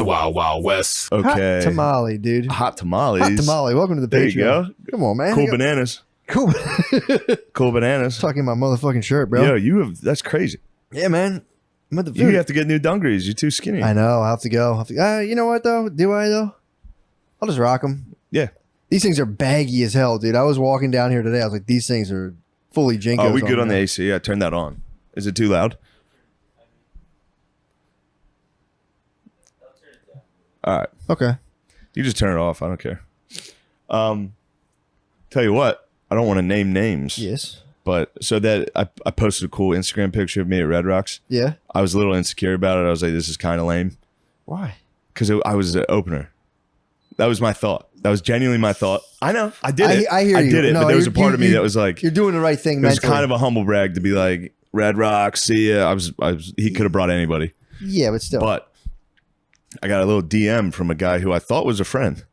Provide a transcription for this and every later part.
The Wild Wild West. Okay. Hot tamale, dude. Hot tamales. Hot tamale. Welcome to the There Patreon. you go. Come on, man. Cool bananas. Cool. Cool bananas. Talking my motherfucking shirt, bro. Yo, that's crazy. Yeah, man. I'm at the You have to get new dungarees. You're too skinny. I know. I'll have to go. You know what, though? Do I, though? I'll just rock them. Yeah. These things are baggy as hell, dude. I was walking down here today. I was like, these things are fully Jinkos. Oh, we good on the now. AC? Yeah, turn that on. Is it too loud? All right. Okay. You just turn it off. I don't care. Tell you what, I don't want to name names. Yes. But so that I posted a cool Instagram picture of me at Red Rocks. Yeah. I was a little insecure about it. I was like, this is kind of lame. Why? Because I was an opener. That was my thought. That was genuinely my thought. I know. I did it. I hear you. I did it. No, but there was a part of me that was like, you're doing the right thing. it was mentally. kind of a humble brag to be like, Red Rocks, see ya. He could have brought anybody. Yeah, but still. But I got a little DM from a guy who I thought was a friend.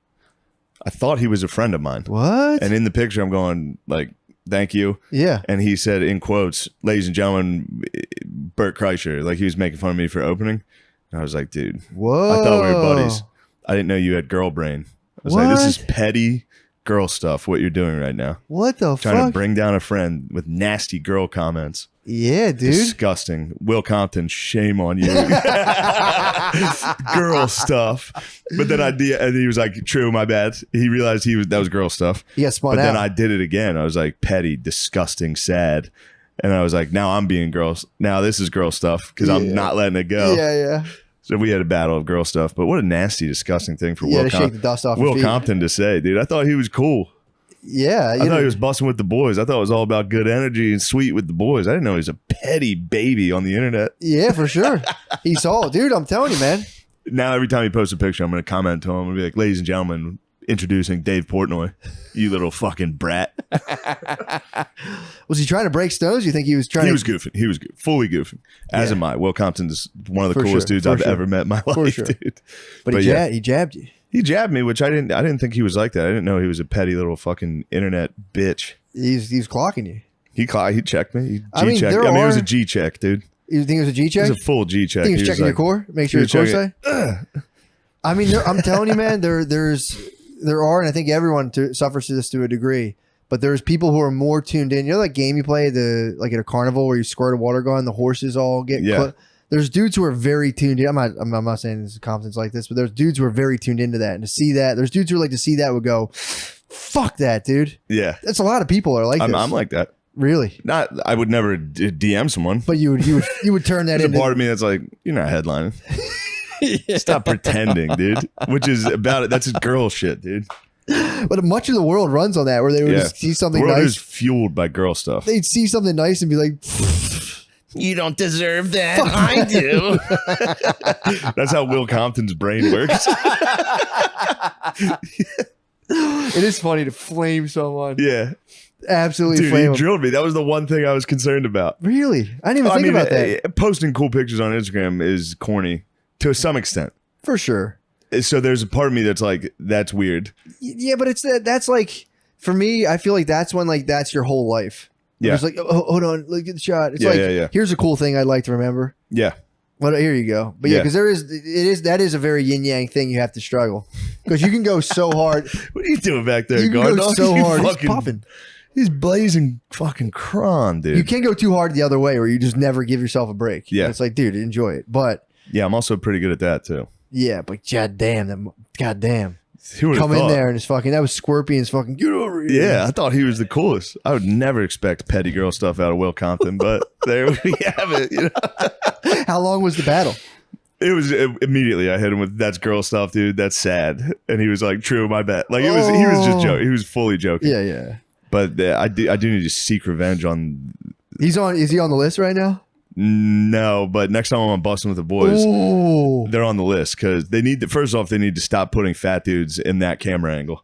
I thought he was a friend of mine. What? And in the picture, I'm going like, thank you. Yeah. And he said in quotes, ladies and gentlemen, Bert Kreischer. Like he was making fun of me for opening. And I was like, dude, Whoa. I thought we were buddies. I didn't know you had girl brain. I was like, this is petty girl stuff, what you're doing right now. What the Trying to fuck? bring down a friend with nasty girl comments. Yeah, dude. Disgusting. Will Compton, shame on you. Girl stuff. But then and he was like, true, my bad. He realized that was girl stuff. He got spun But out. then I did it again. I was like, petty, disgusting, sad. And I was like, now I'm being girls. Now this is girl stuff because I'm not letting it go. Yeah, yeah. So we had a battle of girl stuff. But what a nasty, disgusting thing for Yeah, Will, to shake the dust off your Will feet. Compton to say, dude. I thought he was cool. Yeah. I thought he was busting with the boys. I thought it was all about good energy and sweet with the boys. I didn't know he was a petty baby on the internet. Yeah, for sure. He saw it. Dude, I'm telling you, man. Now every time he posts a picture, I'm going to comment to him. I'm going to be like, ladies and gentlemen, introducing Dave Portnoy. You little fucking brat. Was he trying to break stones? You think he was trying He was goofing. He was fully goofing. As am I. Will Compton's one of the For coolest sure, dudes for I've sure. ever met in my For life, sure. dude. But he jabbed you. He jabbed me, which I didn't think he was like that. I didn't know he was a petty little fucking internet bitch. He's clocking you. He checked me. He I mean, G-checked. there I mean, it was a are- G check, dude. You think it was a G It check? was a full G check. Think he was checking your core? Make sure he your was core say? I mean, I'm telling you, man, there are, and I think everyone suffers through this to a degree, but there's people who are more tuned in. You know that game you play, like at a carnival where you squirt a water gun, the horses all get There's dudes who are very tuned in. I'm not saying this is competence like this, but there's dudes who are very tuned into that. And to see that, there's dudes who like to see that would go, fuck that, dude. Yeah. That's a lot of people are like this. I'm like that. Really? I would never DM someone. But you would turn that There's into a part of me that's like, you're not headlining. Stop pretending, dude. Which is about it. That's girl shit, dude. But much of the world runs on that, where they would just see something the world nice. is fueled by girl stuff. They'd see something nice and be like, You don't deserve that. I do. That's how Will Compton's brain works. it is funny to flame someone. Yeah. Absolutely Dude, flame he them. drilled me. That was the one thing I was concerned about. Really? I didn't even think about that. Posting cool pictures on Instagram is corny to some extent. For sure. So there's a part of me that's like, that's weird. Yeah, but that's like, for me, I feel like that's when like that's your whole life. Yeah. It's like, oh, hold on, look at the shot. It's Yeah, like, yeah. here's a cool thing I'd like to remember. Yeah. Well, here you go. But yeah, Yeah. because that is a very yin yang thing you have to struggle. Because you can go so hard. What are you doing back there, You can guard go dog? so You hard. He's fucking- popping. He's blazing fucking cron, dude. You can't go too hard the other way where you just never give yourself a break. Yeah. It's like, dude, enjoy it. But Yeah, I'm also pretty good at that too. yeah, but goddamn. Who would've Come in thought? there and it's fucking, that was Scorpion's fucking, get over here. Yeah, I thought he was the coolest. I would never expect petty girl stuff out of Will Compton, but there we have it. You know? How long was the battle? It was immediately I hit him with that's girl stuff, dude. That's sad, and he was like, "True, my bet." Like he was just joking. He was fully joking. Yeah, yeah. But I do need to seek revenge on. Is he on the list right now? No, but next time I'm busting with the boys, Oh, they're on the list because they need to. First off, they need to stop putting fat dudes in that camera angle.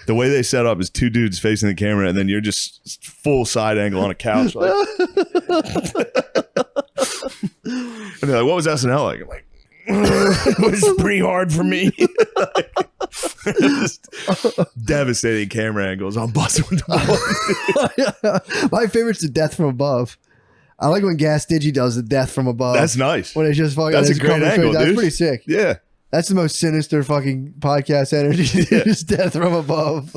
The way they set up is two dudes facing the camera, and then you're just full side angle on a couch. Like, and they're like, "What was SNL like?" I'm like, "It was pretty hard for me." Just devastating camera angles. I'm busting with the boys. my favorite's the death from above. I like when Gas Digi does the death from above. That's nice. When it's just fucking. That's a it's great coming angle, straight down. dude. That's pretty sick. Yeah. That's the most sinister fucking podcast energy. Just death from above.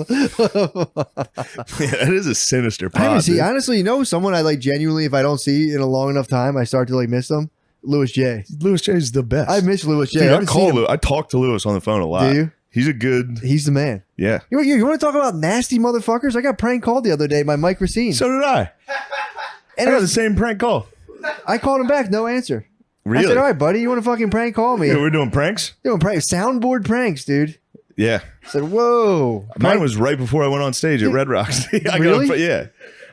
Yeah, that is a sinister pod. I haven't seen, dude. honestly, someone I like genuinely, if I don't see in a long enough time, I start to like miss them. Louis J. Louis J is the best. I miss Louis J. Dude, I talk to Louis on the phone a lot. Do you? He's a good. He's the man. Yeah. You want to talk about nasty motherfuckers? I got prank called the other day by Mike Racine. So did I. And I got the same prank call. I called him back, no answer. Really? I said, all right, buddy, you want to fucking prank call me? Yeah, we're doing pranks? Doing pranks. Soundboard pranks, dude. Yeah. I said, whoa. Mine was right before I went on stage at Red Rocks. Really? Yeah.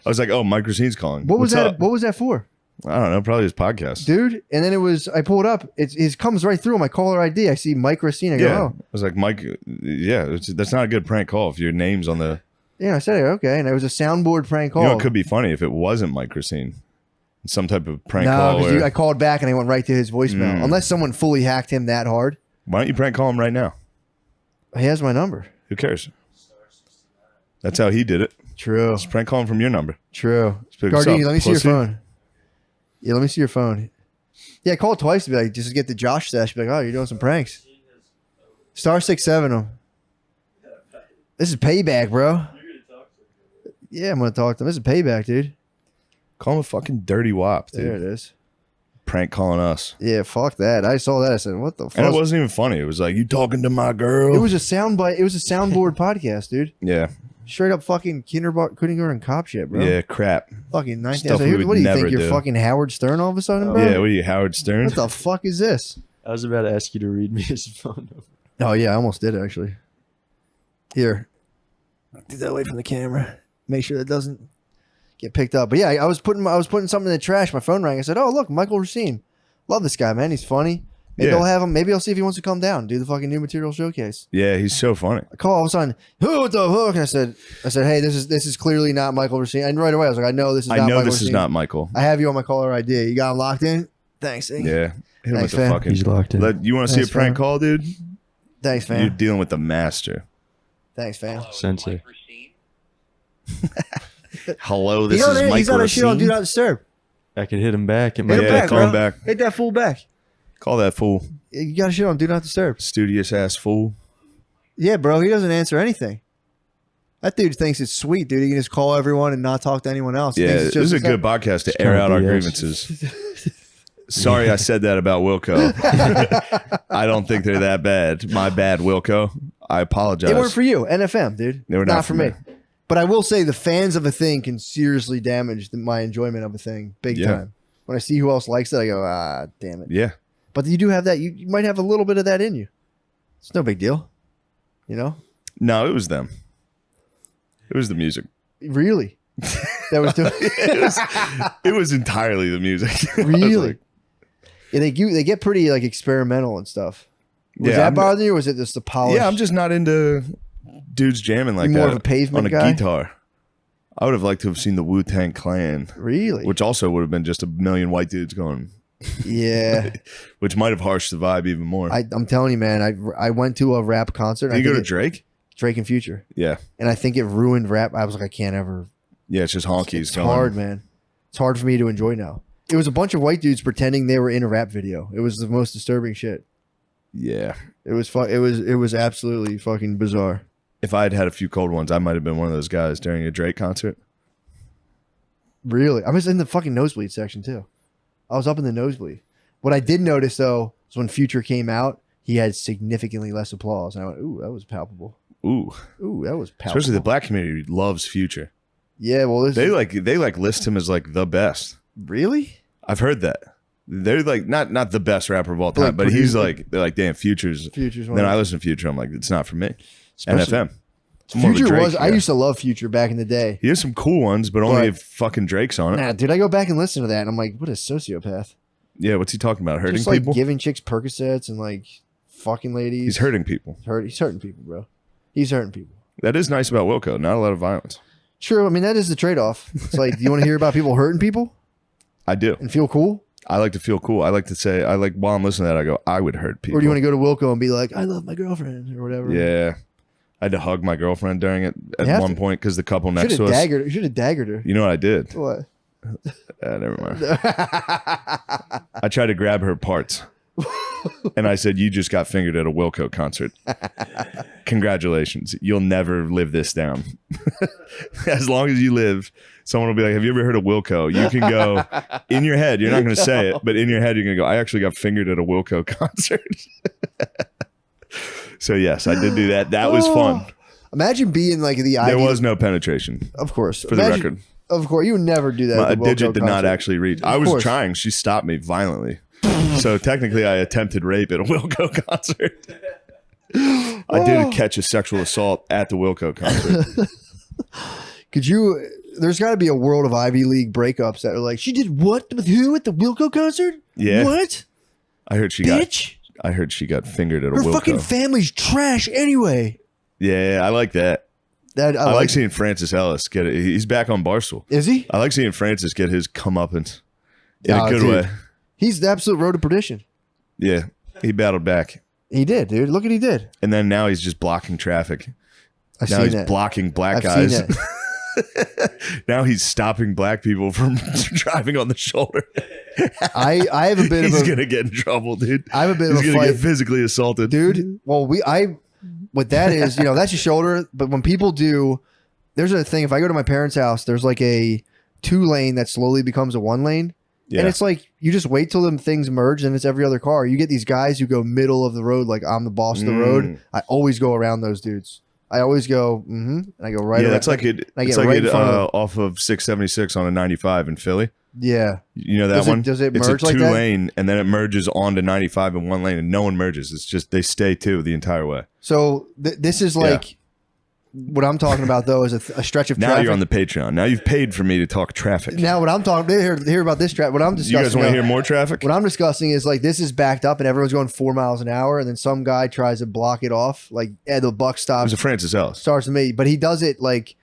I was like, oh, Mike Racine's calling. What was What's that? up? What was that for? I don't know. Probably his podcast. Dude. And then I pulled up. It comes right through my caller ID. I see Mike Racine. I go, Yeah. oh. I was like, Mike, yeah, that's not a good prank call if your name's on the. Yeah, I said, okay. And it was a soundboard prank call. You know, it could be funny if it wasn't Mike Racine. Some type of prank No, call. because Where, I called back and I went right to his voicemail. Unless someone fully hacked him that hard. why don't you prank call him right now? He has my number. Who cares? That's how he did it. True. Just prank call him from your number. True. Like, what's Gardini, up, let me see your pussy? phone. Yeah, let me see your phone. Yeah, I called twice to be like, just to get the Josh stash. Be like, oh, you're doing some pranks. Star 670 them. This is payback, bro. Yeah, I'm gonna talk to him. This is payback, dude. Call him a fucking dirty wop, dude. There it is. Prank calling us. Yeah, fuck that. I saw that. I said, what the fuck? And it wasn't even funny. It was like, you talking to my girl? It was a soundbite. It was a soundboard podcast, dude. Yeah. Straight up fucking kindergarten cop shit, bro. Yeah, crap. Fucking 19. Stuff we would What do you never think? You're do. fucking Howard Stern all of a sudden, bro? Yeah, what are you, Howard Stern? What the fuck is this? I was about to ask you to read me his phone number. Oh yeah, I almost did actually. Here, do that away from the camera. Make sure that doesn't get picked up. But yeah, I was putting something in the trash. My phone rang. I said, "Oh look, Michael Racine. Love this guy, man. He's funny. Maybe Yeah. I'll have him. Maybe I'll see if he wants to come down and do the fucking new material showcase." Yeah, he's so funny. I call all of a sudden. Who what the fuck? And I said, hey, this is clearly not Michael Racine. And right away I was like, I know this is. I not know Michael this is Racine. not Michael. I have you on my caller ID. You got him locked in. Thanks. Yeah. Hit him Thanks, with the fam. fucking. He's locked in. You want to see a Thanks, prank fam. call, dude? Thanks, You're fam. dealing with the master. Thanks, fam. Sensei. Hello, this He's is Mike on a shit on Do Racine. Not Disturb. I could hit him back. It Hit might him Yeah, back, call bro. him back. Hit that fool back. Call that fool. You got to shit on Do Not Disturb. Studious ass fool. Yeah, bro. He doesn't answer anything. That dude thinks it's sweet, dude. He can just call everyone and not talk to anyone else. He Yeah, thinks this it's just is a his- good podcast to air kinda out our BS. grievances. Sorry I said that about Wilco. I don't think they're that bad. My bad, Wilco. I apologize. They weren't for you. NFM, dude. They were not for me. But I will say the fans of a thing can seriously damage my enjoyment of a thing big Yeah. time. When I see who else likes it, I go, ah, damn it. Yeah. But you do have that. You might have a little bit of that in you. It's no big deal. You know? No, it was them. It was the music. Really? That was doing It was entirely the music. I was Really? like, Yeah, they get pretty like experimental and stuff. Was Yeah, that I'm- bothering you, or was it just the polish? yeah, I'm just not into dudes jamming like You more that of a Pavement on a guy? guitar. I would have liked to have seen the Wu-Tang Clan, Really? which also would have been just a million white dudes going, Yeah. which might have harshed the vibe even more. I'm telling you, man. I went to a rap concert. Did you I go to think Drake? Drake and Future, Yeah. and I think it ruined rap. I was like, I can't ever. Yeah, it's just honkies It's going. hard, man. It's hard for me to enjoy now. It was a bunch of white dudes pretending they were in a rap video. It was the most disturbing shit. Yeah. It was absolutely fucking bizarre. If I had had a few cold ones, I might have been one of those guys during a Drake concert. Really, I was in the fucking nosebleed section too. I was up in the nosebleed. What I did notice though was when Future came out, he had significantly less applause, and I went, "Ooh, that was palpable. Ooh. Ooh, that was palpable." Especially the black community loves Future. Yeah, well, this They like list him as like the best. really. I've heard that. They're like not the best rapper of all time, Like but he's producer. like they're like, damn, Future's. Future's one. Then of- I listen to Future. I'm like, it's not for me. Especially- NFM. I'm more of a Future Drake was. I guy. used to love Future back in the day. He has some cool ones, but only But- if fucking Drake's on it. Nah, dude, I go back and listen to that, and I'm like, what a sociopath. Yeah, what's he talking about? Hurting Just like people? giving chicks Percocets and like fucking ladies. He's hurting people. He's hurting people, bro. He's hurting people. That is nice about Wilco. Not a lot of violence. True. I mean, that is the trade-off. It's like, do you want to hear about people hurting people I do. and feel cool? I like to feel cool. I like to say, while I'm listening to that, I go, I would hurt people. Or do you want to go to Wilco and be like, I love my girlfriend or whatever? Yeah. I had to hug my girlfriend during it You at have one to. point because the couple You next should to have us. daggered. You should have daggered her. You know what I did? What? Never mind. I tried to grab her parts. And I said, you just got fingered at a Wilco concert. Congratulations. You'll never live this down. As long as you live, someone will be like, have you ever heard of Wilco? You can go in your head. You're not going to say it, but in your head, you're going to go, I actually got fingered at a Wilco concert. So yes, I did do that. That was fun. Imagine being like the There was no penetration. Of course. For the record. Of course. You would never do that. A digit did not actually reach. I was course. trying. She stopped me violently. So technically, I attempted rape at a Wilco concert. I did catch a sexual assault at the Wilco concert. Could you? There's got to be a world of Ivy League breakups that are like, she did what with who at the Wilco concert? Yeah. What? I heard she Bitch? got fingered at a Her Wilco. fucking family's trash anyway. Yeah, I like that. That I like seeing Francis Ellis get it. He's back on Barstool. Is he? I like seeing Francis get his comeuppance in a good dude. way. He's the absolute road to perdition. Yeah, he battled back. He did, dude. Look what he did. And then now he's just blocking traffic. I've Now seen he's that. blocking black I've guys. seen that. Now he's stopping black people from driving on the shoulder. I have a bit He's of a gonna get in trouble, dude. I have a bit He's of a gonna fight, get physically assaulted, dude. Well, what that is, that's your shoulder. But when people do, there's a thing. If I go to my parents' house, there's like a 2-lane that slowly becomes a 1-lane. Yeah. And it's like, you just wait till them things merge and it's every other car. You get these guys who go middle of the road, like I'm the boss of the road. I always go around those dudes. I always go, and I go right. Yeah, around, that's like it. I It's get like right it in front of them. off of 676 on a 95 in Philly. Yeah. You know that one? Does it It's merge a like that? 2-lane, and then it merges onto 95 in 1 lane, and no one merges. It's just they stay 2 the entire way. So this is like, what I'm talking about though is a stretch of Now traffic. you're on the Patreon. Now you've paid for me to talk traffic. Now what I'm talking, hear about this traffic. What I'm discussing. You guys want to hear more traffic? What I'm discussing is like, this is backed up and everyone's going 4 miles an hour, and then some guy tries to block it off. Like, the buck It stops. was a Francis Ellis. Starts with me, but he does it like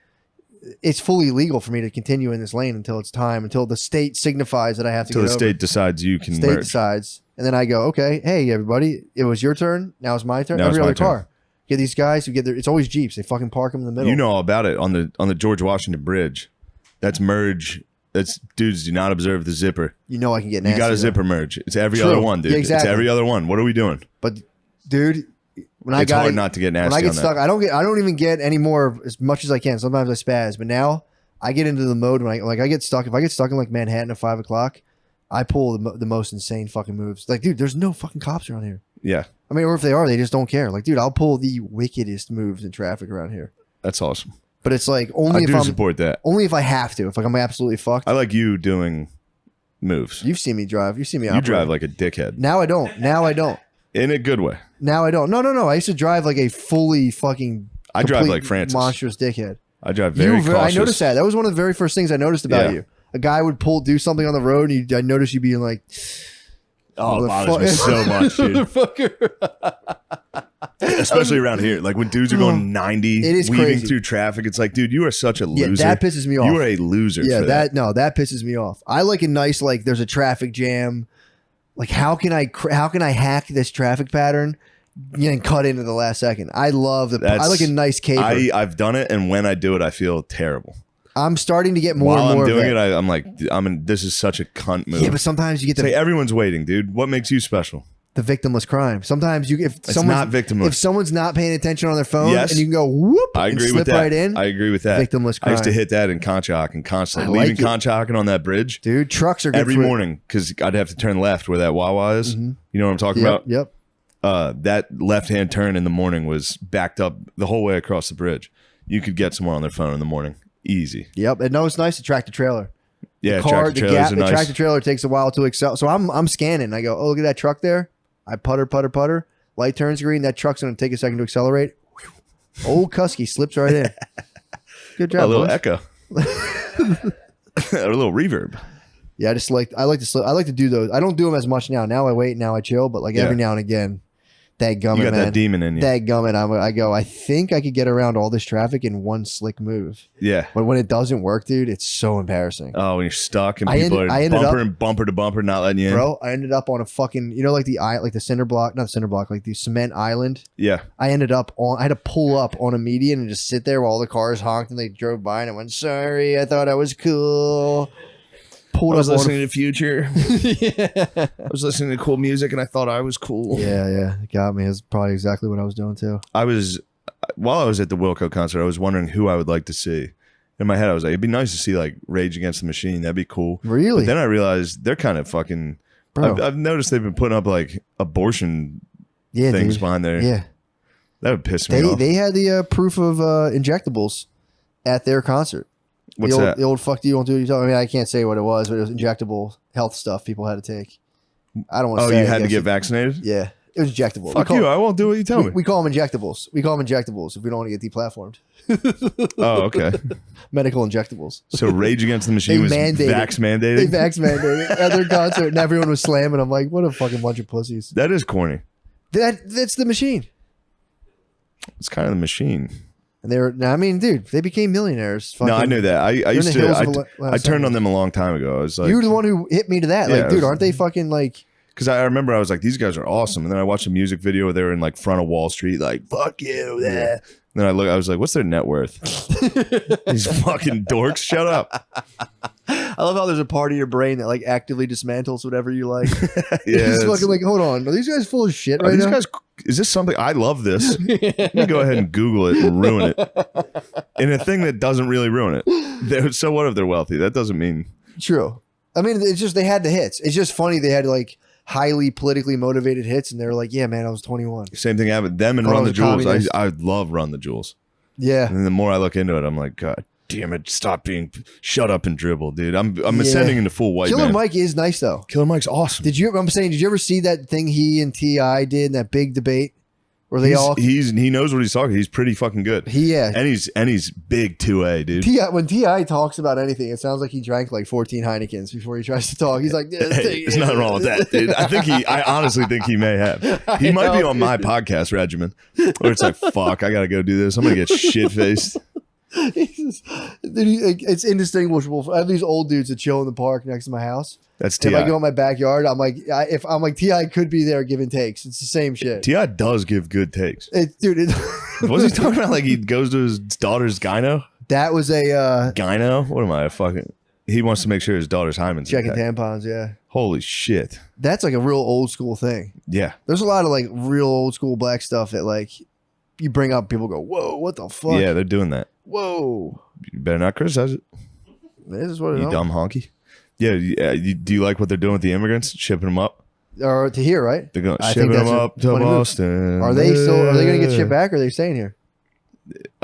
it's fully legal for me to continue in this lane until it's time, until the state signifies that I have to Until get the over. state decides you can State merge. decides, and then I go, okay, hey everybody, it was your turn. Now it's my turn. Now it's Every my other turn. car, get these guys who get there. It's always Jeeps. They fucking park them in the middle. You know all about it on the George Washington Bridge. That's merge. That's dudes do not observe the zipper. You know I can get nasty. You got a though. zipper merge. It's every True. other one, dude. Yeah, exactly. It's every other one. What are we doing? But dude, when I It's got hard not to get nasty when I get on stuck, that. I don't even get any more as much as I can. Sometimes I spaz, but now I get into the mode when I get stuck. If I get stuck in like Manhattan at 5 o'clock, I pull the most insane fucking moves. Like, dude, there's no fucking cops around here. Yeah, I mean, or if they are, they just don't care. Like, dude, I'll pull the wickedest moves in traffic around here. that's awesome. But it's like I only if do I'm support that. only if I have to. If like I'm absolutely fucked. I like you doing moves. You've seen me drive. You've seen me. You operate. drive like a dickhead Now I don't. Now I don't. in a good way. Now I don't. No. I used to drive like a fully fucking. I drive complete like Francis. monstrous dickhead. I drive very I cautious. noticed that. That was one of the very first things I noticed about Yeah. you. A guy would do something on the road, and I noticed you being like, Oh, it bothers me so much, dude. "Motherfucker." Especially around here. Like when dudes are going 90, It is weaving crazy. through traffic. It's like, dude, you are such a Yeah, loser. that pisses me off. You are a loser. Yeah, for that pisses me off. I like a nice like. There's a traffic jam. Like, how can I hack this traffic pattern and cut into the last second? I love I like a nice caper. I've done it, and when I do it, I feel terrible. I'm starting to get more While and more I'm doing of it, that. I'm like, this is such a cunt move. Yeah, but sometimes you get Say everyone's waiting, dude. What makes you special? the victimless crime. Sometimes if It's someone's not victimless. if someone's not paying attention on their phone, Yes. and you can go whoop, I and agree slip with that. right in. I agree with that. Victimless I used to crime. hit that in Conshohocken constantly. I like Leaving it. Conshohocken on that bridge Dude, trucks are good every for morning because I'd have to turn left where that Wawa is. Mm-hmm. You know what I'm talking Yep, about? yep. That left-hand turn in the morning was backed up the whole way across the bridge. You could get someone on their phone in the morning. Easy. Yep. And no, it's nice to tractor trailer. Yeah, The car, tractor the trailers gap, are the nice. tractor trailer takes a while to excel. So I'm scanning. I go, oh, look at that truck there. I putter. Light turns green. That truck's going to take a second to accelerate. Old Cusky slips right in. Good job, a little boys. echo. A little reverb. Yeah, I like to do those. I don't do them as much now. Now I wait. Now I chill. But like every Yeah. now and again, dadgummit, You got man. that demon in you. Dadgummit. I go. I think I could get around all this traffic in one slick move. Yeah. But when it doesn't work, dude, it's so embarrassing. Oh, when you're stuck and I people ended are up- bumper to bumper, not letting you in. Bro, I ended up on a fucking, like the cinder block, not cinder block, like the cement island. Yeah. I had to pull up on a median and just sit there while all the cars honked and they drove by, and I went, sorry, I thought I was cool. pulled I was up all listening to Future. yeah. I was listening to cool music, and I thought I was cool. Yeah. It got me. It's probably exactly what I was doing too. While I was at the Wilco concert, I was wondering who I would like to see. In my head, I was like, it'd be nice to see like Rage Against the Machine. That'd be cool. Really? But then I realized they're kind of fucking. Bro. I've noticed they've been putting up like abortion things dude. behind there. Yeah. That would piss me off. They had the proof of injectables at their concert. What's the old, that? The old fuck you don't do what you tell. I mean, I can't say what it was, but it was injectable health stuff people had to take. I don't want to Oh, say. you had to get vaccinated? Yeah. It was injectable. Fuck you. I won't do what you tell me. We call them injectables. We call them injectables if we don't want to get deplatformed. Oh, okay. Medical injectables. So Rage Against the Machine They was mandated- vax They mandated? vax mandated at their concert, and everyone was slamming. I'm like, what a fucking bunch of pussies. That is corny. That's the machine. It's kind of the machine. And they were. I mean, dude, they became millionaires. No, I knew that. I used in the to. hills I, of I turned on Los them a long time ago. I was like, You were the one who hit me to that. Yeah, Like, it dude, was- aren't they fucking like? because I remember I was like, these guys are awesome. And then I watched a music video where they were in like front of Wall Street, like, fuck you. Yeah. And then I was like, what's their net worth? These fucking dorks. Shut up. I love how there's a part of your brain that like actively dismantles whatever you like. Yeah. It's it's- fucking like, hold on, are these guys full of shit are right these now? guys, is this something? I love this. Let me go ahead and Google it and ruin it. In a thing that doesn't really ruin it. So what if they're wealthy? That doesn't mean. True. I mean, it's just they had the hits. It's just funny they had like highly politically motivated hits, and they were like, "Yeah, man, I was 21." Same thing happened. Them and Oh, Run the the Jewels. communist. I love Run the Jewels. Yeah, And then the more I look into it, I'm like, God damn it, shut up and dribble, dude. I'm ascending into full white Killer man. Mike is nice though. Killer Mike's awesome. Did you ever see that thing he and T.I. did in that big debate where they he knows what he's talking. He's pretty fucking good. And he's big 2A, dude. When T.I. talks about anything, it sounds like he drank like 14 Heinekens before he tries to talk. He's like, Hey, there's nothing wrong with that, dude. I honestly think he may have. He might be on my podcast regimen where it's like, fuck, I gotta go do this. I'm gonna get shit faced. It's indistinguishable. I have these old dudes that chill in the park next to my house. That's If I go T.I. in my backyard, I'm like, if I'm like T.I. could be there giving takes. It's the same shit. T.I. does give good takes. Dude, Was he talking about like he goes to his daughter's gyno? that was a Gyno? What am I fucking? He wants to make sure his daughter's hymen's checking intact. tampons. Yeah, Holy shit. that's like a real old school thing. Yeah. There's a lot of like real old school black stuff that like you bring up, people go, "Whoa, what the fuck?" Yeah, they're doing that. Whoa, You better not criticize it. this is what it You is. dumb honky. Yeah, do you like what they're doing with the immigrants? Shipping them up? Or to here, right? They're going I shipping think them that's a up to funny move. Boston. Are they going to get shipped back, or are they staying here?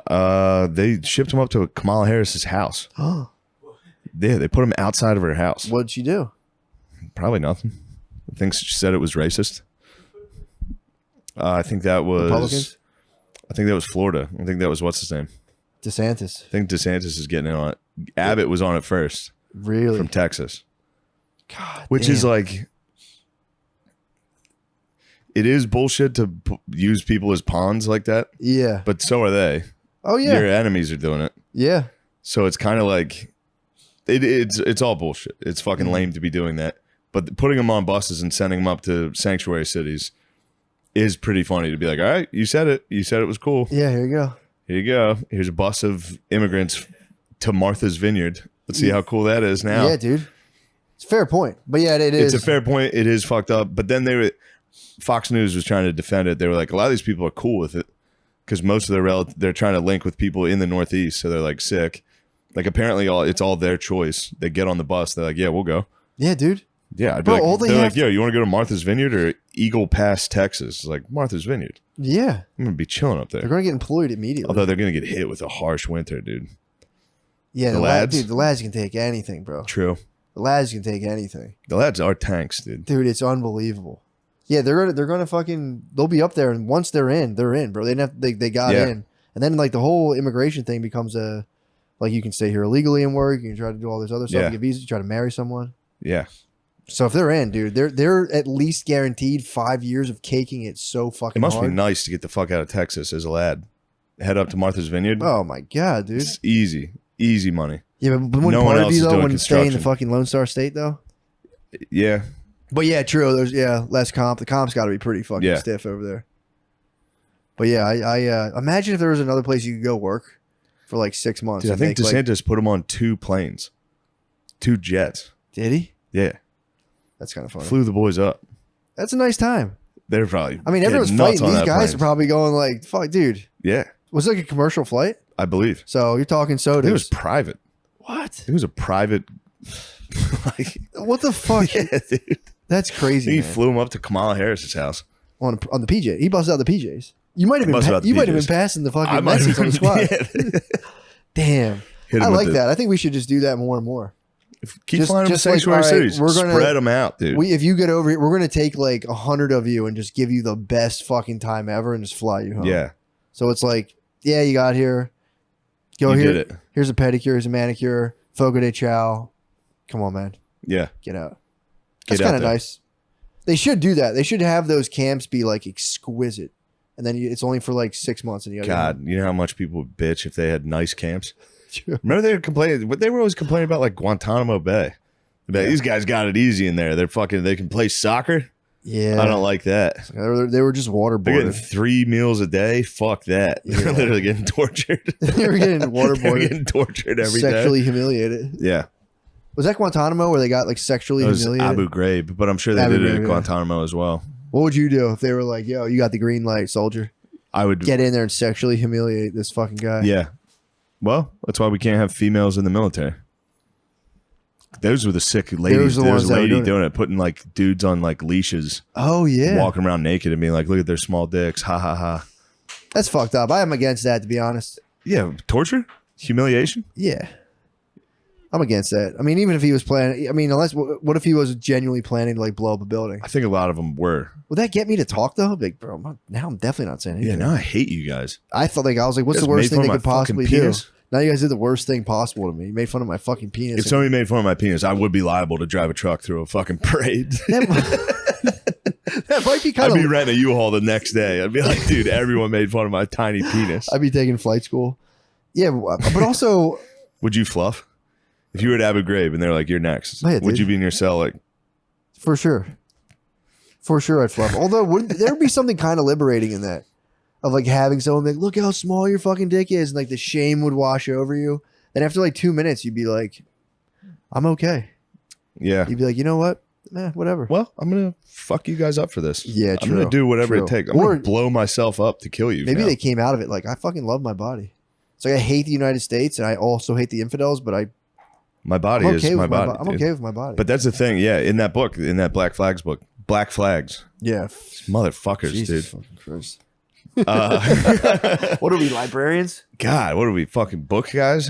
They shipped them up to Kamala Harris's house. Yeah, they put them outside of her house. What'd she do? Probably nothing. I think she said it was racist. I think that was Republicans? I think that was Florida. I think that was what's his name. DeSantis. I think DeSantis is getting in on it. Abbott was on it first Really? from Texas. God, Which is damn. like, it is bullshit to use people as pawns like that, Yeah. but so are they. Oh yeah. Your enemies are doing it. Yeah. So it's kind of like, it's all bullshit. It's fucking lame to be doing that. But putting them on buses and sending them up to sanctuary cities is pretty funny to be like, all right, you said it. You said it was cool. Yeah. Here you go. Here you go. Here's a bus of immigrants to Martha's Vineyard. Let's see how cool that is now. Yeah, dude. It's a fair point. But yeah, it is. It's a fair point. It is fucked up. But then Fox News was trying to defend it. They were like, a lot of these people are cool with it because most of they're trying to link with people in the Northeast. So they're like sick. Like apparently it's all their choice. They get on the bus. They're like, yeah, we'll go. Yeah, dude. Yeah. I'd Bro, be all like, they they're have like, yo, you want to go to Martha's Vineyard or Eagle Pass, Texas? It's like Martha's Vineyard. Yeah. I'm going to be chilling up They're there. going to get employed immediately. Although they're going to get hit with a harsh winter, dude. yeah, the lads? Dude, the lads can take anything, bro. True. The lads can take anything. The lads are tanks, dude. Dude, it's unbelievable. Yeah, they're gonna fucking they'll be up there, and once they're in, bro. They didn't have they got Yeah. in. And then like the whole immigration thing becomes like you can stay here illegally and work, you can try to do all this other stuff, Yeah. get visas, you try to marry someone. Yeah. So if they're in, dude, they're at least guaranteed 5 years of caking it so fucking It must hard. be nice to get the fuck out of Texas as a lad. Head up to Martha's Vineyard. Oh my god, dude. It's easy. Easy money. Yeah, but when no one part else of you is though doing wouldn't stay in the construction. fucking Lone Star State though. Yeah. But yeah, true. There's less comp. The comp's got to be pretty fucking Yeah. stiff over there. But yeah, I imagine if there was another place you could go work for like 6 months. Dude, I and think make, like, DeSantis put him on 2 planes. 2 jets. Did he? Yeah, That's kind of funny. flew the boys up. That's a nice time. They're probably. I mean, everyone's getting nuts fighting. on These that guys plane. are probably going like, "Fuck, dude." Yeah, Was it like a commercial flight? I believe. So you're talking sodas. It was private. What? It was a private. Like, What the fuck? yeah, dude. That's crazy. He Man. flew him up to Kamala Harris's house. on the PJ. He busted out the PJs. You might have been Busted out the you might have been PJs. passing the I fucking might have message on the squad. yeah. Damn. Hit him I with like the- that. I think we should just do that more and more. Keep Just- flying them to just like, sanctuary all right, cities. we're gonna- Spread them out, dude. If you get over here, we're gonna take like 100 of you and just give you the best fucking time ever and just fly you home. yeah, So it's like, yeah, you got here. Go you here. did it. Here's a pedicure. Here's a manicure. Fogo de chao. Come on, man. Yeah, Get out. Get That's out kind of there. nice. They should do that. They should have those camps be like exquisite, and then it's only for like 6 months. And you gotta God, you know how much people would bitch if they had nice camps. go. Remember they were complaining. They were always complaining about like Guantanamo Bay. They'd be like, these guys got it easy in there. They're fucking. They can play soccer. Yeah, I don't like that. They were just They're getting waterboarded. 3 meals a day. Fuck that. Yeah. They're literally getting tortured. They were getting They're waterboarded, getting tortured every day. sexually humiliated. Yeah, Was that Guantanamo where they got like sexually it was humiliated? Abu Ghraib, but I'm sure they Abu did it Ghraib, at yeah. Guantanamo as well. What would you do if they were like, "Yo, you got the green light, soldier. I would Get in there and sexually humiliate this fucking guy"? Yeah. Well, that's why we can't have females in the military. Those were the sick ladies. the There was ones a that were lady doing doing it, putting like dudes on like leashes, Oh yeah, walking around naked and being like, look at their small dicks. Ha ha ha. that's fucked up. I am against that, to be honest. Yeah. Torture? Humiliation? Yeah, I'm against that. I mean, even if he was planning, I mean, unless what if he was genuinely planning to like blow up a building? I think a lot of them were. Would that get me to talk though? Like, bro, now I'm definitely not saying Yeah, anything. now I hate you guys. I felt like I was like, what's You the guys worst made thing they fun could of my fucking possibly do? penis? Now you guys did the worst thing possible to me. You made fun of my fucking penis. If somebody made fun of my penis, I would be liable to drive a truck through a fucking parade. that might be I'd kind be of. renting a U-Haul the next day. I'd be like, dude, everyone made fun of my tiny penis. I'd be taking flight school. Yeah, but also, Would you fluff? If you were at Abu Ghraib and they're like, you're next, Yeah, would dude. you be in your cell like, for sure, I'd fluff. Although, wouldn't there would be something kind of liberating in that, of like having someone be like, look how small your fucking dick is, and like the shame would wash over you. Then after like 2 minutes, you'd be like, I'm okay. yeah. You'd be like, you know what? Whatever. Well, I'm gonna fuck you guys up for this. Yeah, I'm gonna true, do whatever true. it takes. I'm Or- gonna blow myself up to kill you. Maybe now. they came out of it like, I fucking love my body. It's like I hate the United States and I also hate the infidels, but my body I'm is okay my with my body. body. I'm dude. okay with my body. But that's the thing. Yeah, in that book, in that Black Flags book, Black Flags, yeah, motherfuckers, Jesus fucking Christ. dude. What are we, librarians? God, what are we fucking book guys?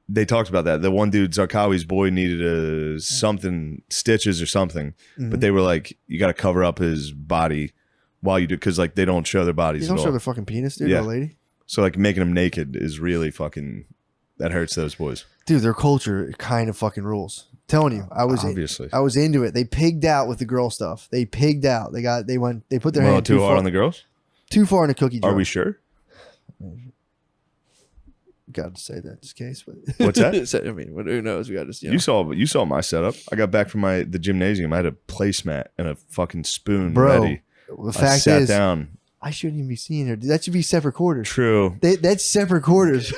They talked about that. The one dude, Zarqawi's boy, needed something stitches or something, Mm-hmm. but they were like, you got to cover up his body while you do, because like they don't show their bodies You at don't all. show their fucking penis, dude, Yeah. or lady. So like making them naked is really fucking that hurts those boys. Dude, their culture kind of fucking rules. I'm telling you, I was Obviously. I was into it. They pigged out with the girl stuff. They pigged out. They put their Well, hand too hard far, on the girls. too far in a cookie jar. Are we sure? Got to say that just in case. But What's that? I mean, who knows? We got to. You saw my setup. I got back from the gymnasium. I had a placemat and a fucking spoon Bro, ready. The I fact sat is, down. I shouldn't even be seeing her. Dude, that should be separate quarters. True. That's separate quarters.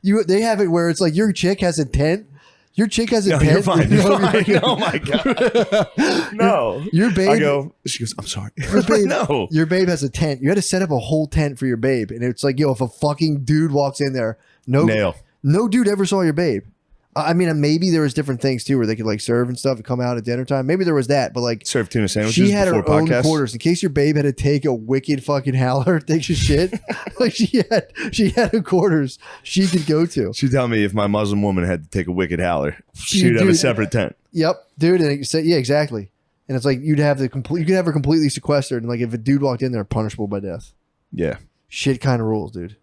They have it where it's like your chick has a tent. Your chick has a No, tent. you're fine. No, You're fine. you're- Oh my god. No. Your babe. I go. She goes. I'm sorry. Your babe, No. your babe has a tent. You had to set up a whole tent for your babe, and it's like, yo, if a fucking dude walks in there, Nail. no dude ever saw your babe. I mean, maybe there was different things too, where they could like serve and stuff and come out at dinner time. Maybe there was that, but like Serve tuna sandwiches she had her before own podcasts. quarters in case your babe had to take a wicked fucking howler, take your shit. Like she had her quarters she could go to. She'd tell me if my Muslim woman had to take a wicked howler, she'd have a Dude. separate tent. Yep, dude. And it said, yeah, exactly. And it's like you could have her completely sequestered, and like if a dude walked in there, punishable by death. Yeah. Shit kind of rules, dude.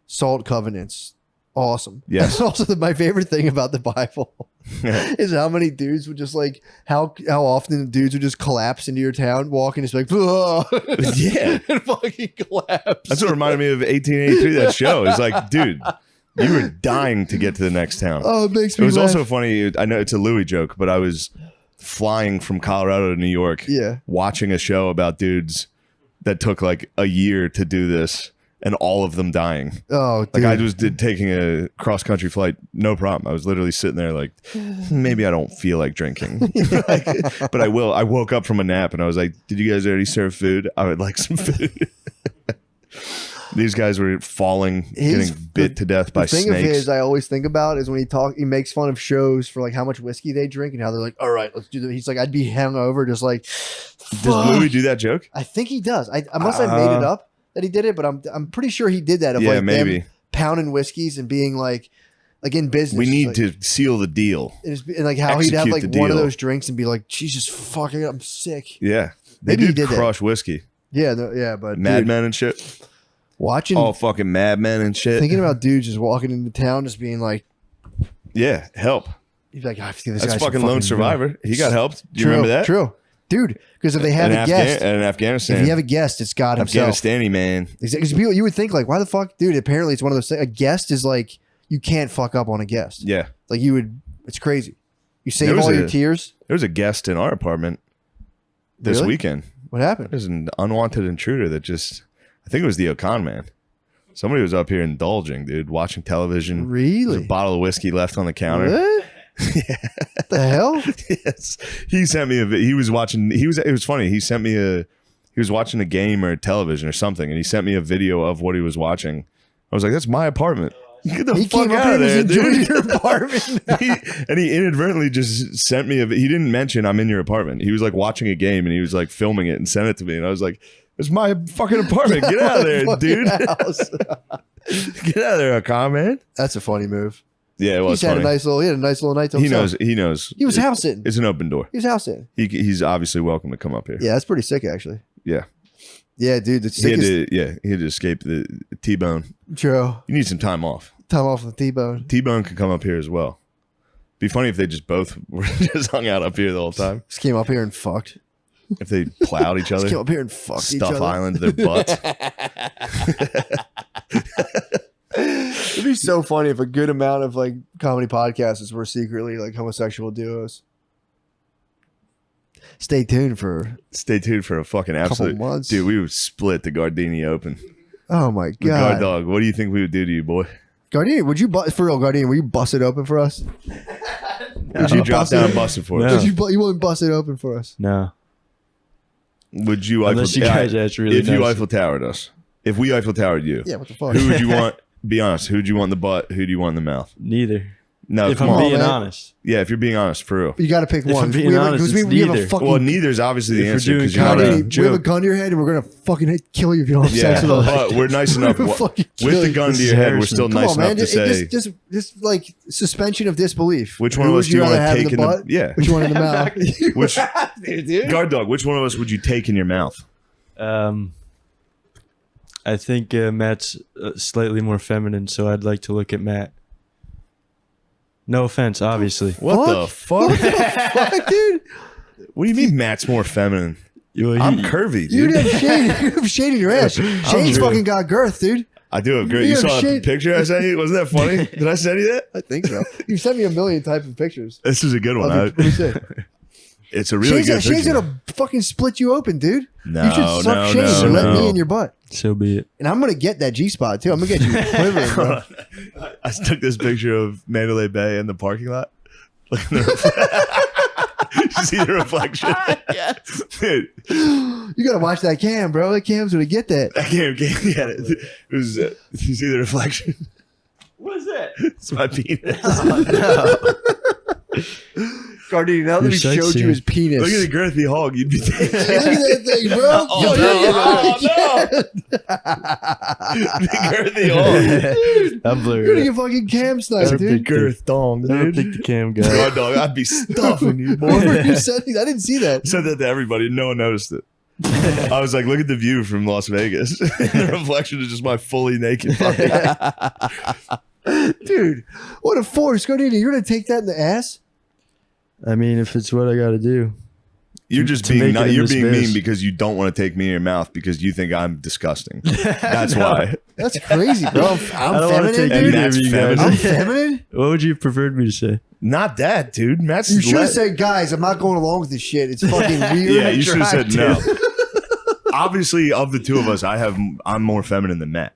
Salt covenants. Awesome. Yes. That's also my favorite thing about the Bible is how many dudes would just like how often dudes would just collapse into your town, walk and just be like, "Ugh," Yeah. and fucking collapse. That's what reminded me of 1883. That show. It's like, dude, you were dying to get to the next town. Oh, it makes It me was laugh. also funny. I know it's a Louis joke, but I was flying from Colorado to New York, Yeah. watching a show about dudes that took like a year to do this. and all of them dying. Oh, dude. Like I was taking a cross country flight, no problem. I was literally sitting there like, maybe I don't feel like drinking, like, but I will. I woke up from a nap and I was like, did you guys already serve food? I would like some food. These guys were falling, getting bit to death by snakes. The thing of his I always think about is when he makes fun of shows for like how much whiskey they drink and how they're like, all right, let's do that. He's like, I'd be hungover, just like. Does Louis do that joke? I think he does. I must have made it up that he did it, but I'm pretty sure he did that. Of like maybe them pounding whiskeys and being like in business. We need like, to seal the deal. And like how he'd have Execute like the one of deal. those drinks and be like, Jesus fucking, I'm sick. Yeah, they Maybe he did did crush whiskey. Yeah, yeah, but Mad dude, Men and shit. watching, Oh, fucking Mad Men and shit. thinking about dudes just walking into town, just being like, Yeah, help. he's like, I feel this That's guy's fucking Lone Survivor. He got helped. Do you True, remember that? True, dude. Because if they have a guest, in Afghanistan. if you have a guest, it's God himself. Afghanistani man. Because people, you would think like, why the fuck, dude? Apparently, it's one of those things. A guest is like, you can't fuck up on a guest. Yeah. Like you would, it's crazy. You There save was all a- your tears. There was a guest in our apartment this Really? weekend. What happened? There's an unwanted intruder that just, I think it was the Okan man. Somebody was up here indulging, dude, watching television. There's Really? a bottle of whiskey left on the counter. What? The hell? Yes. He sent me he was watching, it was funny. He sent me he was watching a game or television or something, and he sent me a video of what he was watching. I was like, that's my apartment. Get the He fuck came up out here of and there, was enjoying dude. your apartment. He inadvertently just sent me he didn't mention I'm in your apartment. He was like watching a game and he was like filming it and sent it to me. And I was like, it's my fucking apartment. Get out of there, dude. Get out of there, Okan, man. That's a funny move. Yeah, it was He had funny. a nice little night to He himself. knows. He was house sitting. It's an open door. He was house sitting. He's obviously welcome to come up here. Yeah, that's pretty sick, actually. Yeah. Yeah, dude. The He had sickest. he had to escape the T-Bone. True. You need some time off. Time off the T-bone. T-Bone could come up here as well. Be funny if they just both were just hung out up here the whole time. Just came up here and fucked. If they plowed each Just other. came up here and fucked each Stuff other. Island to their butts. It'd be so funny if a good amount of like comedy podcasts were secretly like homosexual duos. Stay tuned for Stay tuned for a fucking a couple absolute months. dude. We would split the Gardini open. Oh my The guard god, dog. What do you think we would do to you, boy? Gardini, would you for real, Gardini? Will you bust it open for us? Would you drop bust down it- and bust it for No. us? You wouldn't bust it open for us? No. Would you Eiffel, Unless you guys ask really if you nice. Eiffel Towered us? If we Eiffel Towered you, Yeah, what the fuck? who would you want? Be honest. Who would you want in the butt? Who do you want in the mouth? Neither. No, If come I'm on. being man. honest. Yeah, if you're being honest, for real. You got to pick If one. I'm being We have a- honest, 'cause it's we have a neither. fucking Well, neither is obviously the If we're answer doing because you're not comedy- a Gardini, we have a joke. gun to your head and we're gonna fucking kill you if you don't have sex yeah, with us. but we're nice enough. We'll fucking With kill the you. gun This to is your head, we're Harrison. still Come nice on, man. enough to say Just like suspension of disbelief. which one Who of would us do you want rather to have take in the butt? yeah. Which one in the mouth? Which guard dog? Which one of us would you take in your mouth? I think Matt's slightly more feminine, so I'd like to look at Matt. No offense, obviously. What the fuck? Fuck, dude. What do you mean Matt's more feminine? Well, I'm curvy, You'd dude. have shade. You have shade in your ass. Shane's really- fucking got girth, dude. I do have great. You You have saw the shade- picture I sent you? Wasn't that funny? Did I send you that? I think so. You sent me a million type of pictures. This is a good one. Let me see. It's a really good Shane's picture. gonna fucking split you open, dude. No, you should suck no, Shane no, and let no. me in your butt. so be it. And I'm gonna get that G spot too. I'm gonna get you quivering, bro. I took this picture of Mandalay Bay in the parking lot. Look at the you see the reflection? Yes. Dude, You gotta watch that cam, bro. That cam's gonna get that. I can't get it. It was, you see the reflection? What is that? It's my penis. Gardini, now that You're we showed sightseeing. you his penis. Look at the girthy hog. You'd be thinking. Look at that thing, bro. Oh, the girthy hog. I'm You're gonna blurry. get fucking cam I sniped, don't dude. think- Girth dong, I don't dude. think the cam guy. God dog, I'd be stuffing you, boy. What you said? I didn't see that. Said that to everybody. No one noticed it. I was like, look at the view from Las Vegas. The reflection is just my fully naked body. Dude, what a force. Gardini, you're gonna take that in the ass? I mean, if it's what I got to do. You're just To being make it not, in you're this being biz. mean because you don't want to take me in your mouth because you think I'm disgusting. That's why. That's crazy, bro. I'm I don't wanna feminine, take And dude. either that's of you feminine. guys. I'm feminine? What would you have preferred me to say? Not that, dude. Matt's You should let- have said, guys, I'm not going along with this shit. It's fucking weird. Yeah, you should have said no. attractive. Obviously, of the two of us, I'm more feminine than Matt.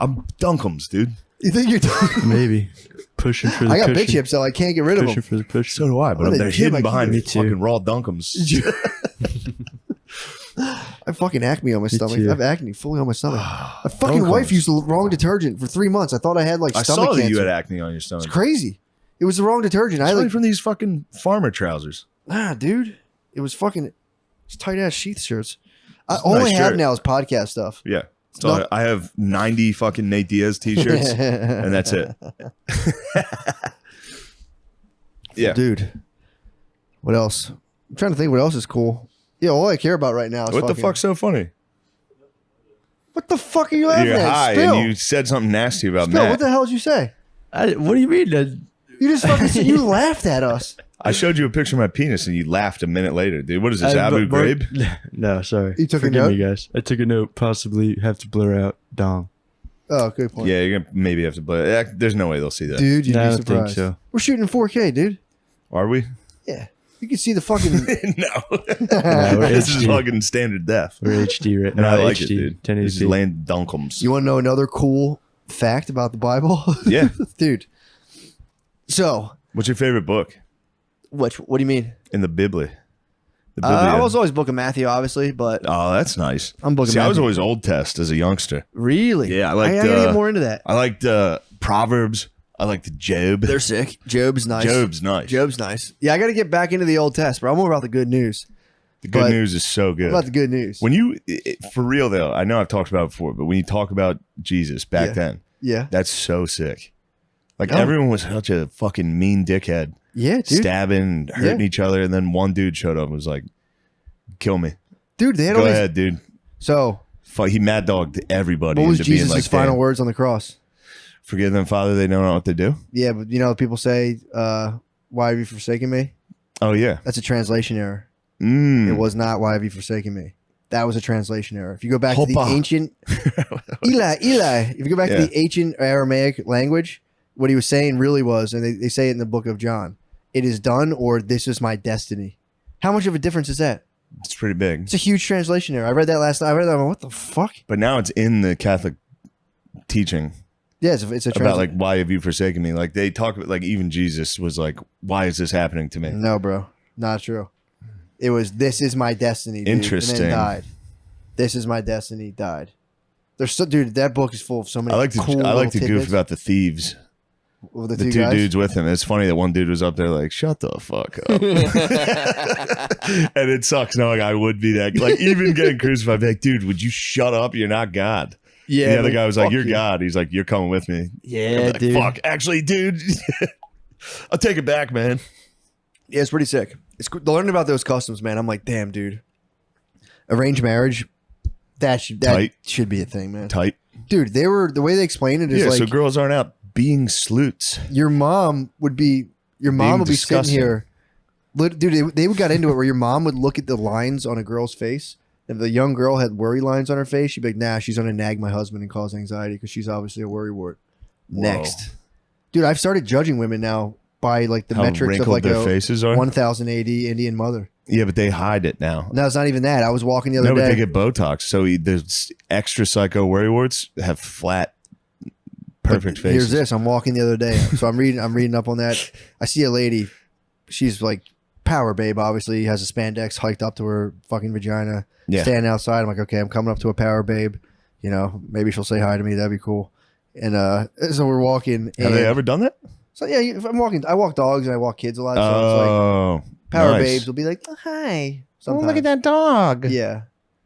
I'm Dunkums, dude. You think you're? Maybe pushing for the I got cushion. big chips, so I can't get rid of Pushing them. for the push. So do I, but What they're a gym, hidden I behind keep- Me too. fucking raw Dunkums. I fucking acne on my stomach. too. I have acne fully on my stomach. My fucking Dunkums. wife used the wrong detergent for 3 months. I thought I had like I stomach saw cancer. that you had acne on your stomach. It's crazy. It was the wrong detergent. I It's like, probably from these fucking farmer trousers. dude. It was fucking tight ass sheath shirts. All nice I have shirt. now is podcast stuff. Yeah. So No. I have 90 fucking Nate Diaz t-shirts, and that's it. Yeah. Dude. What else? I'm trying to think what else is cool. Yeah, all I care about right now is What the fucking- fuck's so funny? What the fuck are you laughing You're at? high Spill. and you said something nasty about Spill, Matt. what the hell did you say? What do you mean? You just fucking you laughed at us. I showed you a picture of my penis and you laughed a minute later, dude. What is this, Abu Ghraib? No, sorry. You took a Forgive note? me, guys. I took a note. Possibly have to blur out dong. Oh, good point. Yeah, you're gonna maybe have to play. There's no way they'll see that. Dude, you'd No, I be don't think surprised. so. We're shooting in 4K, dude. Are we? Yeah. You can see the fucking No. Yeah, we're This is HD. fucking standard def. We're HD right And now. I like HD, it, dude. 1080p. This is Land Dunkums. You want to know another cool fact about the Bible? Yeah. Dude. So, What's your favorite book what do you mean? in the Bibli? The I Biblia. was always Book of Matthew, obviously, but Oh, that's nice. I'm Book of See, I was Matthew. always Old Test as a youngster. Really? Yeah, I liked, I gotta get more into that. I liked Proverbs. I liked Job. They're sick. Job's nice. Job's nice. Job's nice. Yeah, I got to get back into the Old Test, but I'm more about the good news. The good but- news is so I'm good. about the good news. When you, for real though, I know I've talked about it before, but when you talk about Jesus back Yeah. then, Yeah. that's so sick. Like Oh. everyone was such a fucking mean dickhead, Yeah, dude. stabbing, and hurting Yeah. each other, and then one dude showed up and was like, "Kill me, Dude, they had go all these. ahead, dude." So, He mad dogged everybody what was into being Jesus' like, final "Damn, words on the cross? Forgive them, Father, they don't know what they do." Yeah, but you know, people say, why have you forsaken me? Oh yeah, That's a translation error. Mm. It was not, why have you forsaken me? That was a translation error. If you go back to the Hoppa. ancient Eli, if you go back Yeah. to the ancient Aramaic language, what he was saying really was, and they say it in the book of John, it is done, or this is my destiny. How much of a difference is that? It's pretty big. It's a huge translation error. I read that last night. I read that. I'm like, what the fuck? But now it's in the Catholic teaching Yeah, it's a about translation. like, why have you forsaken me? Like they talk about, like even Jesus was like, why is this happening to me? No, bro, not true. It was, this is my destiny. Dude, Interesting. And then died. This is my destiny. Died. There's so, dude. That book is full of so many. I like to cool I like to little goof tidbits. about the thieves. Well, the The two guys? dudes with him. It's funny that one dude was up there like, shut the fuck up. And it sucks knowing I would be that. Like, even getting crucified, I'd be like, dude, would you shut up? You're not God. Yeah. And the other but guy was like, fuck you're you. God. He's like, you're coming with me. I'd be Yeah, like, dude. fuck. Actually, dude, I'll take it back, man. Yeah, it's pretty sick. It's cool. Learning about those customs, man. I'm like, damn, dude. Arranged marriage, that Tight. should be a thing, man. Tight. Dude, they were, the way they explain it is Yeah, like so girls aren't out being sleuts. your mom would be disgusting. sitting here. Dude, they got into it where your mom would look at the lines on a girl's face. If the young girl had worry lines on her face, she'd be like, nah, she's gonna nag my husband and cause anxiety because she's obviously a worry wart. Whoa. Next. Dude, I've started judging women now by like the How metrics of wrinkled like their a faces are. 1080 Indian mother. Yeah, but they hide it now. No, it's not even that. I was walking the other No, but day. they get Botox. So the extra psycho worrywarts have flat, perfect But faces. Here's this. I'm walking the other day. So I'm reading up on that. I see a lady. She's like power babe, obviously, has a spandex hiked up to her fucking vagina. Yeah. Standing outside. I'm like, okay, I'm coming up to a power babe. You know, maybe she'll say hi to me. That'd be cool. And so we're walking. Have and they ever done that? So yeah, if I'm walking. I walk dogs and I walk kids a lot. So it's like Oh, power nice. babes will be like, oh, hi. Oh, look Sometimes. at that dog. Yeah.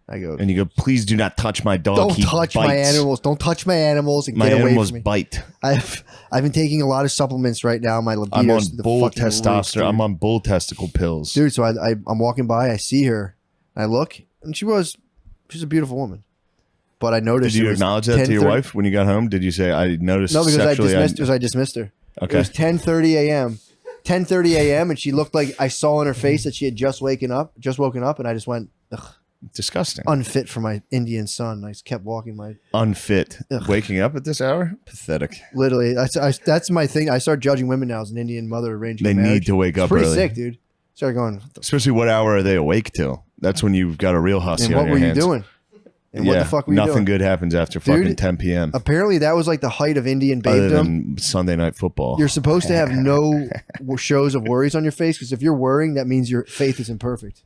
I go, And you go, please do not touch my dog. don't He touch my bites. animals. Don't touch my animals and My get away animals from me. bite. I've been taking a lot of supplements right now. My libido I'm on is the bull fucking roof, testosterone. dude. I'm on bull testicle pills. Dude, so I'm walking by, I see her, I look, and she's a beautiful woman. But I noticed Did you it was acknowledge that to your 10:30 wife when you got home? Did you say, I noticed No, because sexually? I dismissed her. Okay. It was 10:30 a.m. 10:30 a.m. and she looked like I saw in her face that she had just woken up, and I just went, ugh, Disgusting. unfit for my Indian son. I just kept walking my Unfit. Ugh. Waking up at this hour? Pathetic. literally. That's my thing. I start judging women now as an Indian mother arranging. They a need marriage. to wake It's up pretty early. sick, dude. Started going. Especially what hour are they awake till? That's when you've got a real hussy And on what your were you hands. doing? And what the fuck were you nothing doing? good happens after Dude, fucking 10 p.m. Apparently, that was like the height of Indian other babedom. than Sunday Night Football. You're supposed to have no shows of worries on your face because if you're worrying, that means your faith is imperfect.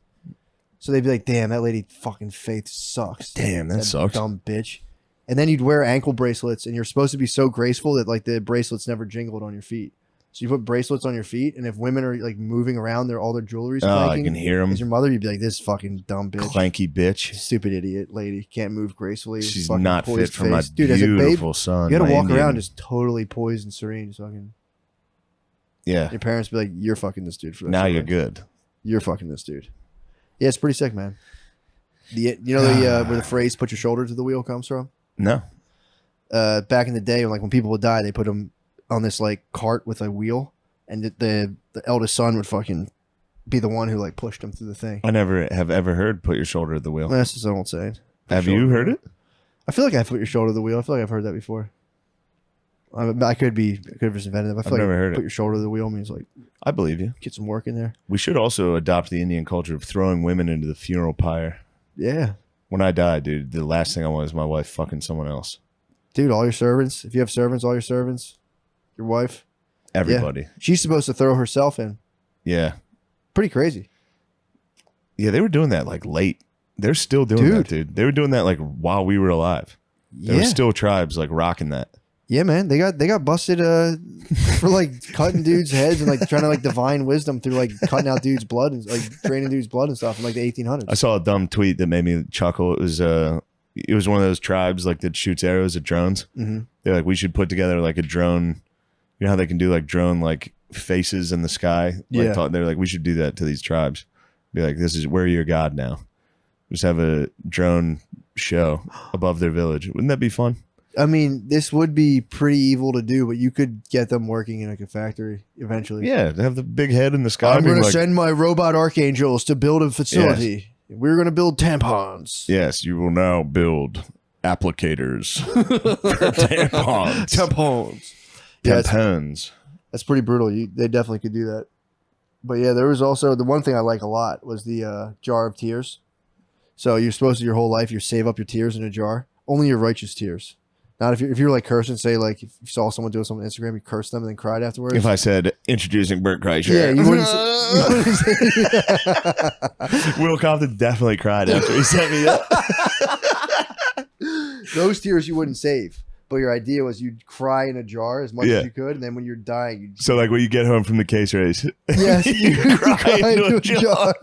So they'd be like, "Damn, that lady fucking faith sucks. Damn, that sucks. Dumb bitch." And then you'd wear ankle bracelets, and you're supposed to be so graceful that like the bracelets never jingled on your feet. So you put bracelets on your feet, and if women are like moving around, all their jewelry's clanking. I can hear them. As your mother, you'd be like, "This fucking dumb bitch, Clanky bitch. stupid idiot lady, can't move gracefully. She's fucking not fit poised for my face." Dude, as a babe, beautiful son. you got to my walk Indian. around just totally poised and serene. Just fucking, Yeah. your parents be like, "You're fucking this dude for the Now rest of you're your life. good. You're fucking this dude." Yeah, it's pretty sick, man. You know where the phrase "put your shoulder to the wheel" comes from? No. Back in the day, when people would die, they put them on this like cart with a wheel, and the eldest son would fucking be the one who like pushed him through the thing. I never have ever heard "put your shoulder to the wheel." That's just an old saying. Have you heard it? I feel like I put your shoulder to the wheel. I feel like I've heard that before. I could have just invented it. I feel like never heard put it. your shoulder to the wheel means like I believe you. get some work in there. We should also adopt the Indian culture of throwing women into the funeral pyre. Yeah. When I die, dude, the last thing I want is my wife fucking someone else. Dude, all your servants. If you have servants, all your servants, your wife. Everybody. Yeah. She's supposed to throw herself in. Yeah. Pretty crazy. Yeah, they were doing that like late. They're still doing that, dude. They were doing that like while we were alive. There were still tribes like rocking that. Yeah, man. They got busted for like cutting dudes' heads and like trying to like divine wisdom through like cutting out dudes' blood and like draining dudes' blood and stuff in like the 1800s. I saw a dumb tweet that made me chuckle. It was one of those tribes like that shoots arrows at drones. Mm-hmm. They're like, we should put together like a drone. You know how they can do like drone like faces in the sky? Yeah. They're like, we should do that to these tribes. Be like, we're your god now. Just have a drone show above their village. Wouldn't that be fun? I mean, this would be pretty evil to do, but you could get them working in like a factory eventually. Yeah, they have the big head in the sky. I'm going to like, send my robot archangels to build a facility. We're going to build tampons. yes, you will now build applicators for tampons. Tampons. Yeah, Tampons. that's pretty brutal. They definitely could do that. But yeah, there was also the one thing I like a lot was the jar of tears. So you're supposed to your whole life you save up your tears in a jar. Only your righteous tears. Not if you're like cursing, say like if you saw someone doing something on Instagram, you cursed them and then cried afterwards. If I said introducing Bert Kreischer, yeah, you wouldn't say, Will Compton definitely cried after he sent me that. those tears you wouldn't save. But your idea was you'd cry in a jar as much as you could, and then when you're dying, you'd So like when you get home from the case race, yes, you cry into a jar.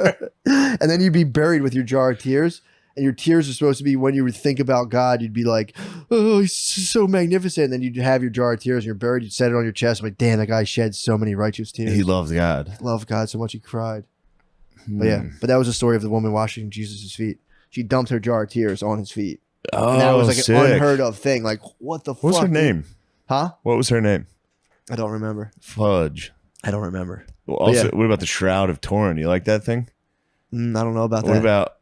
and then you'd be buried with your jar of tears. And your tears are supposed to be when you would think about God, you'd be like, "Oh, he's so magnificent." And then you'd have your jar of tears, and you're buried. You'd set it on your chest, like, "Damn, that guy shed so many righteous tears. He loves God. Loved God so much he cried." But yeah, but that was the story of the woman washing Jesus' feet. She dumped her jar of tears on his feet. Oh, And that was like sick. an unheard of thing. Like, what the fuck? What's her dude? name? Huh? What was her name? I don't remember. Fudge. I don't remember. Well, also, yeah. what about the Shroud of Turin? You like that thing? I don't know about What that. about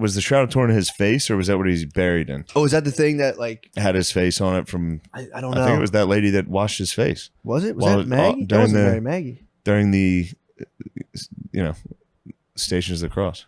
was the Shroud of Turin his face, or was that what he's buried in? Oh, is that the thing that like Had his face on it from? I don't know. I think it was that lady that washed his face Was it? Was Well, that Maggie? That during wasn't the- Mary Maggie. during the, Stations of the Cross.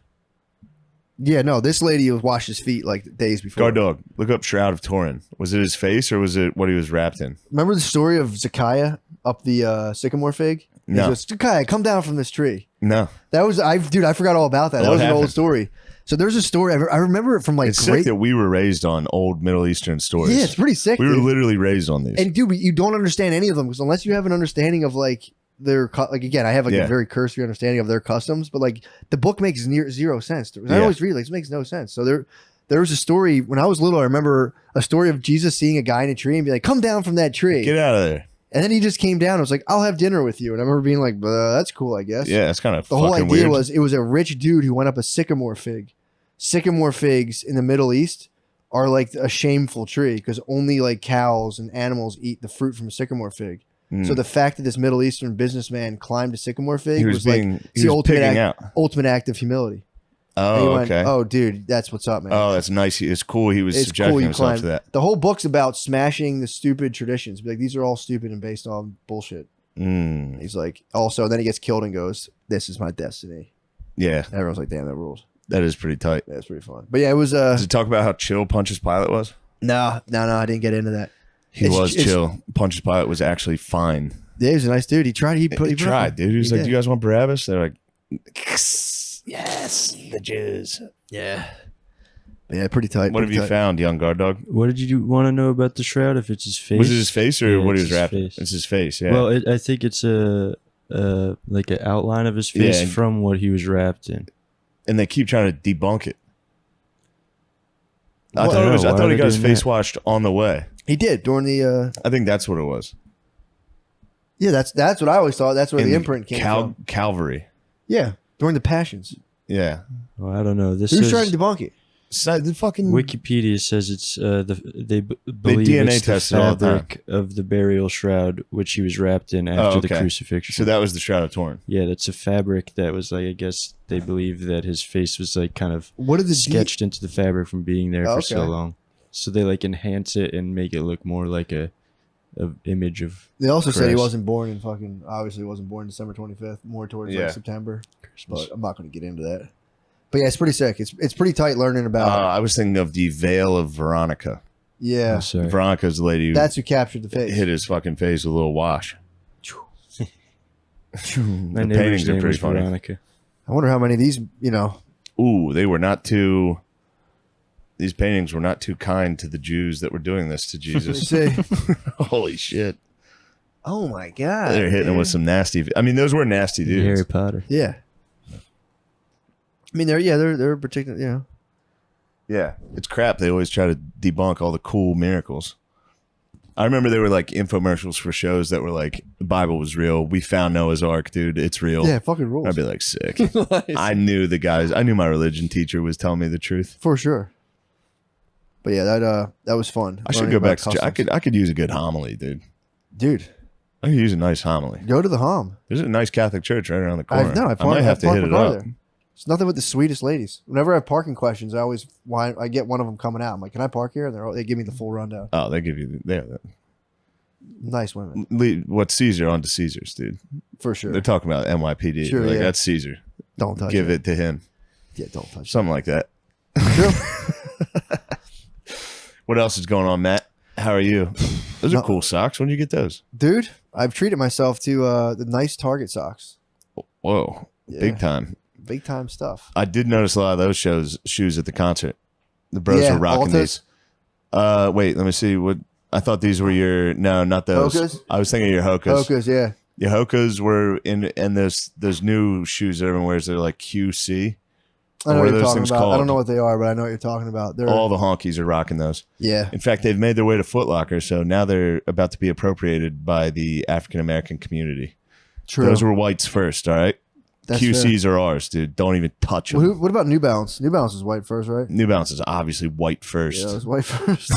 Yeah, no, this lady washed his feet like days before. Guard dog, look up Shroud of Turin. Was it his face, or was it what he was wrapped in? Remember the story of Zacchaeus up the sycamore fig? He No. goes, Zacchaeus, come down from this tree. No, That was I forgot all about that. That What was an old happened? story. So there's a story. I remember it from like it's sick that we were raised on old Middle Eastern stories. yeah, it's pretty sick. We were dude. literally raised on these. And dude, you don't understand any of them because unless you have an understanding of like their like again, I have like Yeah. a very cursory understanding of their customs, but like the book makes zero sense. I Yeah. always read like it makes no sense. So there was a story when I was little. I remember a story of Jesus seeing a guy in a tree and be like, "Come down from that tree." Get out of there. And then he just came down and was like, "I'll have dinner with you." And I remember being like, "That's cool, I guess." Yeah, that's kind of The fucking whole idea weird. was it was a rich dude who went up a sycamore fig. Sycamore figs in the Middle East are like a shameful tree because only like cows and animals eat the fruit from a sycamore fig. Mm. So the fact that this Middle Eastern businessman climbed a sycamore fig he was, was like being it's he the was ultimate pigging act, out. ultimate act of humility. And Oh, he went, okay. "Oh, dude, that's what's up, man." Oh, that's nice. It's cool. He was It's subjecting cool you himself climbed. to that. The whole book's about smashing the stupid traditions. Be like, these are all stupid and based on bullshit. Mm. He's like, also, then he gets killed and goes, "This is my destiny." Yeah. And everyone's like, "Damn, that rules." That is pretty tight. That's pretty fun. But yeah, it was. Does it talk about how chill Pontius Pilate was? No, I didn't get into that. He was chill. Pontius Pilate was actually fine. Yeah, he was a nice dude. He tried. He tried, dude. He was like, "Do you guys want Barabbas?" They're like, Yes, the Jews. yeah. Yeah, pretty tight. "What have you found, young guard dog?" What did you want to know about the shroud? If it's his face, Was it his face or Yeah, what he it's was his wrapped? face. It's his face. Yeah. Well, I think it's like an outline of his face Yeah. from what he was wrapped in. And they keep trying to debunk it. I Well, thought, I I don't know. thought he Why got are his they doing face washed on the way. He did during the. I think that's what it was. Yeah, that's what I always thought. That's where In the imprint came from. Calvary. Yeah, during the Passions. Yeah. Well, I don't know. This Who's is trying to debunk it? So the fucking Wikipedia says it's believe DNA it's the test it all the time. fabric of the burial shroud which he was wrapped in after the okay. crucifixion. So that was the Shroud of Turin. Yeah, that's a fabric that was like, I guess they believe that his face was like kind of What did the sketched into the fabric from being there for so Okay. long. So they like enhance it and make it look more like a image of They also said he Christ. wasn't born in fucking. Obviously, wasn't born December 25th. More towards Yeah. like September. Christmas. But I'm not going to get into that. But yeah, it's pretty sick. It's pretty tight learning about. I was thinking of the Veil of Veronica. Yeah, Oh, sorry. Veronica's the lady who that's who captured the face. hit his fucking face with a little wash. My The neighbor's paintings are name pretty was funny. Veronica. I wonder how many of these. Ooh, they were not too. These paintings were not too kind to the Jews that were doing this to Let's Jesus. see. Holy shit! Oh my god, They're hitting him dude. with some nasty. I mean, those were nasty dudes. Harry Potter. Yeah. I mean, they're particular. Yeah, it's crap. They always try to debunk all the cool miracles. I remember there were like infomercials for shows that were like, the Bible was real. We found Noah's Ark, dude. It's real. Yeah, fucking rules. I'd be like, sick. I knew the guys. I knew my religion teacher was telling me the truth. For sure. But yeah, that was fun. I should learning go back about to. customs. I could use a good homily, dude. Dude, I could use a nice homily. go to the Hom. There's a nice Catholic church right around the corner. I might have to hit it up. It's nothing but the sweetest ladies. Whenever I have parking questions, I get one of them coming out. I'm like, "Can I park here?" And they give me the full rundown. Oh, they give you Nice women, what's Caesar onto Caesar's, dude. for sure. They're talking about NYPD. Sure, Like, yeah. that's Caesar. Don't touch Give it. it to him. Yeah, don't touch Something like that. it. What else is going on, Matt? How are you? Those are No. cool socks. When did you get those? Dude, I've treated myself to the nice Target socks. Whoa, Yeah. big time. Big time stuff. I did notice a lot of those shoes at the concert. The bros Yeah, were rocking Altas. these. Wait, let me see. What I thought these were your not those. Hokas? I was thinking your Hokas. Hokas, yeah. Your Hokas were in those new shoes that everyone wears. They're like QC. I know What what are you're those talking things about. I called? don't know what they are, but I know what you're talking about. They're All the honkies are rocking those. yeah. In fact, they've made their way to Foot Locker, so now they're about to be appropriated by the African American community. True. Those were whites first, all right? That's QCs are ours, dude. Don't even touch them. Well, what about New Balance? New Balance is white first, right? New Balance is obviously white first. Yeah, it was white first.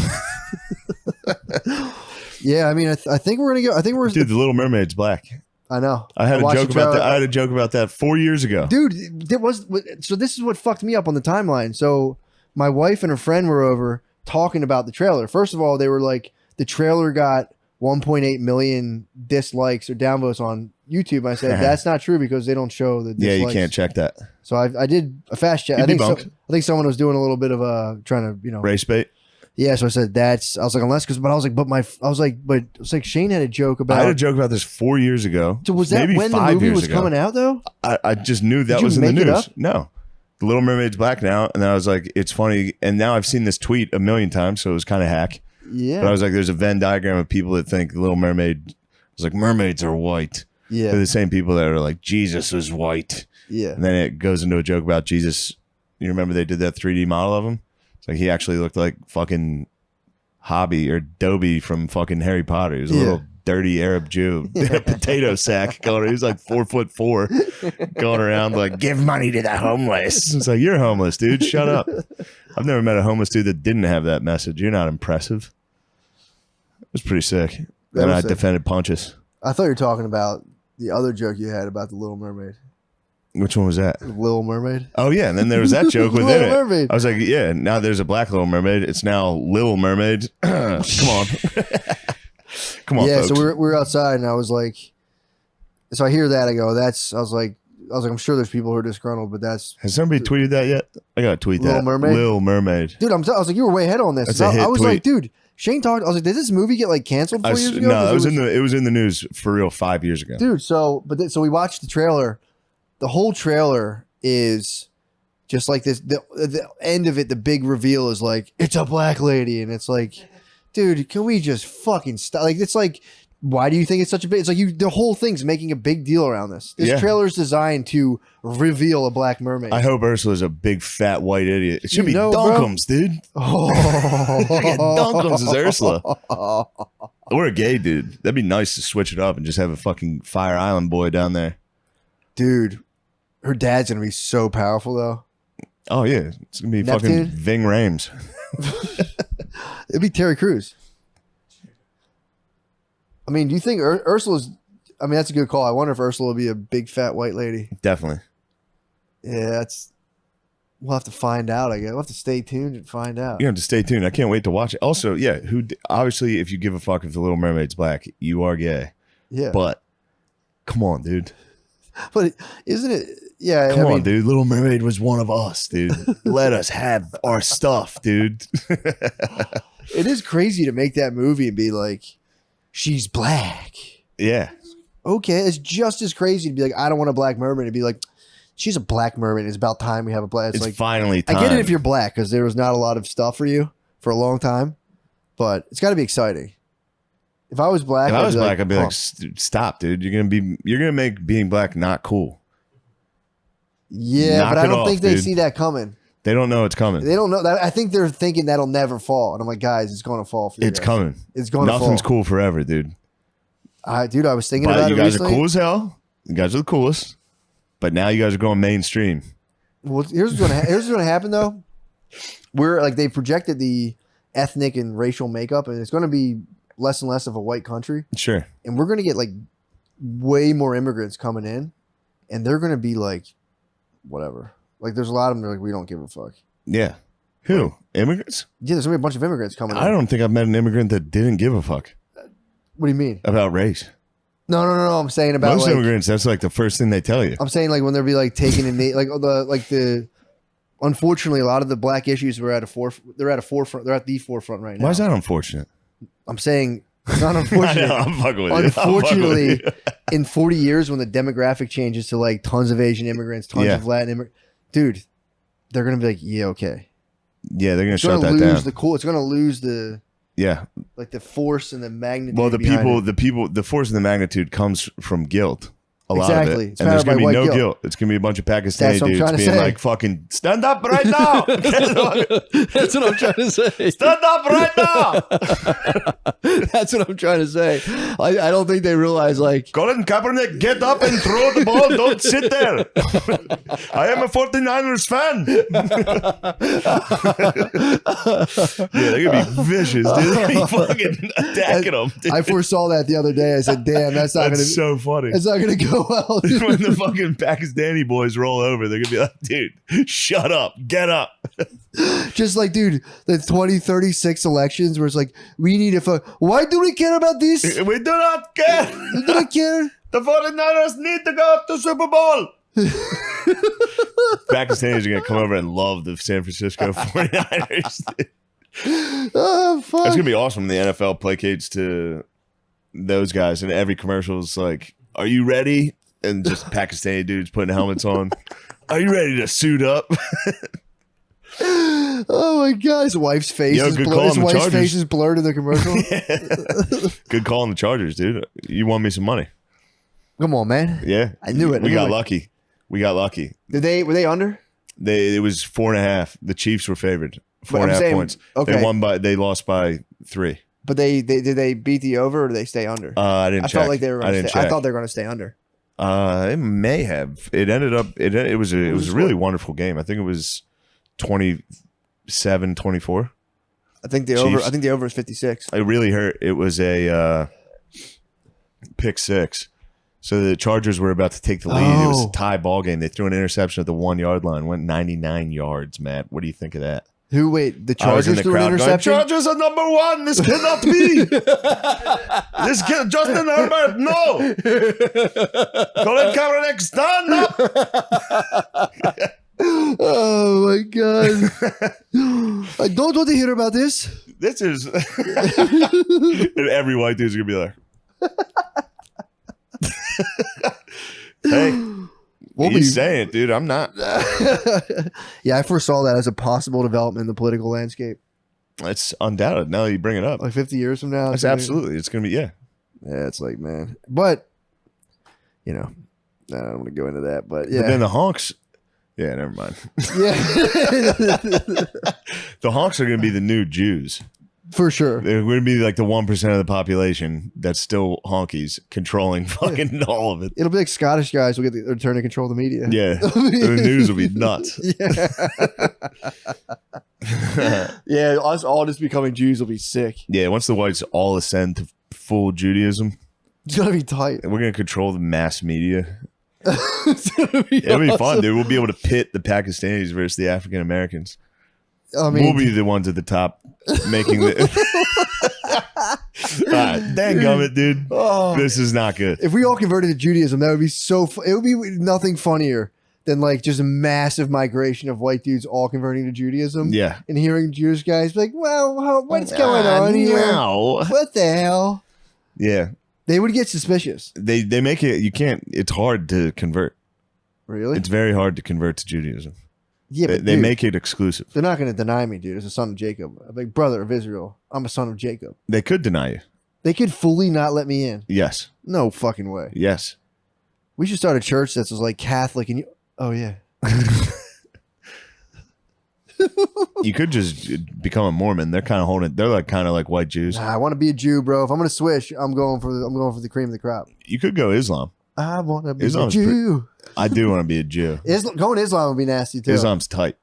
Yeah, I mean, I think we're gonna go. I think we're. Dude, the Little Mermaid's black. I know. I had a watched joke the about trailer. that. I had a joke about that 4 years ago. Dude, there was. So this is what fucked me up on the timeline. So my wife and her friend were over talking about the trailer. First of all, they were like, the trailer got 1.8 million dislikes or downvotes on YouTube. I said that's not true because they don't show the dislikes. Yeah, you can't check that. So I did a fast check. You I think debunked. I think someone was doing a little bit of trying to Race bait. Yeah, so I said I was like, unless but I was like, but it's like Shane had a joke about. I had a joke about this 4 years ago. So was that maybe when the 5 movie years was ago. coming out though? I just knew that you was in the make it news. up? No. The Little Mermaid's black now. And then I was like, it's funny. And now I've seen this tweet a million times, so it was kind of hack. Yeah. But I was like, there's a Venn diagram of people that think Little Mermaid. I was like, mermaids are white. They're yeah. the same people that are like, Jesus is white. Yeah. And then it goes into a joke about Jesus. You remember they did that 3D model of him? It's like he actually looked like fucking Hobby or Dobie from fucking Harry Potter. He was a Yeah. little dirty Arab Jew. Potato sack going. He was like 4'4", going around like, give money to the homeless. It's like, you're homeless, dude. Shut up. I've never met a homeless dude that didn't have that message. You're not impressive. It was pretty sick. That And was I sick. defended Pontius. I thought you were talking about the other joke you had about the Little Mermaid. Which one was that? The Little Mermaid. Oh yeah, and then there was that joke within Little it. Mermaid. I was like, yeah, now there's a black Little Mermaid. It's now Little Mermaid. Come on. Come on, Yeah, folks. so we were outside and I was like, so I hear that, I go, I was like, I was like, I'm sure there's people who are disgruntled, but that's Has somebody tweeted that yet? I gotta tweet Little that. Mermaid? Little Mermaid. dude. I was like, you were way ahead on this. That's a hit I was tweet. like, dude, Shane talked. I was like, did this movie get like canceled 4 years ago? No, 'Cause it was in the news for real 5 years ago. dude. So we watched the trailer. The whole trailer is just like this. The end of it, the big reveal is like it's a black lady, and it's like, dude, can we just fucking stop? Like, it's like, why do you think it's such a big? It's like the whole thing's making a big deal around this. This trailer is designed to reveal a black mermaid. I hope Ursula's a big fat white idiot. It should be know, Dunkums, dude. Oh, Fucking Dunkums is Ursula. Or a gay dude. That'd be nice to switch it up and just have a fucking Fire Island boy down there. dude, her dad's gonna be so powerful though. Oh yeah, it's gonna be Neptune? fucking Ving Rhames. It'd be Terry Crews. I mean, do you think Ursula's? I mean, that's a good call. I wonder if Ursula will be a big fat white lady. Definitely. Yeah, that's. We'll have to find out. I guess we'll have to stay tuned and find out. You have to stay tuned. I can't wait to watch it. Also, yeah, obviously, if you give a fuck if the Little Mermaid's black, you are gay. Yeah, But come on, dude. but isn't it? Yeah, Come on, dude. Little Mermaid was one of us, dude. Let us have our stuff, dude. It is crazy to make that movie and be like, she's black. Yeah. Okay, it's just as crazy to be like, I don't want a black mermaid, and be like, she's a black mermaid. It's about time we have a black. It's like finally time. I get it if you're black because there was not a lot of stuff for you for a long time, but it's got to be exciting. If I was black, If I was black, I'd be oh. like, stop, dude. You're gonna make being black not cool. Yeah, Knock but I it don't off, think they dude. see that coming. They don't know it's coming. They don't know that. I think they're thinking that'll never fall. And I'm like, guys, it's going to fall for you. It's guys. coming. It's going to fall. Nothing's cool forever, dude. Dude, I was thinking But about you it guys recently. are cool as hell. You guys are the coolest. But now you guys are going mainstream. Well, here's what's going to happen though. We're like they projected the ethnic and racial makeup, and it's going to be less and less of a white country, Sure. and we're going to get like way more immigrants coming in, and they're going to be like, whatever. Like, there's a lot of them that are like, we don't give a fuck. Yeah. Who? Immigrants? Yeah, there's going to be a bunch of immigrants coming in. I don't think I've met an immigrant that didn't give a fuck What do you mean? about race. No. I'm saying about Most like, immigrants, that's like the first thing they tell you. I'm saying like when they'll be like taking in the unfortunately a lot of the black issues were at a forefront. They're at the forefront right now. Why is that unfortunate? I'm saying it's not I unfortunate. know, I'm fucking with you. Unfortunately, in 40 years, when the demographic changes to like tons of Asian immigrants, tons of Latin immigrants, dude, they're gonna be like, yeah, okay. Yeah, they're gonna It's shut gonna that lose down. it's gonna lose the Yeah. like the force and the magnitude. Well, behind it. the force and the magnitude comes from guilt. A lot Exactly. of it. It's And there's powered going by to be white no guilt. guilt. It's going to be a bunch of Pakistani That's what I'm dudes trying to being say. like, fucking, stand up right now. That's what I'm trying to say. Stand up right now. That's what I'm trying to say. I don't think they realize like Colin Kaepernick, get up and throw the ball. Don't sit there. I am a 49ers fan. Yeah, they're going to be vicious, dude. They're going to be fucking attacking them. Dude. I foresaw that the other day. I said, damn, that's not That's gonna so funny. it's not gonna go well. dude. When the fucking Pakistani boys roll over, they're going to be like, dude, shut up. Get up. Just like, dude, the 2036 elections where it's like, we need a why do we care about this? We do not care. We don't care. The 49ers need to go to Super Bowl. Pakistanis are going to come over and love the San Francisco 49ers. Oh, fuck. It's going to be awesome. The NFL placates to those guys, and every commercial is like, are you ready? And just Pakistani dudes putting helmets on. Are you ready to suit up? Oh my god, his wife's face Yo, is good blurred. call His on the wife's Chargers. face is blurred in the commercial. Good call on the Chargers, dude. You won me some money. Come on, man. Yeah. I knew it. We got lucky. We got lucky. Were they under? It was 4.5. The Chiefs were favored. But I'm 4.5 saying, points. okay. They lost by 3. But did they beat the over or did they stay under? I didn't I check. felt like they were I going to didn't stay. I check. thought they were going to stay under. It may have. It ended up. It was a really wonderful game. I think it was 27-24. I think the Chiefs. over. I think the over is 56. It really hurt. It was a pick 6. So the Chargers were about to take the lead. It was a tie ball game. They threw an interception at the 1 yard line. Went 99 yards. Matt, what do you think of that? Who? Wait, the I was in Chargers the threw an crowd going, interception. Chargers are number one. This cannot be. This can Justin Herbert. No. Colin Kaepernick, stand up. Oh my god! I don't want to hear about this. This is. And every white dude's gonna be like, "Hey, We'll you be- say it, dude. I'm not." Yeah, I foresaw that as a possible development in the political landscape. It's undoubted. Now that you bring it up, Like 50 years from now. it's absolutely. It's gonna be yeah. Yeah, it's like, man. But, you know, I don't want to go into that. But yeah. But then the honks. Yeah, never mind. Yeah. The honks are gonna be the new Jews. For sure. They're going to be like the 1% of the population that's still honkies controlling fucking all of it. It'll be like Scottish guys will get the turn to control the media. Yeah. The news will be nuts. Yeah, us all just becoming Jews will be sick. Yeah, once the whites all ascend to full Judaism, It's gonna be tight. we're going to control the mass media. It's gonna be It'll be fun, awesome. dude. We'll be able to pit the Pakistanis versus the African Americans. I mean, We'll be the ones at the top making the. Dang gummit, dude. oh, This is not good. if we all converted to Judaism, that would be so. It would be nothing funnier than like just a massive migration of white dudes all converting to Judaism. Yeah. And hearing Jewish guys be like, "Well, what's going on here? No. What the hell?" Yeah. They would get suspicious. They make it, you can't, it's hard to convert. Really? It's very hard to convert to Judaism. Yeah, but They dude, make it exclusive. they're not going to deny me, dude. As a son of Jacob, I'm like brother of Israel. I'm a son of Jacob. They could deny you. They could fully not let me in. Yes. No fucking way. Yes. We should start a church that's like Catholic and you. Oh yeah. You could just become a Mormon. They're kind of holding it. They're like kind of like white Jews. Nah, I want to be a Jew, bro. If I'm gonna switch, I'm going for the cream of the crop. You could go Islam. I want to be Islam's a Jew. I do want to be a Jew. Going Islam would be nasty too. Islam's tight.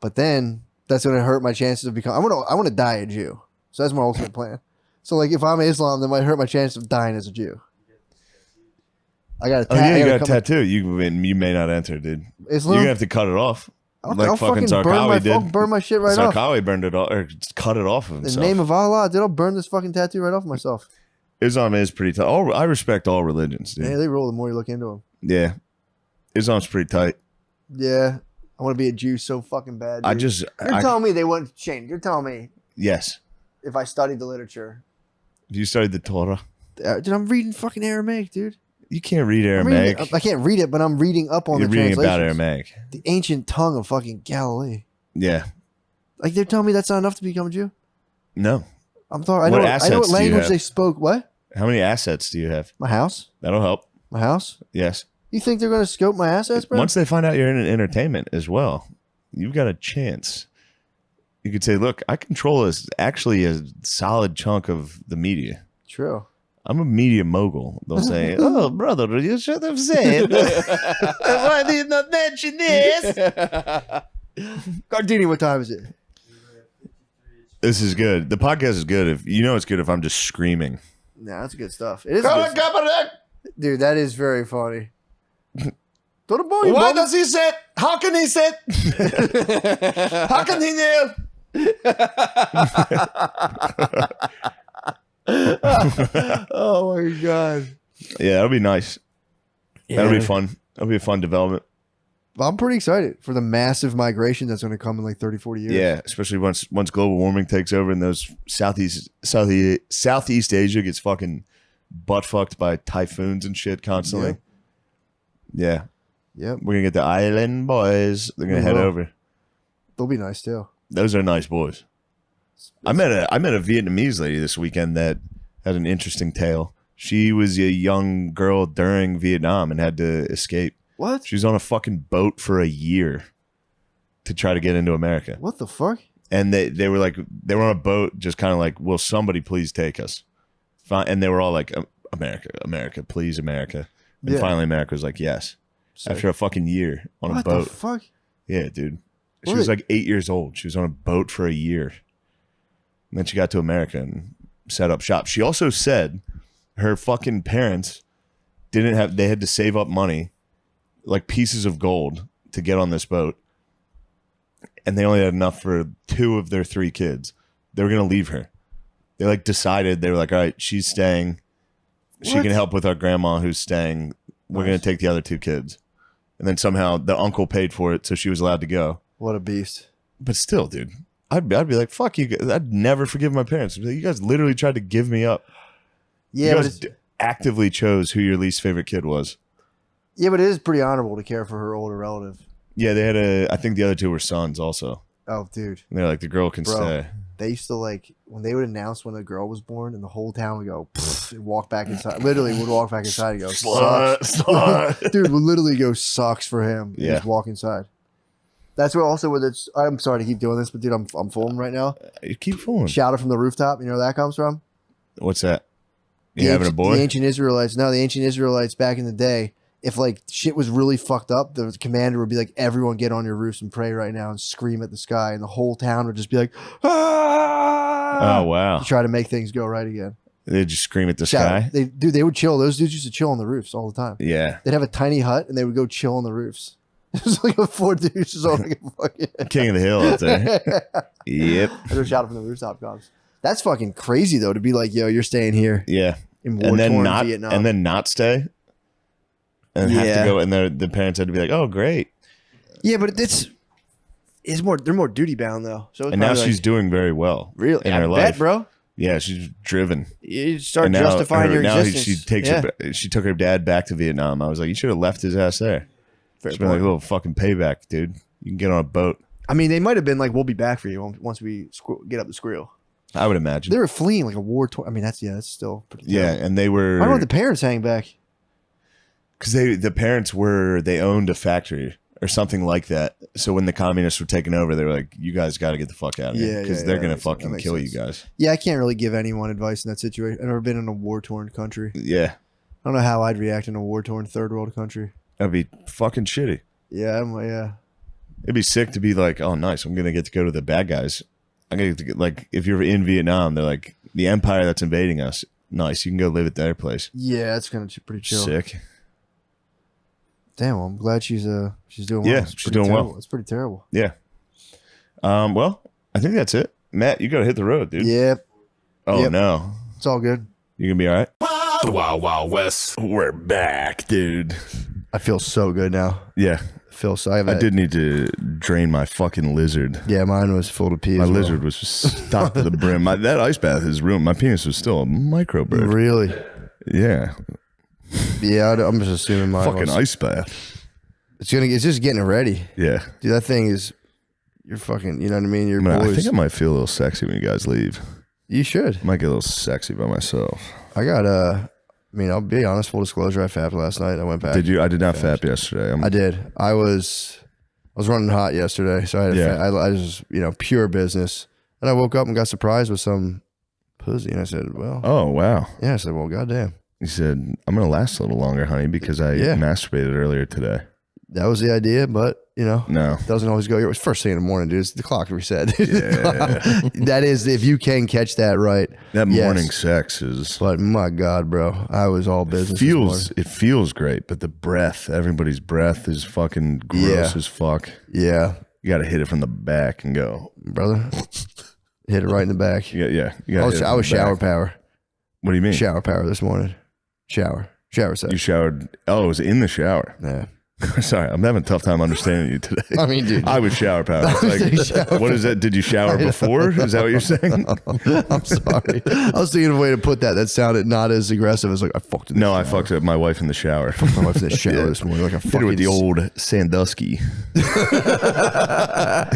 But then that's gonna hurt my chances of becoming. I want to die a Jew. So that's my ultimate plan. So like, if I'm Islam, that might hurt my chance of dying as a Jew. I got a Oh yeah, you got a tattoo. You may not enter, dude. Islam. You're gonna have to cut it off. I'll fucking burn my shit right off. Zarqawi burned it off, or just cut it off of In himself. the name of Allah, dude, I'll burn this fucking tattoo right off myself. Islam is pretty tight. I respect all religions, dude. Yeah, they roll the more you look into them. Yeah. Islam's pretty tight. Yeah, I want to be a Jew so fucking bad. Dude. You're telling me they wouldn't change. You're telling me yes. if I studied the literature, You studied the Torah. dude, I'm reading fucking Aramaic, dude. You can't read I'm reading- Aramaic. I can't read it, but I'm reading up on You're the reading translations. about Aramaic. The ancient tongue of fucking Galilee. Yeah. Like they're telling me that's not enough to become a Jew. No. I'm sorry. I What know assets what do you language have? they spoke. What? How many assets do you have? My house. That'll help. My house. Yes. You think they're gonna scope my assets, bro? Once they find out you're in entertainment as well, you've got a chance. You could say, look, I control actually a solid chunk of the media. True. I'm a media mogul. They'll say, oh, brother, you should have said. Why did you not mention this? Gardini, what time is it? This is good. The podcast is good. It's good if I'm just screaming. Nah, that's good stuff. It is good stuff. Dude, that is very funny. Why does he sit? How can he sit? How can he kneel? Oh my god. Yeah, that'll be nice. That'll be fun. That'll be a fun development. I'm pretty excited for the massive migration that's going to come in like 30, 40 years. Yeah, especially once global warming takes over and those Southeast Asia gets fucking butt fucked by typhoons and shit constantly. Yeah. Yep. We're gonna get the island boys. They're gonna We head will. over. They'll be nice too. Those are nice boys. I met a Vietnamese lady this weekend that had an interesting tale. She was a young girl during Vietnam and had to escape. What? She was on a fucking boat for a year to try to get into America. What the fuck? And they were on a boat just kind of like, will somebody please take us? And they were all like, America, America, please, America. And Yeah. finally America was like, yes. Sick. After a fucking year on a What boat. the fuck? Yeah, dude. She What was are- like 8 years old. She was on a boat for a year. And then she got to America and set up shop. She also said her fucking parents they had to save up money, like pieces of gold, to get on this boat. and they only had enough for 2 of their 3 kids. They were gonna leave her. They like decided, they were like, all right, she's staying. She can help with our grandma who's staying. We're gonna take the other 2 kids. And then somehow the uncle paid for it, so she was allowed to go. What a beast. But still, dude, I'd be like, fuck you guys. I'd never forgive my parents. I'd be like, you guys literally tried to give me up. Yeah, you but guys actively chose who your least favorite kid was. yeah, but it is pretty honorable to care for her older relative. Yeah, they had I think the other 2 were sons also. Oh, dude. And they're like, the girl can Bro. stay. They used to like when they would announce when a girl was born, and the whole town would go and walk back inside. Literally, would walk back inside and go sucks. Dude would literally go sucks for him. Yeah. Just walk inside. That's what also with it's. I'm sorry to keep doing this, but dude, I'm fooling right now. You keep fooling. Shout out from the rooftop. You know where that comes from? What's that? You having a boy? The ancient Israelites. No, the ancient Israelites back in the day. If like shit was really fucked up, the commander would be like, "Everyone get on your roofs and pray right now and scream at the sky," and the whole town would just be like, "Ah!" Oh wow! To try to make things go right again. They just scream at the Shout sky. out. They would chill. Those dudes used to chill on the roofs all the time. Yeah, They'd have a tiny hut and they would go chill on the roofs. It was like a 4 dudes just on like a fucking King of the Hill out there. Yep. There's a shout out from the rooftop comes. That's fucking crazy though to be like, yo, you're staying here Yeah, in war-torn Vietnam. and then not stay, and have to go. And the parents had to be like, "Oh, great." Yeah, but it's more. They're more duty bound though. So it's And now probably she's like, doing very well. really in I her bet, life, bro. Yeah, she's driven. You start And now justifying your now existence. she takes she took her dad back to Vietnam. I was like, you should have left his ass there. It's been like a little fucking payback, dude. You can get on a boat. I mean, they might have been like, "We'll be back for you once we get up the squirrel." I would imagine. They were fleeing like a war torn. I mean, that's still pretty. Yeah, terrible. and they were. I don't know what the parents hang back. Because the parents they owned a factory or something like that. So when the communists were taking over, they were like, "You guys got to get the fuck out of here because they're gonna fucking kill you guys." Yeah, I can't really give anyone advice in that situation. I've never been in a war torn country. Yeah, I don't know how I'd react in a war torn third world country. that'd be fucking shitty. Yeah. It'd be sick to be like, "Oh, nice, I'm gonna get to go to the bad guys." I'm gonna get to get, like, if you're in Vietnam, they're like the empire that's invading us. Nice, you can go live at their place. Yeah, that's kind of pretty chill. Sick. Damn, well, I'm glad she's doing well. Yeah, It's she's pretty doing well. terrible. It's pretty terrible. Yeah. Well, I think that's it. Matt, you gotta hit the road, dude. Yeah, Oh Yep. no, it's all good. you gonna be all right? The Wild Wild West. We're back, dude. I feel so good now. Yeah, I feel so. I did need to drain my fucking lizard. Yeah, mine was full to pee. My as well. lizard was stopped to the brim. That ice bath is ruined. My penis was still a microbird. Really? Yeah, Yeah, I'm just assuming mine fucking was. ice bath. It's just getting it ready. Yeah, Dude, that thing is. You're fucking. You know what I mean? You're I boys. think I might feel a little sexy when you guys leave. You should. I might get a little sexy by myself. I got I mean, I'll be honest. Full disclosure, I fapped last night. I went back. Did you? I did not fap yesterday. I did. I was running hot yesterday, so I had Yeah. I was pure business. And I woke up and got surprised with some pussy, and I said, "Well, Oh wow. yeah." I said, "Well, goddamn." He said, "I'm gonna last a little longer, honey, because I Yeah. masturbated earlier today." That was the idea, but No. doesn't always go. It was first thing in the morning, dude. It's the clock reset. Yeah. That is, if you can catch that right. That Yes. morning sex is But my God, bro, I was all business. this morning. it feels great, but the breath, everybody's breath is fucking gross Yeah. as fuck. Yeah, You got to hit it from the back and go. brother, hit it right in the back. Yeah. You I gotta hit was it from the shower back. power. What do you mean? Shower power this morning. Shower sex. You showered. Oh, it was in the shower. Yeah. Sorry, I'm having a tough time understanding you today. I mean, dude. I was shower power. Like, what is that? Did you shower before? Is that what you're saying? I'm sorry. I was thinking of a way to put that. That sounded not as aggressive as like I fucked in the No, shower. I fucked up my wife in the shower. My wife in the shower this morning. Like a Hit her fucking with the old Sandusky.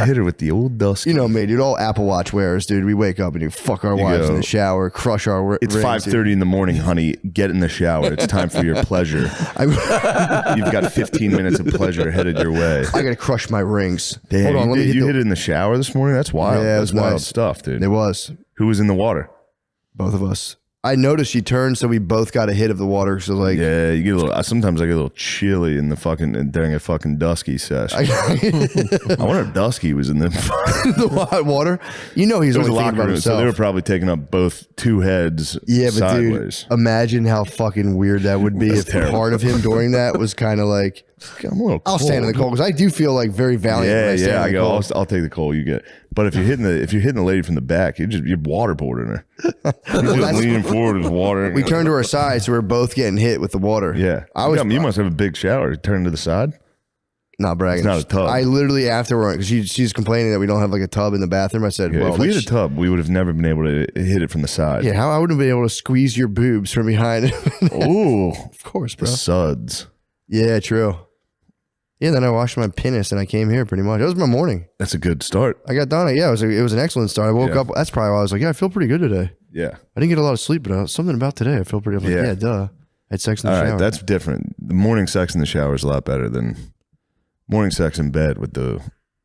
Hit her with the old Dusky. You know me, dude. All Apple Watch wearers, dude. We wake up and you fuck our wives go, in the shower, crush our. It's rings, 5:30 in the morning, honey. Get in the shower. It's time for your pleasure. You've got 15 minutes of pleasure headed your way. I gotta crush my rings. Damn, Hold on, let me hit you the- hit it in the shower this morning? That's wild. Yeah, it That's was wild nice. stuff, dude. It was Who was in the water? both of us. I noticed she turned, so we both got a hit of the water. So like, Yeah, you get a little. Sometimes I get a little chilly in the fucking during a fucking Dusky sesh. I wonder if Dusky was in the. the hot water. You know he's It was only a thinking locker about room, so himself. they were probably taking up both two heads. Yeah, but sideways. dude, imagine how fucking weird that would be That's if terrible. part of him during that was kind of like I'm a little I'll stand in the cold because I do feel like very valiant. when I stand in I the go. cold. I'll take the cold you get. But if you're hitting the lady from the back, you're waterboarding her. You're just leaning forward with water. We turned to our side, so we're both getting hit with the water. Yeah, you must have a big shower. Turn to the side. Not bragging. It's not a tub. I literally afterward, because she's complaining that we don't have like a tub in the bathroom. I said, Yeah, well, if we had a tub, we would have never been able to hit it from the side. yeah, how I wouldn't be able to squeeze your boobs from behind. Ooh, Of course, the bro. suds. Yeah, true. Yeah, then I washed my penis and I came here pretty much. That was my morning. That's a good start. I got done. Yeah, it was an excellent start. I woke Yeah. up. That's probably why I was like, yeah, I feel pretty good today. Yeah. I didn't get a lot of sleep, but something about today, I feel pretty. I'm like, Yeah. yeah, duh. I had sex in the All shower. right, that's different. The morning sex in the shower is a lot better than morning sex in bed with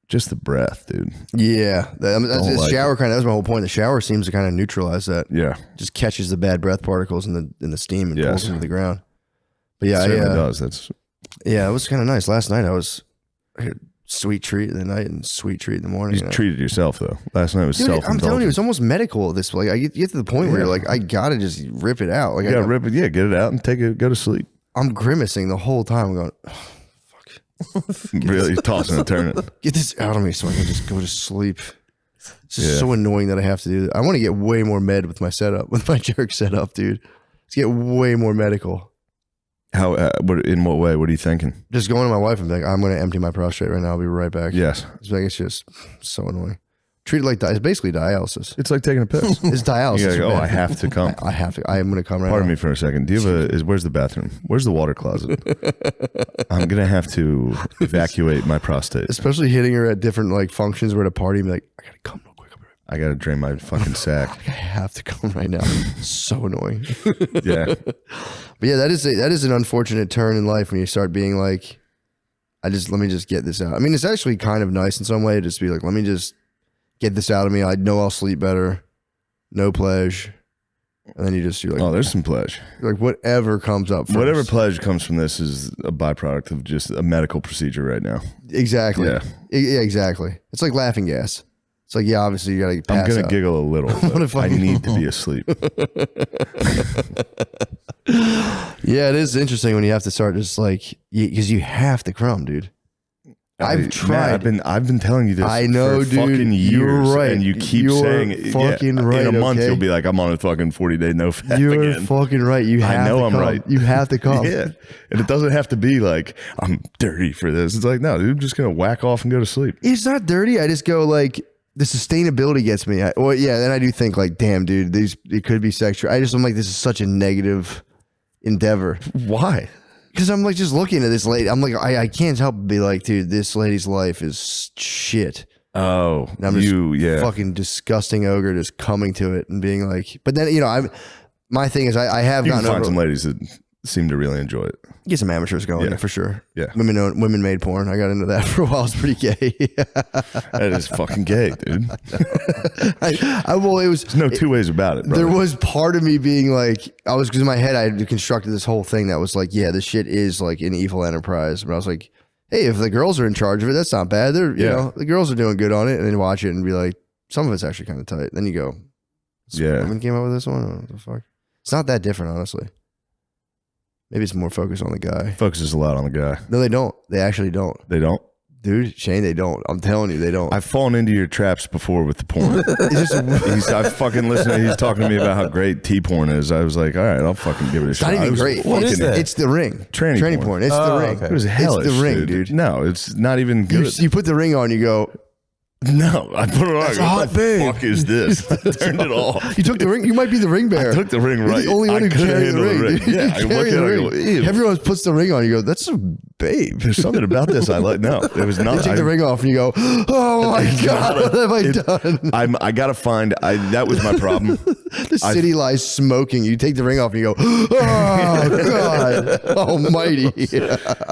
just the breath, dude. yeah. That's Don't the like shower kind of. That was my whole point. The shower seems to kind of neutralize that. Yeah, Just catches the bad breath particles in the steam and Yes. pulls them to the ground. But yeah, it certainly does. That's yeah, it was kind of nice. Last night I had a sweet treat in the night and sweet treat in the morning. you treated yourself though. Last night was Dude, I'm telling you, self-indulgent. it's almost medical at this. Like, I get to the point where Yeah. you're like, I gotta just rip it out. Like, You gotta rip it. Yeah, get it out and go to sleep. I'm grimacing the whole time. I'm going, Really tossing and turning. get this out of me so I can just go to sleep. It's just Yeah. so annoying that I have to do that. I want to get way more med with my setup, with my jerk setup, dude. Let's get way more medical. How? In what way? What are you thinking? Just going to my wife and be like, I'm going to empty my prostate right now. I'll be right back. Yes, It's just so annoying. Treat it like it's basically dialysis. it's like taking a piss. It's dialysis. You gotta go, man. I have to come. I have to. I am going to come right Pardon now. me for a second. Do you have where's the bathroom? Where's the water closet? I'm gonna have to evacuate my prostate. Especially hitting her at different like functions. We're at a party and be like, I gotta come real quick. I gotta drain my fucking sack. I have to come right now. So annoying. Yeah. But yeah, that is an unfortunate turn in life when you start being like, let me just get this out. I mean, it's actually kind of nice in some way to just be like, let me just get this out of me. I know I'll sleep better. No pleasure. And then you're like, Oh, there's some pleasure. like whatever comes up first. Whatever pleasure comes from this is a byproduct of just a medical procedure right now. Exactly. Yeah. Yeah, exactly. It's like laughing gas. It's like, yeah, obviously you gotta pass I'm gonna out. giggle a little. But if I need to be asleep. Yeah, it is interesting when you have to start just like, because you have to crumb, dude. I've tried. Matt, I've been telling you this. I know, for dude. fucking years, You're right. and you keep You're saying it. fucking Yeah, right, in a month, okay? you'll be like, I'm on a fucking 40-day no fap You're again. fucking right. You have I know to I'm come. right. You have to come. Yeah, and it doesn't have to be like I'm dirty for this. It's like, no, dude, I'm just gonna whack off and go to sleep. It's not dirty. I just go like, the sustainability gets me. Well, yeah, then I do think like, damn, dude, it could be sexual. I'm like, this is such a negative endeavor. Why? Because I'm like just looking at this lady. I'm like, I can't help but be like, dude, this lady's life is shit. Oh, And I'm just yeah. fucking disgusting ogre just coming to it and being like, but then, my thing is I have You can gotten find over some ladies that seem to really enjoy it. get some amateurs going Yeah. for sure. Yeah. Women made porn. I got into that for a while. It's pretty gay. That is fucking gay, dude. Well, it was There's no two ways about it, bro. there was part of me being like, because in my head I had constructed this whole thing that was like, yeah, this shit is like an evil enterprise. But I was like, hey, if the girls are in charge of it, that's not bad. They're the girls are doing good on it, and then watch it and be like, some of it's actually kind of tight. Then you go, women came up with this one. What the fuck? It's not that different, honestly. Maybe it's more focused on the guy. Focuses a lot on the guy. No, they don't. They actually don't. They don't. Dude, Shane, they don't. I'm telling you, they don't. I've fallen into your traps before with the porn. I fucking listened. He's talking to me about how great T-porn is. I was like, all right, I'll fucking give it a It's shot. not It even was great. fucking- It's the ring. Tranny porn. It's the ring. okay. It was hellish. It's the ring, dude. No, it's not even good. You put the ring on, you go, No, I put it on. That's I go, hot, what the babe. fuck is this? I turned it off. you took the ring. You might be the ring bearer. I took the ring You're right. the only one I who couldn't carries the handle ring. dude. Yeah, I You look carry at it, the I ring. go, ew. Everyone puts the ring on. You go, that's a babe. There's something about this I like. No, it was You not. take the ring off and you go, oh my God, what have I done? I gotta find. That was my problem. The city lies smoking. You take the ring off and you go, oh God, almighty.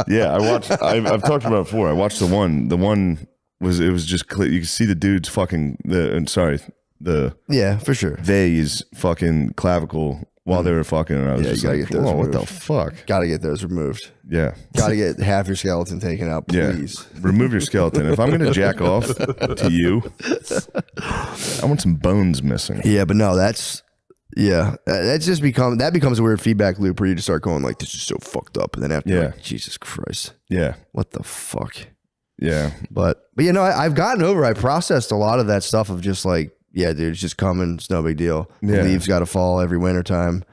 Yeah, I watched. I've talked about it before. I watched the one. The one was just clear. You can see the dude's fucking Yeah, for sure. they's fucking clavicle while they were fucking, and I was Yeah, just you gotta like, get those "Whoa, what the removed. fuck?" Got to get those removed. Yeah, Got to get half your skeleton taken out, please. yeah. Remove your skeleton. If I'm gonna jack off to you, I want some bones missing. Yeah, but no, that's Yeah, that becomes a weird feedback loop where you just start going like, this is so fucked up, and then after like, Jesus Christ, Yeah. what the fuck? Yeah. But you know, I've gotten over. I processed a lot of that stuff of just like, yeah, dude, it's just coming. It's no big deal. The Yeah. leaves got to fall every winter time.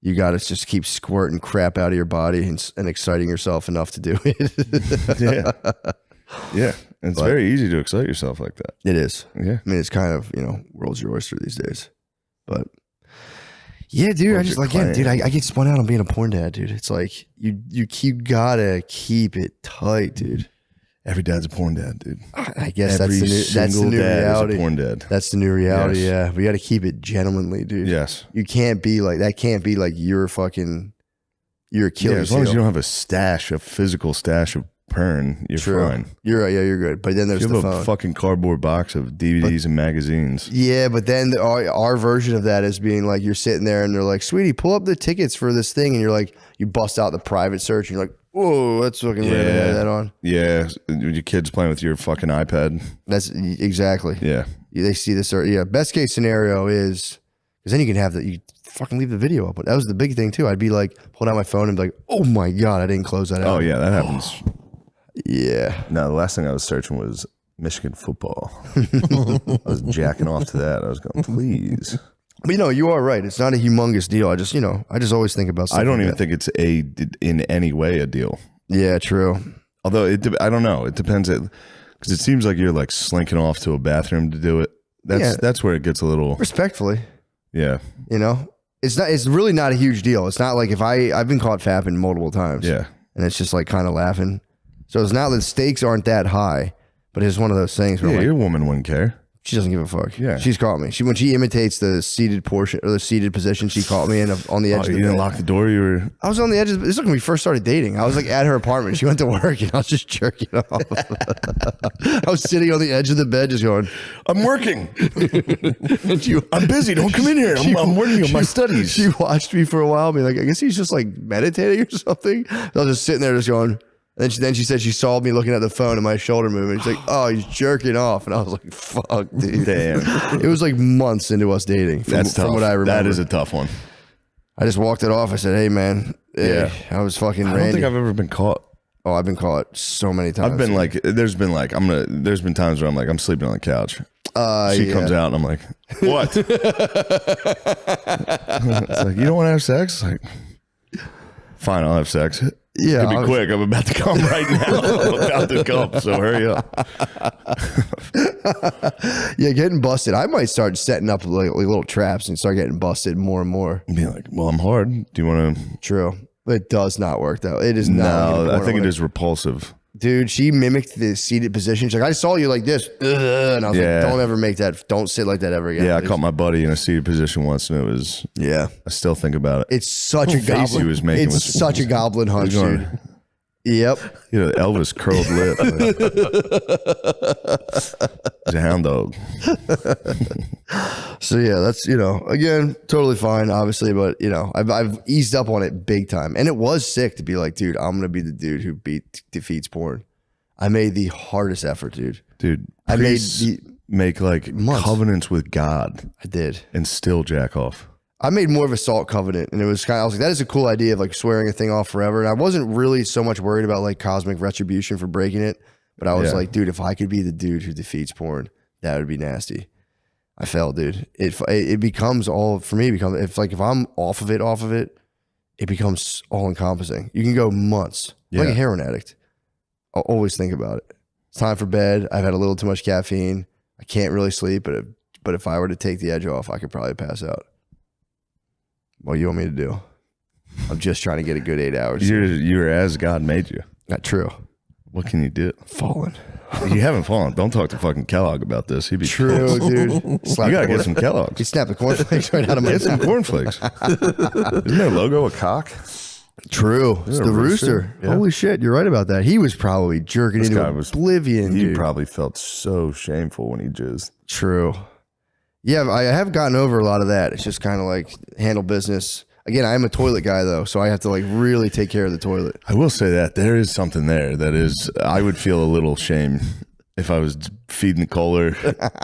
You got to just keep squirting crap out of your body and exciting yourself enough to do it. Yeah. Yeah. And it's very easy to excite yourself like that. It is. Yeah. I mean, it's kind of, world's your oyster these days. But yeah, dude, I just like, yeah, dude, I get spun out on being a porn dad, dude. It's like you gotta keep it tight, dude. Every dad's a porn dad, dude. I guess Every that's the new dad reality. is a porn dad. That's the new reality. Yes. Yeah, we got to keep it gentlemanly, dude. Yes. You can't be like that. Can't be like your Achilles Yeah, as long as heel. you don't have a physical stash of porn, you're True. fine. You're right. Yeah, you're good. But then there's You the have a phone. fucking cardboard box of DVDs and magazines. Yeah, but then our version of that is being like, you're sitting there and they're like, sweetie, pull up the tickets for this thing. And you're like, you bust out the private search and you're like, whoa, that's fucking weird. I had that on. Yeah. Your kids playing with your fucking iPad. That's exactly. Yeah. They see this. Yeah. Best case scenario is, because then you can have that. You fucking leave the video up. That was the big thing too. I'd be like, pulling out my phone and be like, oh my God, I didn't close that out. Oh, yeah. That happens. Yeah. No, the last thing I was searching was Michigan football. I was jacking off to that. I was going, please. But you are right. It's not a humongous deal. I just always think about stuff I don't like even that. think it's in any way a deal. Yeah, true. Although I don't know. It depends because it seems like you're like slinking off to a bathroom to do it. That's where it gets a little. Respectfully, Yeah. it's really not a huge deal. It's not like if I've been caught fapping multiple times. Yeah. And it's just like kind of laughing. So it's not the stakes aren't that high, but it's one of those things where Yeah, I'm like, your woman wouldn't care. she doesn't give a fuck. Yeah. She's caught me. When she imitates the seated portion or the seated position, she caught me on the edge of You the didn't bed. lock the door. You were. I was on the edge of this is when we first started dating. I was like at her apartment. She went to work and I was just jerking off. I was sitting on the edge of the bed just going, I'm working. and I'm busy. Don't come in here. I'm working on my studies. She watched me for a while, be like, I guess he's just like meditating or something. I was just sitting there just going, and then she said she saw me looking at the phone and my shoulder moving. She's like, oh, he's jerking off. And I was like, fuck, dude. Damn. It was like months into us dating. That's tough. From what I remember. That is a tough one. I just walked it off. I said, hey, man. Yeah. I was fucking I don't Randy. think I've ever been caught. Oh, I've been caught so many times. I've been like, there's been times where I'm like, I'm sleeping on the couch. She comes out and I'm like, what? It's like, you don't want to have sex? Like, fine, I'll have sex. Yeah, It'll be quick. I'm about to come right now. I'm about to come, so hurry up. Yeah, getting busted. I might start setting up like little traps and start getting busted more and more. And be like, well, I'm hard. Do you want to? True. It does not work though. It is not. No, I think it is repulsive. Dude, she mimicked the seated position. She's like, I saw you like this. And I was Yeah. like, don't ever make that. Don't sit like that ever again. Yeah, I please. caught my buddy in a seated position once, and it was. Yeah. I still think about it. It's such a face goblin. he was making It's was- such a goblin hunch, He was going- dude. Yep. You know, Elvis curled lip. He's a hound dog. So yeah, that's again totally fine, obviously, but I've eased up on it big time, and it was sick to be like, dude, I'm gonna be the dude who defeats porn. I made the hardest effort, dude. Dude, I made priests make like Months. covenants with God I did. and still jack off. I made more of a salt covenant, and it was I was like, that is a cool idea of like swearing a thing off forever. And I wasn't really so much worried about like cosmic retribution for breaking it, but I was Yeah. like, dude, if I could be the dude who defeats porn, that would be nasty. I felt, dude. It becomes all for me. If I'm off of it, it becomes all encompassing. You can go months like Yeah. a heroin addict. I'll always think about it. It's time for bed. I've had a little too much caffeine. I can't really sleep, but if I were to take the edge off, I could probably pass out. What do you want me to do? I'm just trying to get a good 8 hours. You're as God made you. Not true. What can you do? Fallen. You haven't fallen. Don't talk to fucking Kellogg about this. He'd be True, dude. Slap You gotta the get some corn- Kellogg's. He snapped the cornflakes right out of my Get some mouth. cornflakes. Isn't their logo a cock? True. It's Yeah, the rooster. rooster. Yeah. Holy shit, you're right about that. He was probably jerking This into guy was- oblivion, He dude. probably felt so shameful when he jizzed. True. Yeah, I have gotten over a lot of that. It's just kind of like handle business. Again, I am a toilet guy though, so I have to like really take care of the toilet. I will say that there is something there that is, I would feel a little shame if I was feeding the Kohler,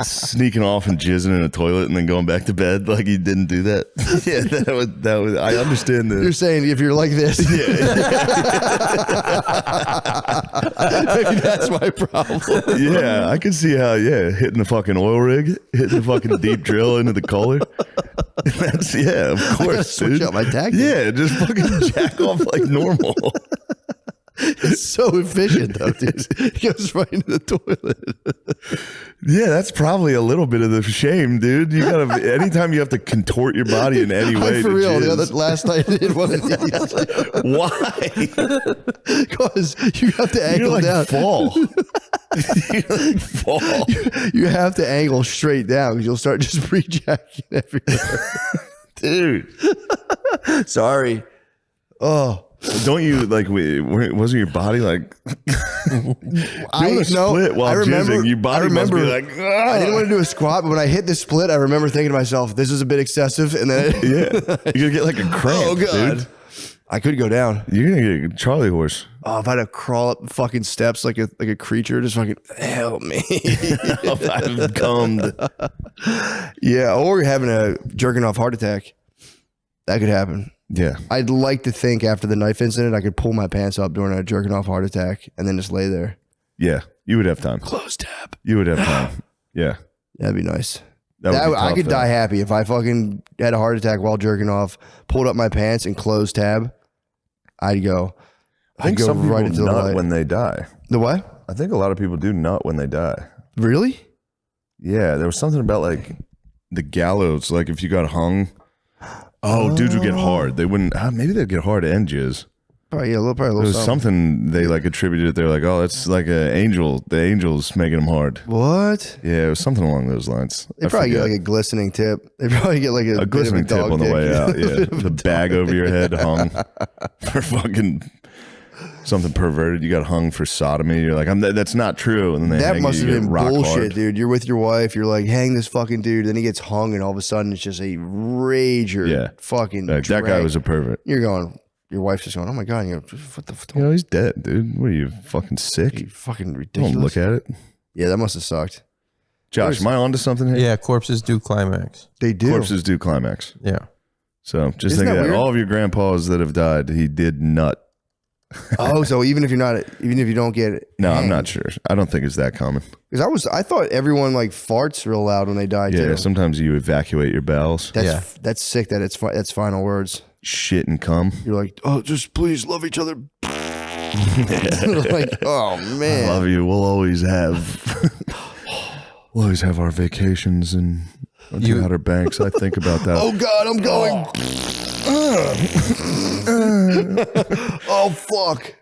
sneaking off and jizzing in a toilet and then going back to bed, like he didn't do that. Yeah, that was. I understand that. You're saying if you're like this, maybe that's my problem. Yeah, I can see how. Yeah, hitting the fucking oil rig, hitting the fucking deep drill into the Kohler. That's of course, Switch dude. out my tactic. Yeah, just fucking jack off like normal. It's so efficient though, dude. It goes right into the toilet. Yeah, that's probably a little bit of the shame, dude. You gotta anytime you have to contort your body in any way. For to real, jizz. last night I did one of these. Why? Because you have to You're angle like down. fall. You're like fall. You have to angle straight down because you'll start just pre-jacking everywhere. Dude. Sorry. Oh. Don't you like? Wasn't your body like doing a split while jizzing? Your body must be like. I didn't want to do a squat, but when I hit the split, I remember thinking to myself, "This is a bit excessive." And then, Yeah, you're gonna get like a cramp. oh god, dude. I could go down. You're gonna get a Charlie horse. Oh, if I had to crawl up fucking steps like a creature, just fucking help me. I've cummed. Yeah, or you're having a jerking off heart attack. That could happen. Yeah, I'd like to think after the knife incident, I could pull my pants up during a jerking off heart attack and then just lay there. yeah. You would have time. Close tab. You would have time. Yeah, That'd be nice. that would be I tough, could though. die happy if I fucking had a heart attack while jerking off, pulled up my pants and closed tab. I'd go. I think I'd go some people right into the nut light. when they die. The what? I think a lot of people do nut when they die. Really? Yeah, there was something about like the gallows. Like if you got hung, dudes would get hard. They wouldn't. Maybe they'd get hard and jizz. Probably a little There was something they like attributed it. They're like, oh, that's like an angel. The angel's making them hard. What? Yeah, it was something along those lines. They probably get like a glistening tip. They probably get like a glistening tip on the way out. Yeah, the bag over your head hung for fucking something perverted. You got hung for sodomy. You're like, that's not true. And then they That hang must you, have you been get rock bullshit, hard. dude. You're with your wife. You're like, hang this fucking dude. Then he gets hung, and all of a sudden, it's just a rager. Yeah. Fucking. Like, that guy drag. was a pervert. You're going. Your wife's just going. Oh my god. And you're what the fuck? You know, he's dead, dude. What are you fucking sick? You fucking ridiculous. Don't look at it. Yeah, that must have sucked. Josh, am I onto something here? Yeah, corpses do climax. They do. Corpses do climax. Yeah. So just Isn't think that of that. weird? All of your grandpas that have died, he did nut. Oh, so even if you don't get No, I'm not sure. I don't think it's that common. Because I thought everyone like farts real loud when they die Yeah, too. sometimes you evacuate your bowels, That's sick. That's final words. shit and cum. You're like, oh, just please love each other. Like, oh man, Love you. We'll always have our vacations and the Outer Banks. I think about that. oh god, I'm going. Oh fuck.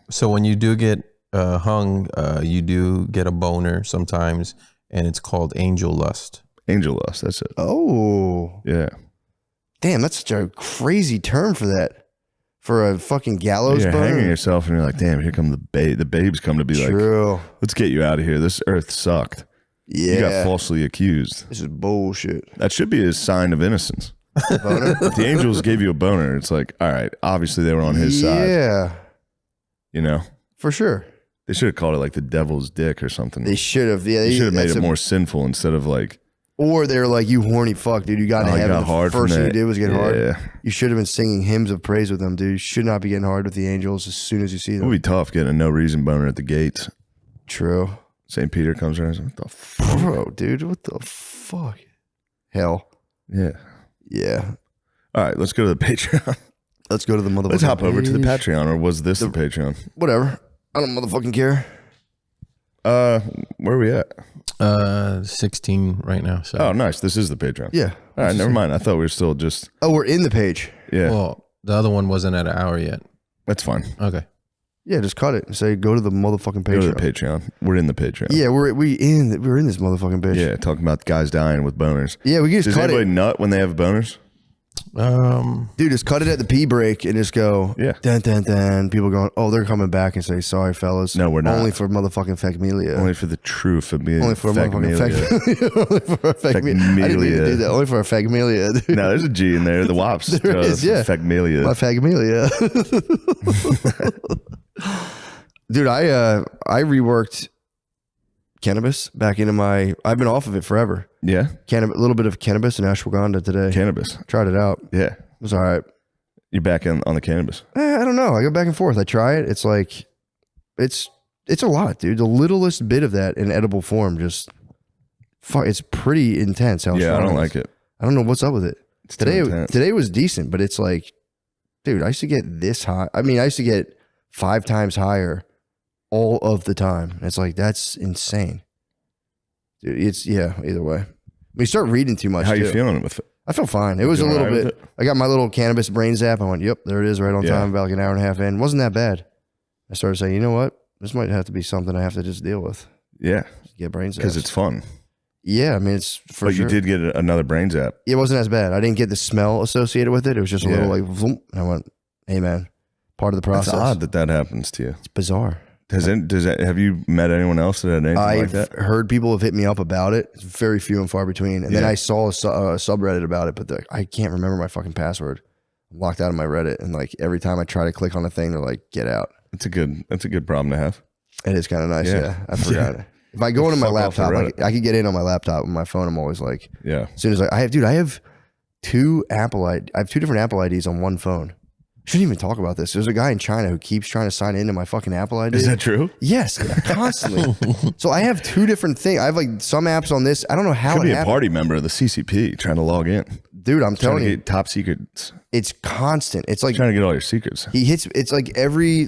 So when you do get hung, you do get a boner sometimes, and it's called angel lust. Angel lust. That's it. Oh, Yeah. damn, that's such a crazy term for that. For a fucking gallows You're burner. hanging yourself and you're like, damn, here come the babes come to be like, True. let's get you out of here. This earth sucked. Yeah. You got falsely accused. This is bullshit. That should be a sign of innocence. Boner? If the angels gave you a boner, it's like, all right, obviously they were on his side. Yeah, You know? for sure. They should have called it like the devil's dick or something. They should have. Yeah, They should have made that's it more sinful instead of like, Or they're like, you horny fuck, dude. You got to oh, you heaven. got hard The from first thing you that. did was get hard. Yeah. You should have been singing hymns of praise with them, dude. You should not be getting hard with the angels as soon as you see It them. would be tough getting a no reason boner at the gates. True. St. Peter comes around and says, what the fuck? Bro, dude, what the fuck? Hell. Yeah. Yeah. All right, let's go to the Patreon. Let's go to the motherfucking Let's hop over to the page. Patreon, or was this the Patreon? Whatever. I don't motherfucking care. Where are we at? 16 right now. So. Oh, nice. This is the Patreon. Yeah. All right, never mind. I thought we were still just, Oh, we're in the page. yeah, Well, the other one wasn't at an hour yet. that's fine. Okay. Yeah, just cut it and say go to the motherfucking page. Go to the Patreon. We're in the Patreon. Yeah, we're in this motherfucking bitch. Yeah, talking about guys dying with boners. Yeah, we can just Does cut anybody it. nut when they have boners? Dude, just cut it at the pee break and just go, Yeah. dun, dun, dun. People going, oh, they're coming back and say, sorry, fellas. No, we're not. Only for motherfucking Fecmelia. Only for the true familia. Only for a motherfucking Fecmelia. Only for a Fecmelia. I didn't mean to do that. Only for a Fecmelia, dude. No, there's a G in there. The wops. There is, yeah. Fecmelia. My Fecmelia. Dude, I reworked cannabis back into my. I've been off of it forever. Yeah. A little bit of cannabis and ashwagandha today. Cannabis. Tried it out. Yeah. It was all right. You're back on the cannabis. I don't know. I go back and forth. I try it. It's like, it's a lot, dude. The littlest bit of that in edible form just, it's pretty intense. How Yeah, I strong don't it like is. it. I don't know what's up with it. It's too intense. Today was decent, but it's like, dude, I used to get this high. I mean, I used to get 5 times higher all of the time. And it's like, that's insane. Dude, either way. We start reading too much. How too. you feeling with it? I felt fine. It was a Feeling little all right bit. with it? I got my little cannabis brain zap. I went, yep, there it is, right on Yeah. time, about like an hour and a half in. Wasn't that bad. I started saying, you know what? This might have to be something I have to just deal with. Yeah. Get brain zaps. Because it's fun. Yeah, I mean, it's for But sure. you did get another brain zap. It wasn't as bad. I didn't get the smell associated with it. It was just a little Yeah. like, vroom, and I went, hey, man, part of the It's process. odd that happens to you. It's bizarre. Have you met anyone else that had anything like I've that? heard people have hit me up about it. It's very few and far between. And then Yeah. I saw a subreddit about it, but I can't remember my fucking password. I'm locked out of my Reddit. And like every time I try to click on a thing, they're like, get out. That's a good problem to have. It is kind of nice. Yeah. Yeah. I forgot it. If I go into my Fuck off the laptop, Reddit. I could get in on my laptop. On my phone, I'm always like, Yeah. as soon as I have 2 different Apple IDs on one phone. I shouldn't even talk about this. There's a guy in China who keeps trying to sign into my fucking Apple ID. Is that true? Yes, constantly. So I have 2 different things. I have like some apps on this. I don't know how Could it be a happened. party member of the CCP trying to log in. Dude, I'm Trying telling to you, get top secrets. it's constant. It's like Trying to get all your secrets. it's like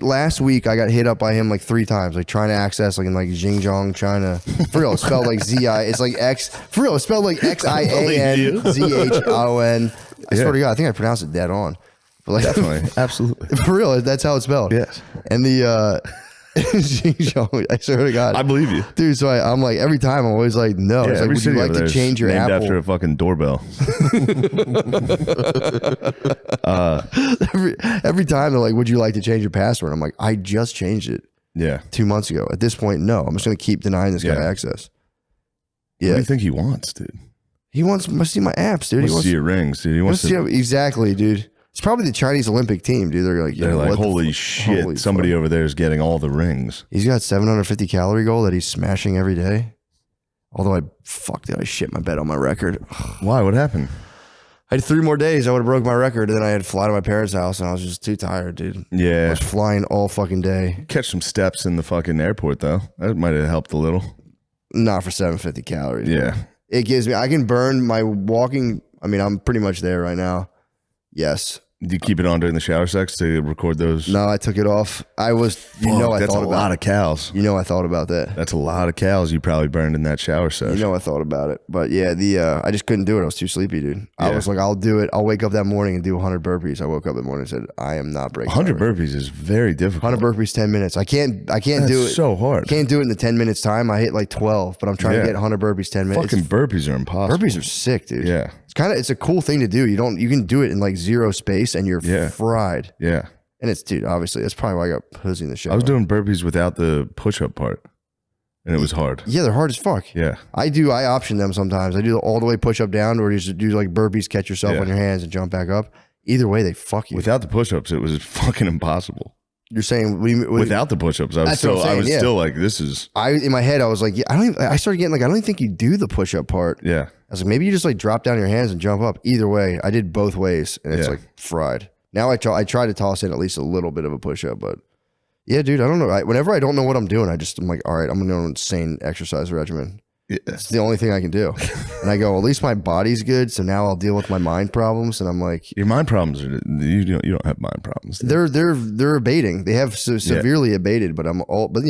last week I got hit up by him like 3 times, like trying to access like in like Xinjiang, China. For real, it's spelled like Z-I, it's like X, for real, it's spelled like XIANZHON. I swear to God, I think I pronounced it dead on. But like, Definitely. Absolutely. for real, that's how it's spelled. Yes. And the, Xinjiang, I swear to God. I believe you. Dude, so I'm like, every time I'm always like, no. Yeah, It's like, every would you city like over to there is change your named Apple? after a fucking doorbell. every time they're like, would you like to change your password? I'm like, I just changed it Yeah. 2 months ago. At this point, no. I'm just going to keep denying this guy Yeah. access. What Yeah. do you think he wants, dude? He wants to see my apps, dude. He He wants to see your rings, dude. He wants wants to see exactly, dude. It's probably the Chinese Olympic team, dude. They're like, They're yo, like, what the holy fuck? shit! Holy Somebody fuck. over there is getting all the rings. He's got 750 calorie goal that he's smashing every day. Although I shit my bed on my record. Why? What happened? I had 3 more days. I would have broke my record. And then I had to fly to my parents' house and I was just too tired, dude. I Yeah. was flying all fucking day. Catch some steps in the fucking airport, though. That might have helped a little. Not for 750 calories. Yeah. It gives me, I can burn my walking. I mean, I'm pretty much there right now. Yes. Do you keep it on during the shower sex to record those? No, I took it off. I was, I that's thought a about lot of cows. I thought about that. That's a lot of cows you probably burned in that shower session. I thought about it. But yeah, I just couldn't do it. I was too sleepy, dude. I Yeah. was like, I'll do it. I'll wake up that morning and do 100 burpees. I woke up that morning and said, I am not breaking 100 my record. burpees is very difficult. 100 burpees, 10 minutes. I can't That's do it. so hard. Can't do it in the 10 minutes time. I hit like 12, but I'm trying Yeah. to get 100 burpees, 10 minutes. Fucking burpees are impossible. Burpees are sick, dude. Yeah. It's a cool thing to do. You can do it in like 0 space and you're Yeah. fried. Yeah. And it's, dude, obviously that's probably why I got pussy in the shower. I was doing burpees without the push-up part, and it was hard. Yeah, they're hard as fuck. Yeah. I option them sometimes. I do the all the way push up down, or you just do like burpees, catch yourself Yeah. on your hands and jump back up. Either way, they fuck you. Without the push-ups, it was fucking impossible. You're saying what do you mean, Without the push-ups, I was That's what I'm still, I saying, was yeah. still like, this is, in my head, I was like, yeah, I started getting like, I don't even think you do the push up part. yeah. I was like, maybe you just like drop down your hands and jump up. Either way, I did both ways, and it's Yeah. like fried. Now I try to toss in at least a little bit of a push up, but yeah, dude, I don't know. Whenever I don't know what I'm doing, I'm like, all right, I'm gonna do an insane exercise regimen. Yeah. It's the only thing I can do. And I go, at least my body's good, so now I'll deal with my mind problems. And I'm like, Your mind problems are, you don't have mind problems. they're abating. They have severely abated, but you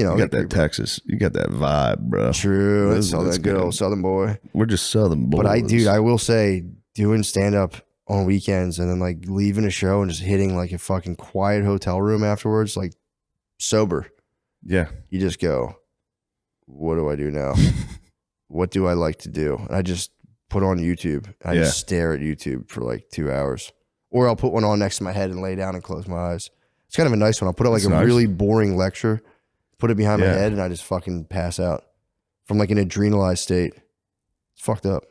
know, You got that Texas, you got that vibe, bro. true. That's- That's that's that good good. old Southern boy. We're just Southern boys. But I will say, doing stand up on weekends and then like leaving a show and just hitting like a fucking quiet hotel room afterwards, like sober, yeah. you just go, what do I do now? What do I like to do? And I just put on YouTube. I Yeah. just stare at YouTube for like 2 hours. Or I'll put one on next to my head and lay down and close my eyes. It's kind of a nice one. I'll put up like That's a nice. really boring lecture, put it behind my Yeah. head, and I just fucking pass out from like an adrenalized state. It's fucked up.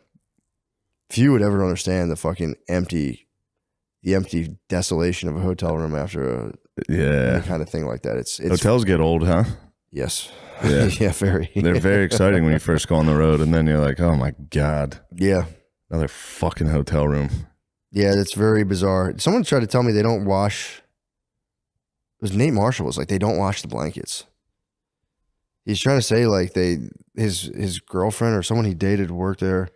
Few would ever understand the empty desolation of a hotel room after Yeah. any kind of thing like that. It's Hotels get old, huh? Yes. Yeah. Yeah, very. They're very exciting when you first go on the road, and then you're like, oh my God, Yeah. another fucking hotel room. Yeah, that's very bizarre. Someone tried to tell me they don't wash. It was Nate Marshall was like, they don't wash the blankets. He's trying to say like his girlfriend or someone he dated worked there,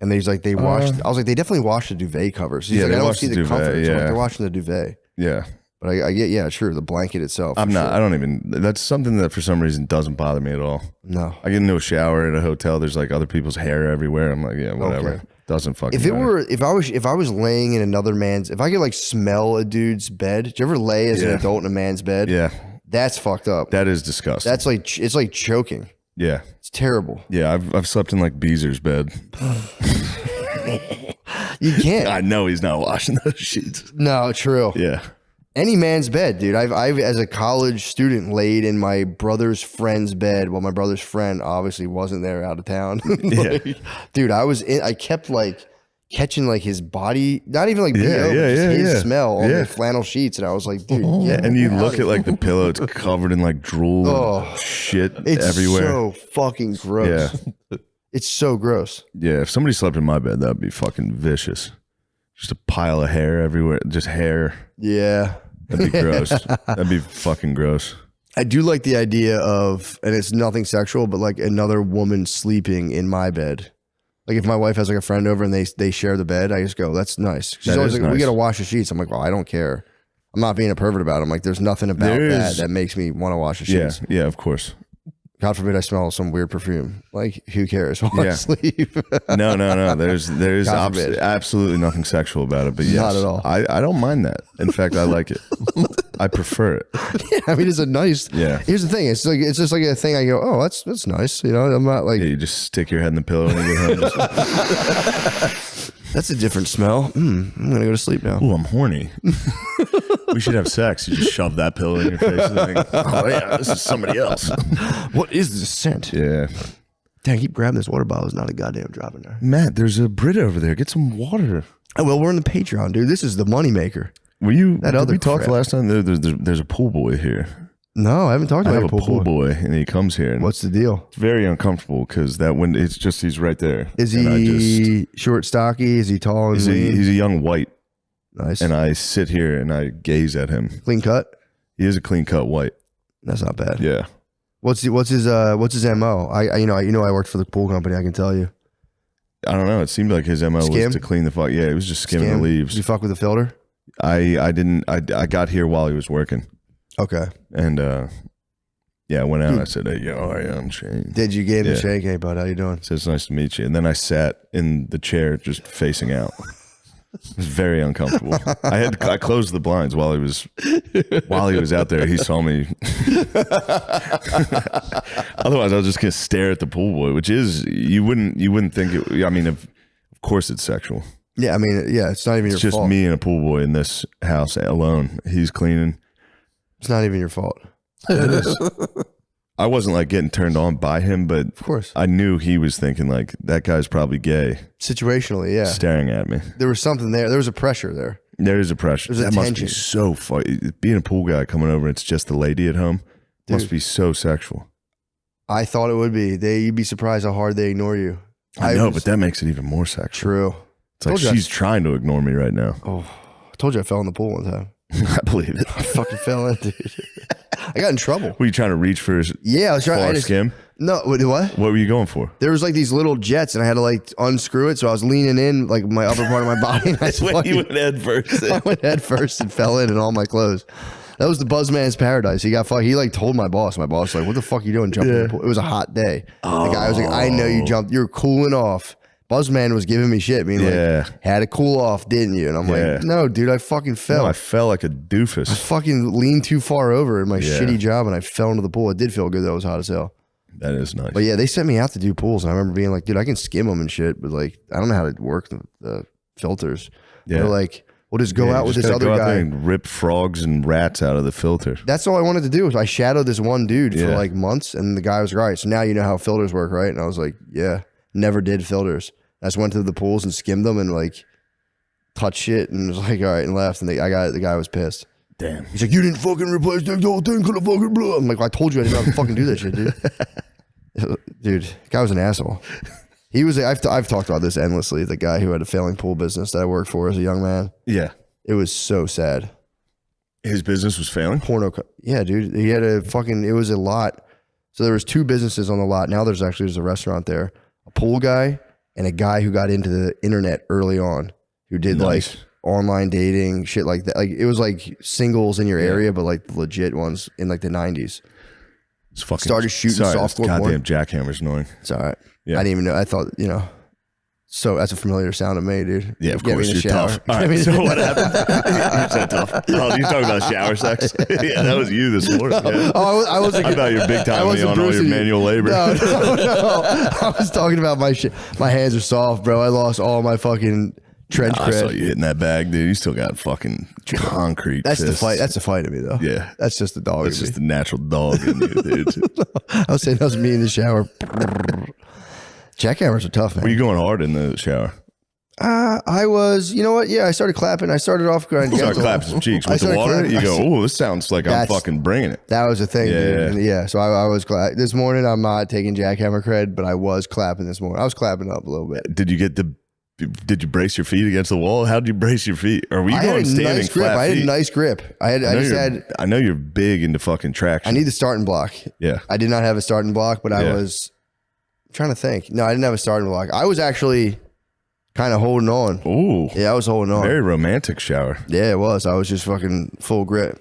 and he's like they washed. I was like, they definitely wash the duvet covers. He's Yeah, like, they I don't wash see the the duvet, comfort. So I'm like, yeah. they're washing the duvet. Yeah. But I get, yeah, sure, the blanket itself. I'm for not. sure. I don't even. That's something that for some reason doesn't bother me at all. No. I get into a shower at a hotel. There's like other people's hair everywhere. I'm like, yeah, whatever. Okay. Doesn't fucking. If it matter. were, if I was laying in another man's, if I could like smell a dude's bed, did you ever lay as an Yeah. adult in a man's bed? Yeah, That's fucked up. that is disgusting. That's like, it's like choking. yeah, It's terrible. yeah. I've slept in like Beezer's bed. You can't. I know he's not washing those sheets. No, true. Yeah, Any man's bed, dude. I've as a college student laid in my brother's friend's bed while my brother's friend obviously wasn't there, out of town. Like, dude, I kept like catching like his body, not even like BO, just his smell on the flannel sheets, and I was like, dude, yeah. And you look out at of like the pillow; it's covered in like drool, and shit it's everywhere. so fucking gross. Yeah. It's so gross. Yeah, if somebody slept in my bed, that'd be fucking vicious. Just a pile of hair everywhere, just hair. Yeah. That'd be gross. That'd be fucking gross. I do like the idea of, and it's nothing sexual, but like another woman sleeping in my bed. Like if my wife has like a friend over and they share the bed, I just go, that's nice. She's That always is like, we nice. got to wash the sheets. I'm like, well, I don't care. I'm not being a pervert about it. I'm like, there's nothing about There that is- that makes me want to wash the Yeah, sheets. yeah, of course. God forbid I smell some weird perfume. Like, who cares while I Yeah. sleep? No. There's God forbid. absolutely nothing sexual about it. But yes, Not at all. I don't mind that. In fact, I like it. I prefer it. Yeah, I mean, it's a nice. Yeah. Here's the thing. It's just like a thing. I go, oh, that's nice. You know, I'm not like Yeah, you just stick your head in the pillow and you get home. that's a different smell. I'm gonna go to sleep now. Ooh, I'm horny. We should have sex. You just shove that pillow in your face and think, oh yeah, this is somebody else. What is this scent? Yeah. Dang, I keep grabbing this water bottle. There's not a goddamn drop in there. Matt, there's a Brit over there. Get some water. Oh, well, we're in the Patreon, dude. This is the moneymaker. Were you? That did other we talked crap. last time. There's a pool boy here. No, I haven't talked I about have a pool boy, and he comes here. And What's the deal? it's very uncomfortable because that when it's just he's right there. Is And I he short, stocky? Is he tall and lean? he's a young white, Nice. and I sit here and I gaze at him. Clean cut? He is a clean cut white. That's not bad. Yeah. What's his MO? I worked for the pool company. I can tell you. I don't know. It seemed like his MO Skim? was to clean the fuck. Yeah, he was just skimming the Did leaves. you fuck with the filter? I didn't. I got here while he was working, Okay. and yeah, I went out. And I said, "Hey, yo, how are you? I'm Shane." Did you give him Yeah. a shake? Hey, bud, how you doing? So it's nice to meet you. And then I sat in the chair, just facing out. It was very uncomfortable. I closed the blinds while he was out there. He saw me. Otherwise, I was just gonna stare at the pool boy, which is you wouldn't think it. I mean, of course, it's sexual. Yeah, I mean, yeah, it's not even your It's just fault. me and a pool boy in this house alone. He's cleaning. It's not even your fault. I wasn't like getting turned on by him, but Of course. I knew he was thinking like that guy's probably gay, Situationally, yeah. staring at me. There was something there. There was a pressure there. There is a pressure. There's a That must tension. be so fun. Being a pool guy coming over, it's just the lady at home. Must Dude. be so sexual. I thought it would be. You'd be surprised how hard they ignore you. I know, was- but that makes it even more sexual. True. It's like Told you I- she's trying to ignore me right now. Oh, I told you I fell in the pool one time. I believe it. I fucking fell in, dude. I got in trouble. Were you trying to reach for his Yeah, I was trying. far skim? No, what? What were you going for? There was like these little jets, and I had to like unscrew it. So I was leaning in, like my upper part of my body. And head first. I went head first and fell in all my clothes. That was the Buzzman's paradise. He got fucked. He like told my boss. My boss was like, "What the fuck are you doing jumping in the pool?" It was a hot day. The guy was like, "I know you jumped. You're cooling off." Buzzman was giving me shit, being Yeah. like, "Had to cool off, didn't you?" And I'm Yeah. like, "No, dude, I fucking fell. No, I fell like a I doofus. fucking leaned too far over in my Yeah. shitty job, and I fell into the pool. It did feel good though. It was hot as hell. That is nice. But yeah, they sent me out to do pools, and I remember being like, "Dude, I can skim them and shit, but like, I don't know how to work the filters." Yeah. They're like, "We'll just go Yeah, out you with just this gotta other go out there guy." and rip frogs and rats out of the filter. That's all I wanted to do. Was I shadowed this one dude for Yeah. like months, and the guy was like, "All right, so now you know how filters work, right?" And I was like, "Yeah, never did filters." I just went to the pools and skimmed them and like touched shit and was like, "All right," and left. And the guy was pissed. Damn. He's like, you didn't fucking replace the whole thing, could have fucking blew. I'm like, well, I told you I didn't have to fucking do that shit, dude. Dude, guy was an asshole. He was. I've talked about this endlessly. The guy who had a failing pool business that I worked for as a young man. Yeah. It was so sad. His business was failing? Yeah, dude. He had it was a lot. So there was 2 businesses on the lot. Now there's a restaurant there. A pool guy and a guy who got into the internet early on, who did like online dating, shit like that. Like it was like singles in your area, but like legit ones in like the 90s. It's fucking started shooting softcore porn. Goddamn jackhammer's annoying. It's all right. Yeah. I didn't even know. I thought, so that's a familiar sound to me, dude. Yeah, of Get course. me in the You're shower. tough. All right, so what happened? You're so tough. Oh, you talking about shower sex? Yeah, that was you this morning. Yeah. Oh, I was like, I thought you're big time on all your manual labor. No. I was talking about my shit. My hands are soft, bro. I lost all my fucking trench I saw cred. you hitting that bag, dude. You still got fucking concrete. That's the fists. fight. That's the fight of me, though. Yeah. That's just the dog. That's in me. just the natural dog in you, dude. I was saying that was me in the shower. Jackhammers are tough, man. Were you going hard in the shower? I was, you know what? Yeah, I started clapping. I started off grinding. You started clapping some cheeks with the water. You go, oh, this sounds like I'm fucking bringing it. That was the thing, Yeah. dude. And yeah, so I was glad. This morning, I'm not taking jackhammer cred, but I was clapping this morning. I was clapping up a little bit. Did you brace your feet against the wall? How did you brace your feet? Or were you going standing nice grip. flat I had feet? a nice grip. I know you're big into fucking traction. I need the starting block. Yeah. I did not have a starting block, but I was trying to think. No, I didn't have a starting block. I was actually kind of holding on. Ooh. Yeah, I was holding on. Very romantic shower. Yeah, it was. I was just fucking full grip.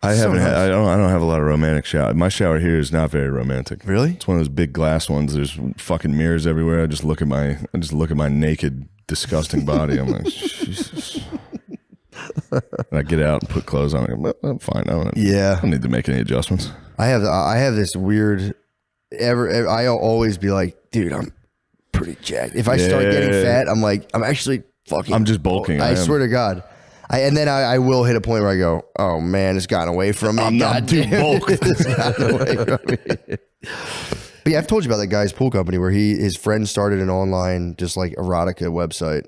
I don't have a lot of romantic shower. My shower here is not very romantic. Really? It's one of those big glass ones. There's fucking mirrors everywhere. I just look at my naked, disgusting body. I'm like, Jesus. And I get out and put clothes on. I'm fine. I don't need to make any adjustments. I have this weird. I'll always be like, dude, I'm pretty jacked. If I start getting fat, I'm like, I'm actually fucking. I'm just bulking. I swear to God. And then I will hit a point where I go, oh man, it's gotten away from me. I'm too bulk. It's gotten away from me. But yeah, I've told you about that guy's pool company where his friend started an online just like erotica website,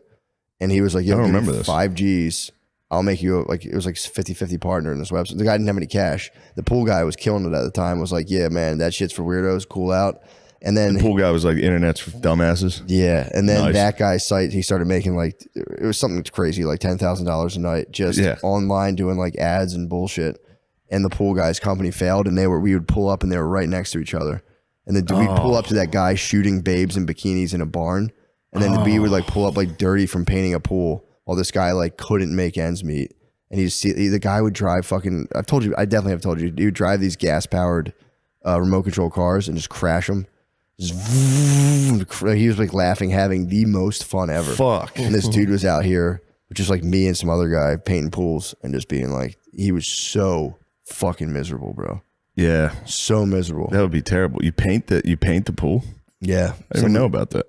and he was like, "Yo, I don't remember this. 5 Gs. I'll make you it was like 50-50 partner in this website." The guy didn't have any cash. The pool guy was killing it at the time. Was like, "Yeah, man, that shit's for weirdos. Cool out." And then the pool guy was like, "Internet's for dumbasses." Yeah, and then Nice. that guy's site, he started making like it was something crazy, like $10,000 a night, just online doing like ads and bullshit. And the pool guy's company failed, and we would pull up, and they were right next to each other. And then we'd pull up to that guy shooting babes in bikinis in a barn, and then we would like pull up like dirty from painting a pool, while this guy like couldn't make ends meet. And the guy would drive fucking. I definitely have told you, he would drive these gas powered remote control cars and just crash them. He was like laughing, having the most fun ever. Fuck. And this dude was out here, just like me and some other guy painting pools, and just being like, he was so fucking miserable, bro. Yeah, So miserable. that would be terrible. You paint the pool? Yeah. I didn't even know about that.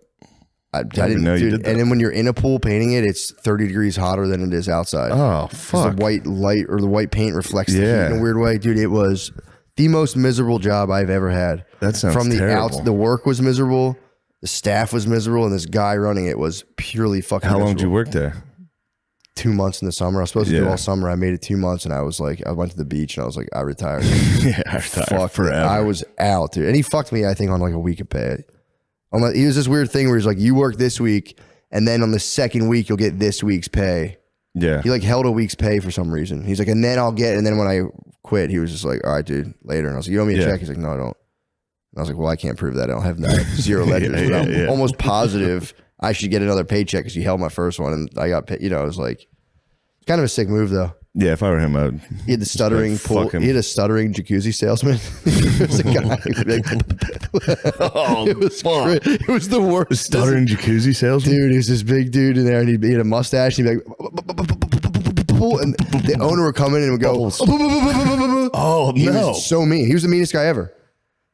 I didn't know you dude, did that. And then when you're in a pool painting it, it's 30 degrees hotter than it is outside. Oh 'Cause fuck! the white light or the white paint reflects the heat in a weird way. Dude, it was the most miserable job I've ever had. That sounds From the terrible. the work was miserable, the staff was miserable, and this guy running it was purely fucking How long miserable. did you work there? 2 months in the summer. I was supposed to do Yeah. all summer. I made it 2 months, and I was like, I went to the beach, and I was like, I retired. Yeah, I retired Fuck forever. I was out, dude. And he fucked me, I think, on like a week of pay. He was this weird thing where he's like, you work this week, and then on the second week, you'll get this week's pay. Yeah. He like held a week's pay for some reason. He's like, and then when I quit, he was just like, all right, dude, later. And I was like, you owe me a check? He's like, no, I don't. And I was like, well, I can't prove that. I don't have zero ledgers. But I'm almost positive I should get another paycheck because he held my first one, and I got paid. I was like, it's kind of a sick move though. Yeah, if I were him, I would. He had the stuttering pool. He had a stuttering jacuzzi salesman. It was a guy who would like, Oh, it was the worst. stuttering jacuzzi salesman. Dude, he was this big dude in there, and he had a mustache. And he'd be like, and the owner would come in and would go, Oh he no! was so mean. He was the meanest guy ever.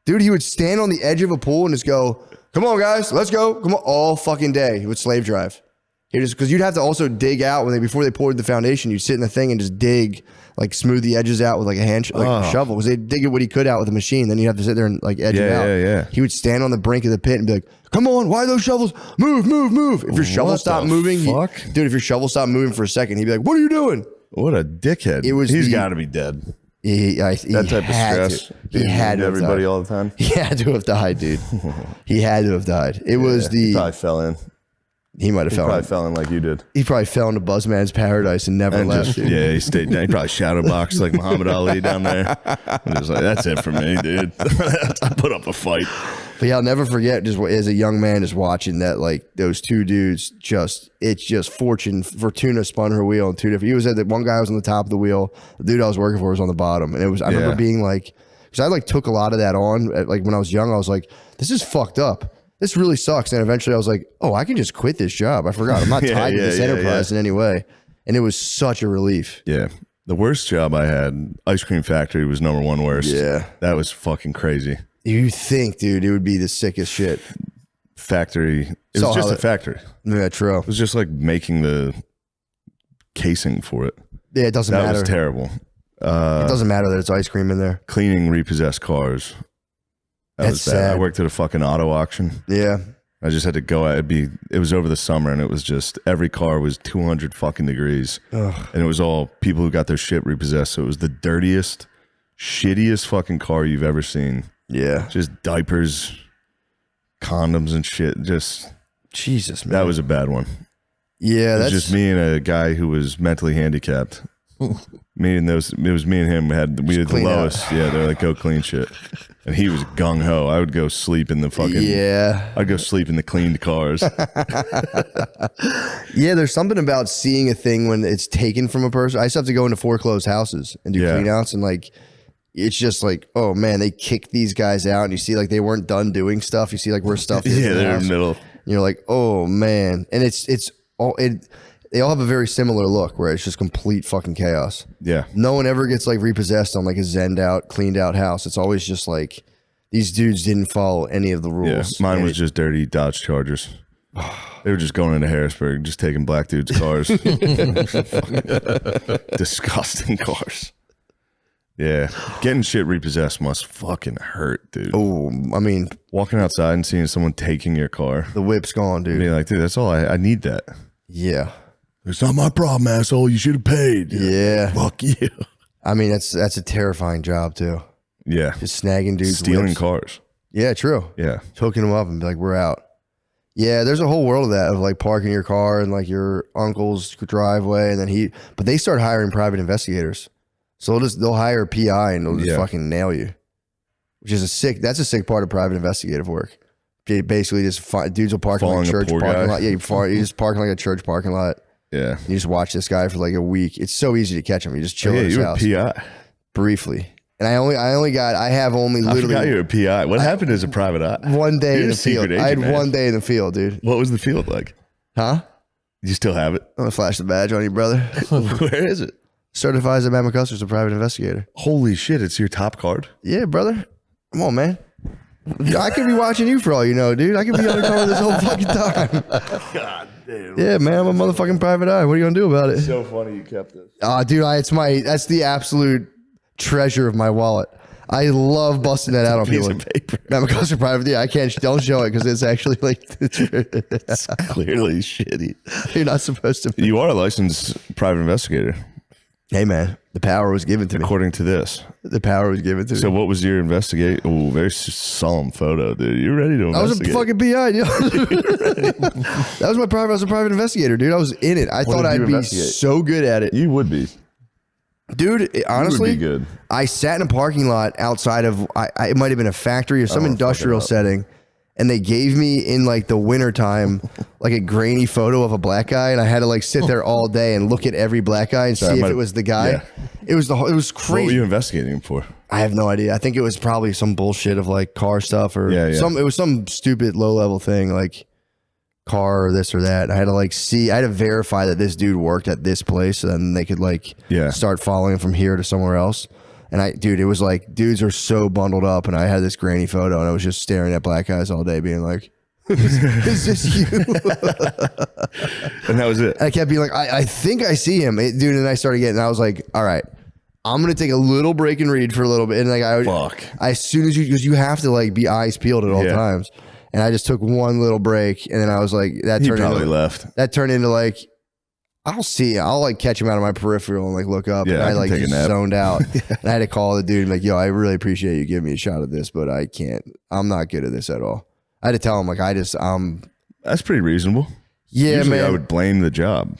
Dude, he would stand on the edge of a pool and just go, come on, guys, let's go. Come on, all fucking day. He would slave drive. Because you'd have to also dig out before they poured the foundation. You'd sit in the thing and just dig, like smooth the edges out with like a shovel. Because they'd dig what he could out with a machine. Then you'd have to sit there and like edge it out. Yeah. He would stand on the brink of the pit and be like, come on, why are those shovels? Move, move, move. If your shovel stopped moving, fuck? dude, if your shovel stopped moving for a second, he'd be like, what are you doing? What a dickhead. He's got to be dead. That type of stress. He had to have everybody died. all the time. He had to have died, dude. He had to have died. It was He probably fell in. He might have fell. Probably fell in like you did. He probably fell into Buzzman's paradise and never left. Dude. Yeah, he stayed down. He probably shadow boxed like Muhammad Ali down there. And just like, that's it for me, dude. I put up a fight. But yeah, I'll never forget just as a young man just watching that, like those two dudes it's just Fortuna spun her wheel in two different. He was at the one guy was on the top of the wheel. The dude I was working for was on the bottom. And I remember being like, because I like took a lot of that on. Like when I was young, I was like, this is fucked up. This really sucks. And eventually I was like, oh, I can just quit this job. I forgot. I'm not tied to this enterprise in any way. And it was such a relief. Yeah. The worst job I had, ice cream factory, was number one worst. Yeah. That was fucking crazy. You think, dude, it would be the sickest shit. Factory. It was just a factory. Yeah, true. It was just like making the casing for it. Yeah, it doesn't matter. That was terrible. It doesn't matter that it's ice cream in there. Cleaning repossessed cars. That was bad. Sad. I worked at a fucking auto auction. Yeah. I just had to go out. It was over the summer, and it was just every car was 200 fucking degrees. Ugh. And it was all people who got their shit repossessed. So it was the dirtiest, shittiest fucking car you've ever seen. Yeah. Just diapers, condoms and shit. Just Jesus, man. that was a bad one. Yeah, It was that's just me and a guy who was mentally handicapped. It was me and him we had the clean lowest. out. Yeah, they're like, go clean shit. And he was gung ho. I would go sleep in the fucking. Yeah. I'd go sleep in the cleaned cars. Yeah, there's something about seeing a thing when it's taken from a person. I used to have to go into foreclosed houses and do clean outs, and like it's just like, oh man, they kicked these guys out, and you see like they weren't done doing stuff. You see like where stuff is. Yeah, in the they're in house. the middle. And you're like, oh man. And they all have a very similar look where it's just complete fucking chaos. Yeah. No one ever gets like repossessed on like a zenned out, cleaned out house. It's always just like these dudes didn't follow any of the Yeah. rules. Mine was just dirty Dodge Chargers. They were just going into Harrisburg, just taking black dudes' cars. Disgusting cars. Yeah. Getting shit repossessed must fucking hurt, dude. Oh, I mean, Walking outside and seeing someone taking your car. the whip's gone, dude. Being like, dude, that's all I need that. Yeah. It's not my problem, asshole. You should have paid. Yeah. Fuck you. I mean, that's a terrifying job too. Yeah. Just snagging dudes, Stealing whips. cars. Yeah, true. Yeah. Hooking them up and be like, we're out. Yeah, there's a whole world of that, of like parking your car in like your uncle's driveway, and then but they start hiring private investigators. So they'll hire a PI and they'll just fucking nail you, which is that's a sick part of private investigative work. They basically just dudes will park in like a church parking lot. Yeah, you just park in like a church parking lot. Yeah. You just watch this guy for like a week. It's so easy to catch him. You just chill at his you were house. PI. Briefly. And I have only I literally forgot you were a PI. What happened as a private eye? one day You're in a the field. secret I had agent, man. one day in the field, dude. What was the field like? Huh? You still have it? I'm gonna flash the badge on you, brother. Where is it? Certifies that Matt McCuster's a private investigator. Holy shit, it's your top card? Yeah, brother. Come on, man. I could be watching you for all you know, dude. I could be undercover this whole fucking time. God damn. Yeah, man. I'm a motherfucking private eye. What are you gonna do about it? So funny you kept this. Dude, that's the absolute treasure of my wallet. I love busting that out on Piece people. of paper. Matt McCuster private. Yeah, don't show it because it's actually like It's clearly shitty. you're not supposed to. You are a licensed private investigator, Hey, man. The power was given to me. according to this. The power was given to me. So what was your investigate? Oh, very solemn photo, dude. You're ready to I was a investigate. fucking PI, dude. I was a private investigator, dude. I was in it. I thought did you I'd be investigate? so good at it. You would be. Dude, honestly, You would be good. I sat in a parking lot outside of, it might have been a factory or some industrial setting, and they gave me in like the wintertime, like a grainy photo of a black guy, and I had to like sit there all day and look at every black guy and see if it was the guy. Yeah. It was What were crazy. you investigating him for? I have no idea. I think it was probably some bullshit of like car stuff or Yeah. it was some stupid low level thing like car or this or that. I had to like I had to verify that this dude worked at this place, and then they could like start following him from here to somewhere else. And it was like dudes are so bundled up, and I had this grainy photo, and I was just staring at black guys all day, being like, "Is this you?" And that was it. And I kept being like, "I think I see him, dude." And I started getting. I was like, "All right, I'm gonna take a little break and read for a little bit." And like, as soon as because you have to like be eyes peeled at all times. And I just took one little break, and then I was like, that He turned probably into left. That turned into like, I'll see. I'll like catch him out of my peripheral and like look up. Yeah, and I I can like take a just nap. zoned out. And I had to call the dude and be like, yo, I really appreciate you giving me a shot of this, but I can't. I'm not good at this at all. I had to tell him like That's pretty reasonable. yeah, Usually man. I would blame the job.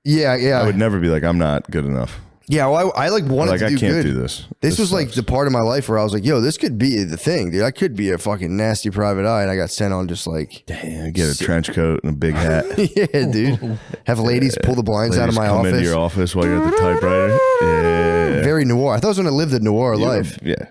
yeah. I would never be like, I'm not good enough. Yeah, well, I like wanted Like to I do can't good. do this. This was like sucks. the part of my life where I was like, yo, this could be the thing, dude. I could be a fucking nasty private eye. And I got sent on just like, Damn, get a trench coat and a big hat. yeah, dude. Have ladies pull the blinds out of Ladies my come into office. your office while you're at the typewriter. Yeah. Very noir. I thought I was going to live the noir life. Yeah.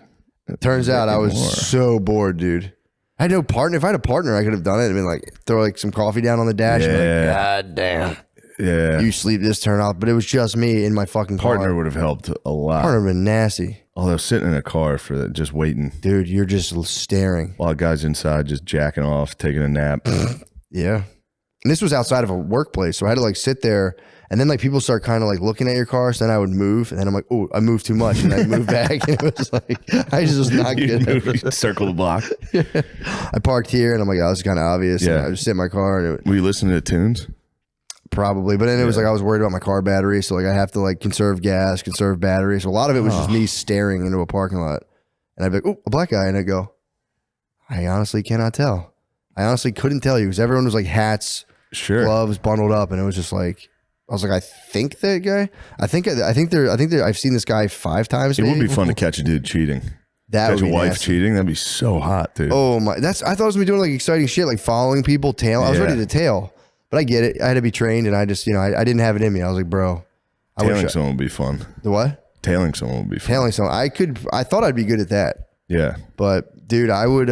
Turns out I was Noir. so bored, dude. I had no partner. If I had a partner, I could have done it and been like, throw like some coffee down on the dash. And be Yeah. like, God damn. Yeah. You sleep this turn off. But it was just me in my fucking Partner car. would have helped a lot. Partner would have been nasty. Although sitting in a car for that, just waiting Dude, you're just staring. while guys inside just jacking off, taking a nap. Yeah. And this was outside of a workplace. So I had to like sit there and then like people start kind of like looking at your car. So then I would move and then I'm like, oh, I moved too much. And I moved back. And it was like, I just was not You good. at move, it. circle the block. I parked here and I'm like, oh, this is kind of obvious. Yeah. And I just sit in my car and it Were you listening to tunes? probably, but then it was like, I was worried about my car battery. So like I have to like conserve gas, conserve battery. So a lot of it was just me staring into a parking lot. And I'd be like, oh, a black guy. And I'd go, I honestly cannot tell. I honestly couldn't tell you because everyone was like hats, Sure. gloves bundled up, and it was just like I was like, I think that guy. I think I've seen this guy 5 times. It would maybe. be fun to catch a dude cheating. That Catch would a be wife nasty. cheating. That'd be so hot, dude. Oh my! I thought I was gonna be doing like exciting shit, like following people, tail. I was Yeah. ready to tail, but I get it. I had to be trained, and I just I didn't have it in me. I was like, bro, I Tailing wish someone would be fun. the what? Tailing someone would be fun. Tailing someone. I thought I'd be good at that, Yeah. but dude, I would.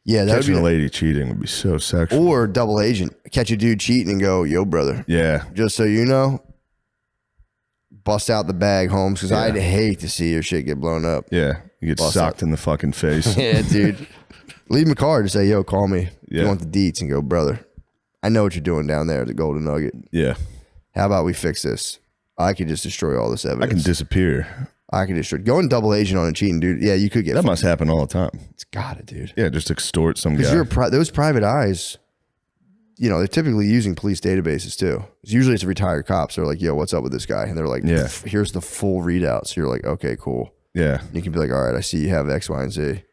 Yeah, that would Catching be. a lady cheating would be so sexual. Or double agent. Catch a dude cheating and go, yo, brother. Yeah. Just so you know, bust out the bag, Holmes, because Yeah. I'd hate to see your shit get blown up. Yeah. You get Bust socked in the fucking face. Yeah, dude. Leave him a card to say, yo, call me if Yeah. you want the deets, and go, brother, I know what you're doing down there at the Golden Nugget. Yeah. How about we fix this? I could just destroy all this I can evidence. disappear. I could destroy. Going double agent on a cheating dude. Yeah, you could get. That must happen all the time. It's got it, dude. Yeah. Just extort some Because guy. those private eyes, they're typically using police databases too. Usually it's retired cops. They're like, yo, what's up with this guy? And they're like, Yeah. here's the full readout. So you're like, okay, cool. Yeah. And you can be like, all right, I see you have X, Y, and Z.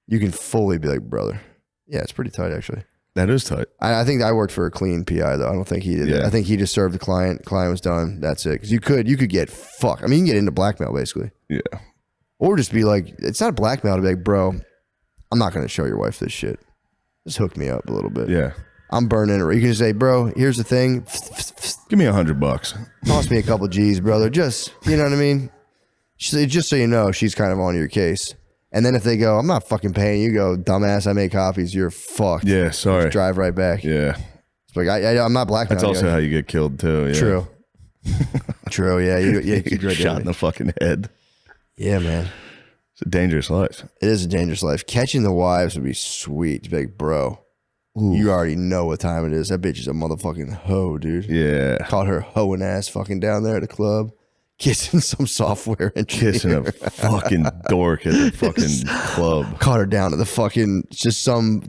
You can fully be like, brother. Yeah, it's pretty tight actually. That is tight. I think I worked for a clean PI though. I don't think he did. That. Yeah. I think he just served the client. Client was done. That's it. Because you could get fucked. I mean, you can get into blackmail basically, Yeah. or just be like, it's not blackmail to be like, bro, I'm not going to show your wife this shit. Just hook me up a little bit. Yeah. I'm burning it. You can just say, bro, here's the thing. Give me $100. Toss me a couple G's, brother. Just, you know what I mean? Just so you know, she's kind of on your case. And then if they go, I'm not fucking paying you, go, dumbass, I make copies. You're fucked. Yeah. Sorry. Just drive right back. Yeah. It's like, I'm not blackmailing That's also you. how you get killed too. Yeah. True. True. Yeah. You You keep get right shot down. in the fucking head. Yeah, man. It's a dangerous life. It is a dangerous life. Catching the wives would be sweet. To be like, bro, you already know what time it is. That bitch is a motherfucking hoe, dude. Yeah. Caught her hoeing ass fucking down there at the club, kissing some software and Kissing a fucking dork at the fucking club. Caught her down at the fucking some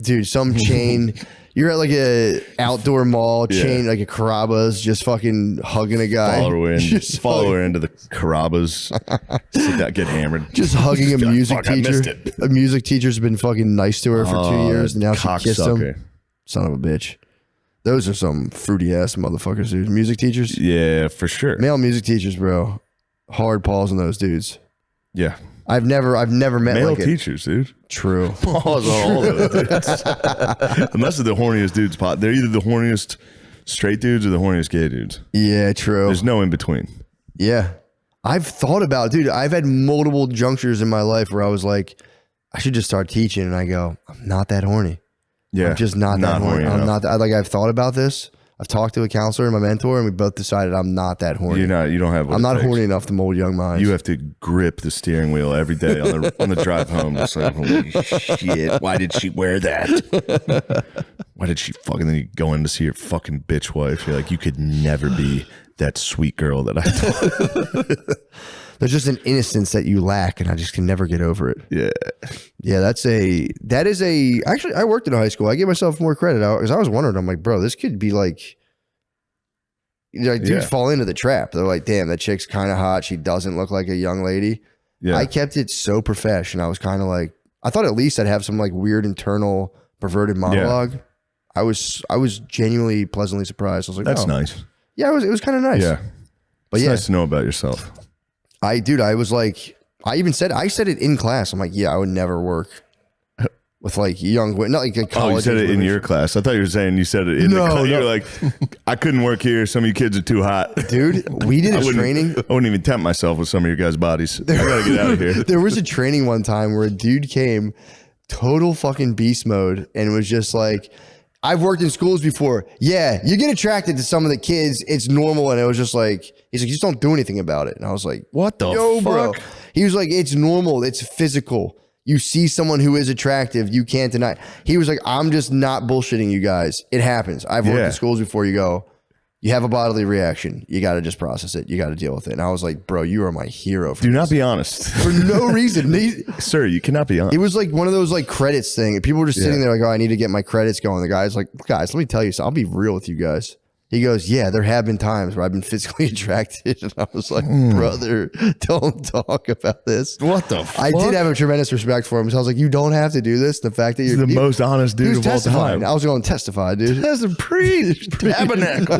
chain. You're at like a outdoor mall chain, like a Carrabba's, just fucking hugging a guy. Follow her in. Just Follow her into the Carrabba's. Sit down, get hammered. Just hugging a Fuck, music I missed teacher. it. A music teacher's been fucking nice to her for 2 years, and now she kissed him. Cocksucker. Son of a bitch. Those are some fruity ass motherfuckers, dude. Music teachers, Yeah, for sure. male music teachers, bro. Hard paws on those dudes. Yeah. I've never met Male like teachers, dude. True. Pause on all those dudes. Unless they're the horniest dudes. They're either the horniest straight dudes or the horniest gay dudes. Yeah, true. There's no in between. Yeah. I've thought about, dude, I've had multiple junctures in my life where I was like, I should just start teaching. And I go, I'm not that horny. Yeah. I'm just not that horny. I'm not that, I've thought about this. I've talked to a counselor and my mentor, and we both decided I'm not that horny. You don't have what I'm it not takes. horny enough to mold young minds. You have to grip the steering wheel every day on the drive home. Just like, holy shit, why did she wear that? Why did she fucking, then you go in to see your fucking bitch wife. You're like, you could never be that sweet girl that I thought. There's just an innocence that you lack, and I just can never get over it. Yeah. Yeah, actually, I worked in a high school. I give myself more credit because I was wondering, I'm like, bro, this could be like, dudes fall into the trap. They're like, damn, that chick's kind of hot. She doesn't look like a young lady. Yeah. I kept it so professional. I was kind of like, I thought at least I'd have some like weird internal perverted monologue. Yeah. I was genuinely pleasantly surprised. I was like, that's nice. Yeah, it was kind of nice. Yeah. But it's nice to know about yourself. I was like, I said it in class. I'm like, yeah, I would never work with like young women, not like a college. Oh, you said it in your class. I thought you were saying you said it in the class. You were like, I couldn't work here. Some of you kids are too hot. Dude, we did a training. I wouldn't even tempt myself with some of your guys' bodies. I gotta get out of here. There was a training one time where a dude came total fucking beast mode and was just like, I've worked in schools before. Yeah, you get attracted to some of the kids. It's normal. And it was just like, he's like, just don't do anything about it. And I was like, what the fuck? Bro. He was like, it's normal. It's physical. You see someone who is attractive, you can't deny. He was like, I'm just not bullshitting you guys. It happens. I've worked in schools before. You have a bodily reaction. You got to just process it. You got to deal with it. And I was like, bro, you are my hero. Do not be honest. For no reason. Sir, you cannot be honest. It was like one of those like credits thing. People were just sitting there like, oh, I need to get my credits going. The guy's like, guys, let me tell you something. I'll be real with you guys. He goes, yeah, there have been times where I've been physically attracted. And I was like, brother, don't talk about this. What the fuck? I did have a tremendous respect for him. So I was like, you don't have to do this. The fact that you're the most honest dude of all time. I was going to testify, dude. That's a tabernacle.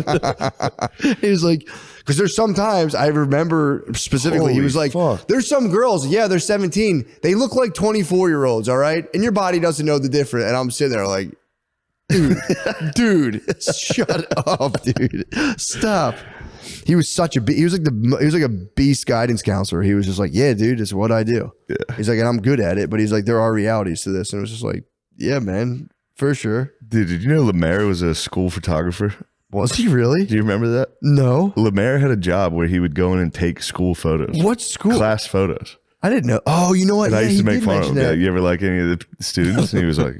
He was like, because there's sometimes I remember specifically, he was like, there's some girls, they're 17. They look like 24-year-olds, all right? And your body doesn't know the difference. And I'm sitting there like, dude, shut up, dude. Stop. He was such a he was like a beast guidance counselor. He was just like, yeah, dude, it's what I do. Yeah. He's like, and I'm good at it, but he's like, there are realities to this. And it was just like, yeah, man, for sure. Dude, did you know Lemaire was a school photographer? Was he really? Do you remember that? No. Lemaire had a job where he would go in and take school photos. What school? Class photos. I didn't know. Oh, you know what? And I used to make fun of him. Yeah, you ever like any of the students? And he was like,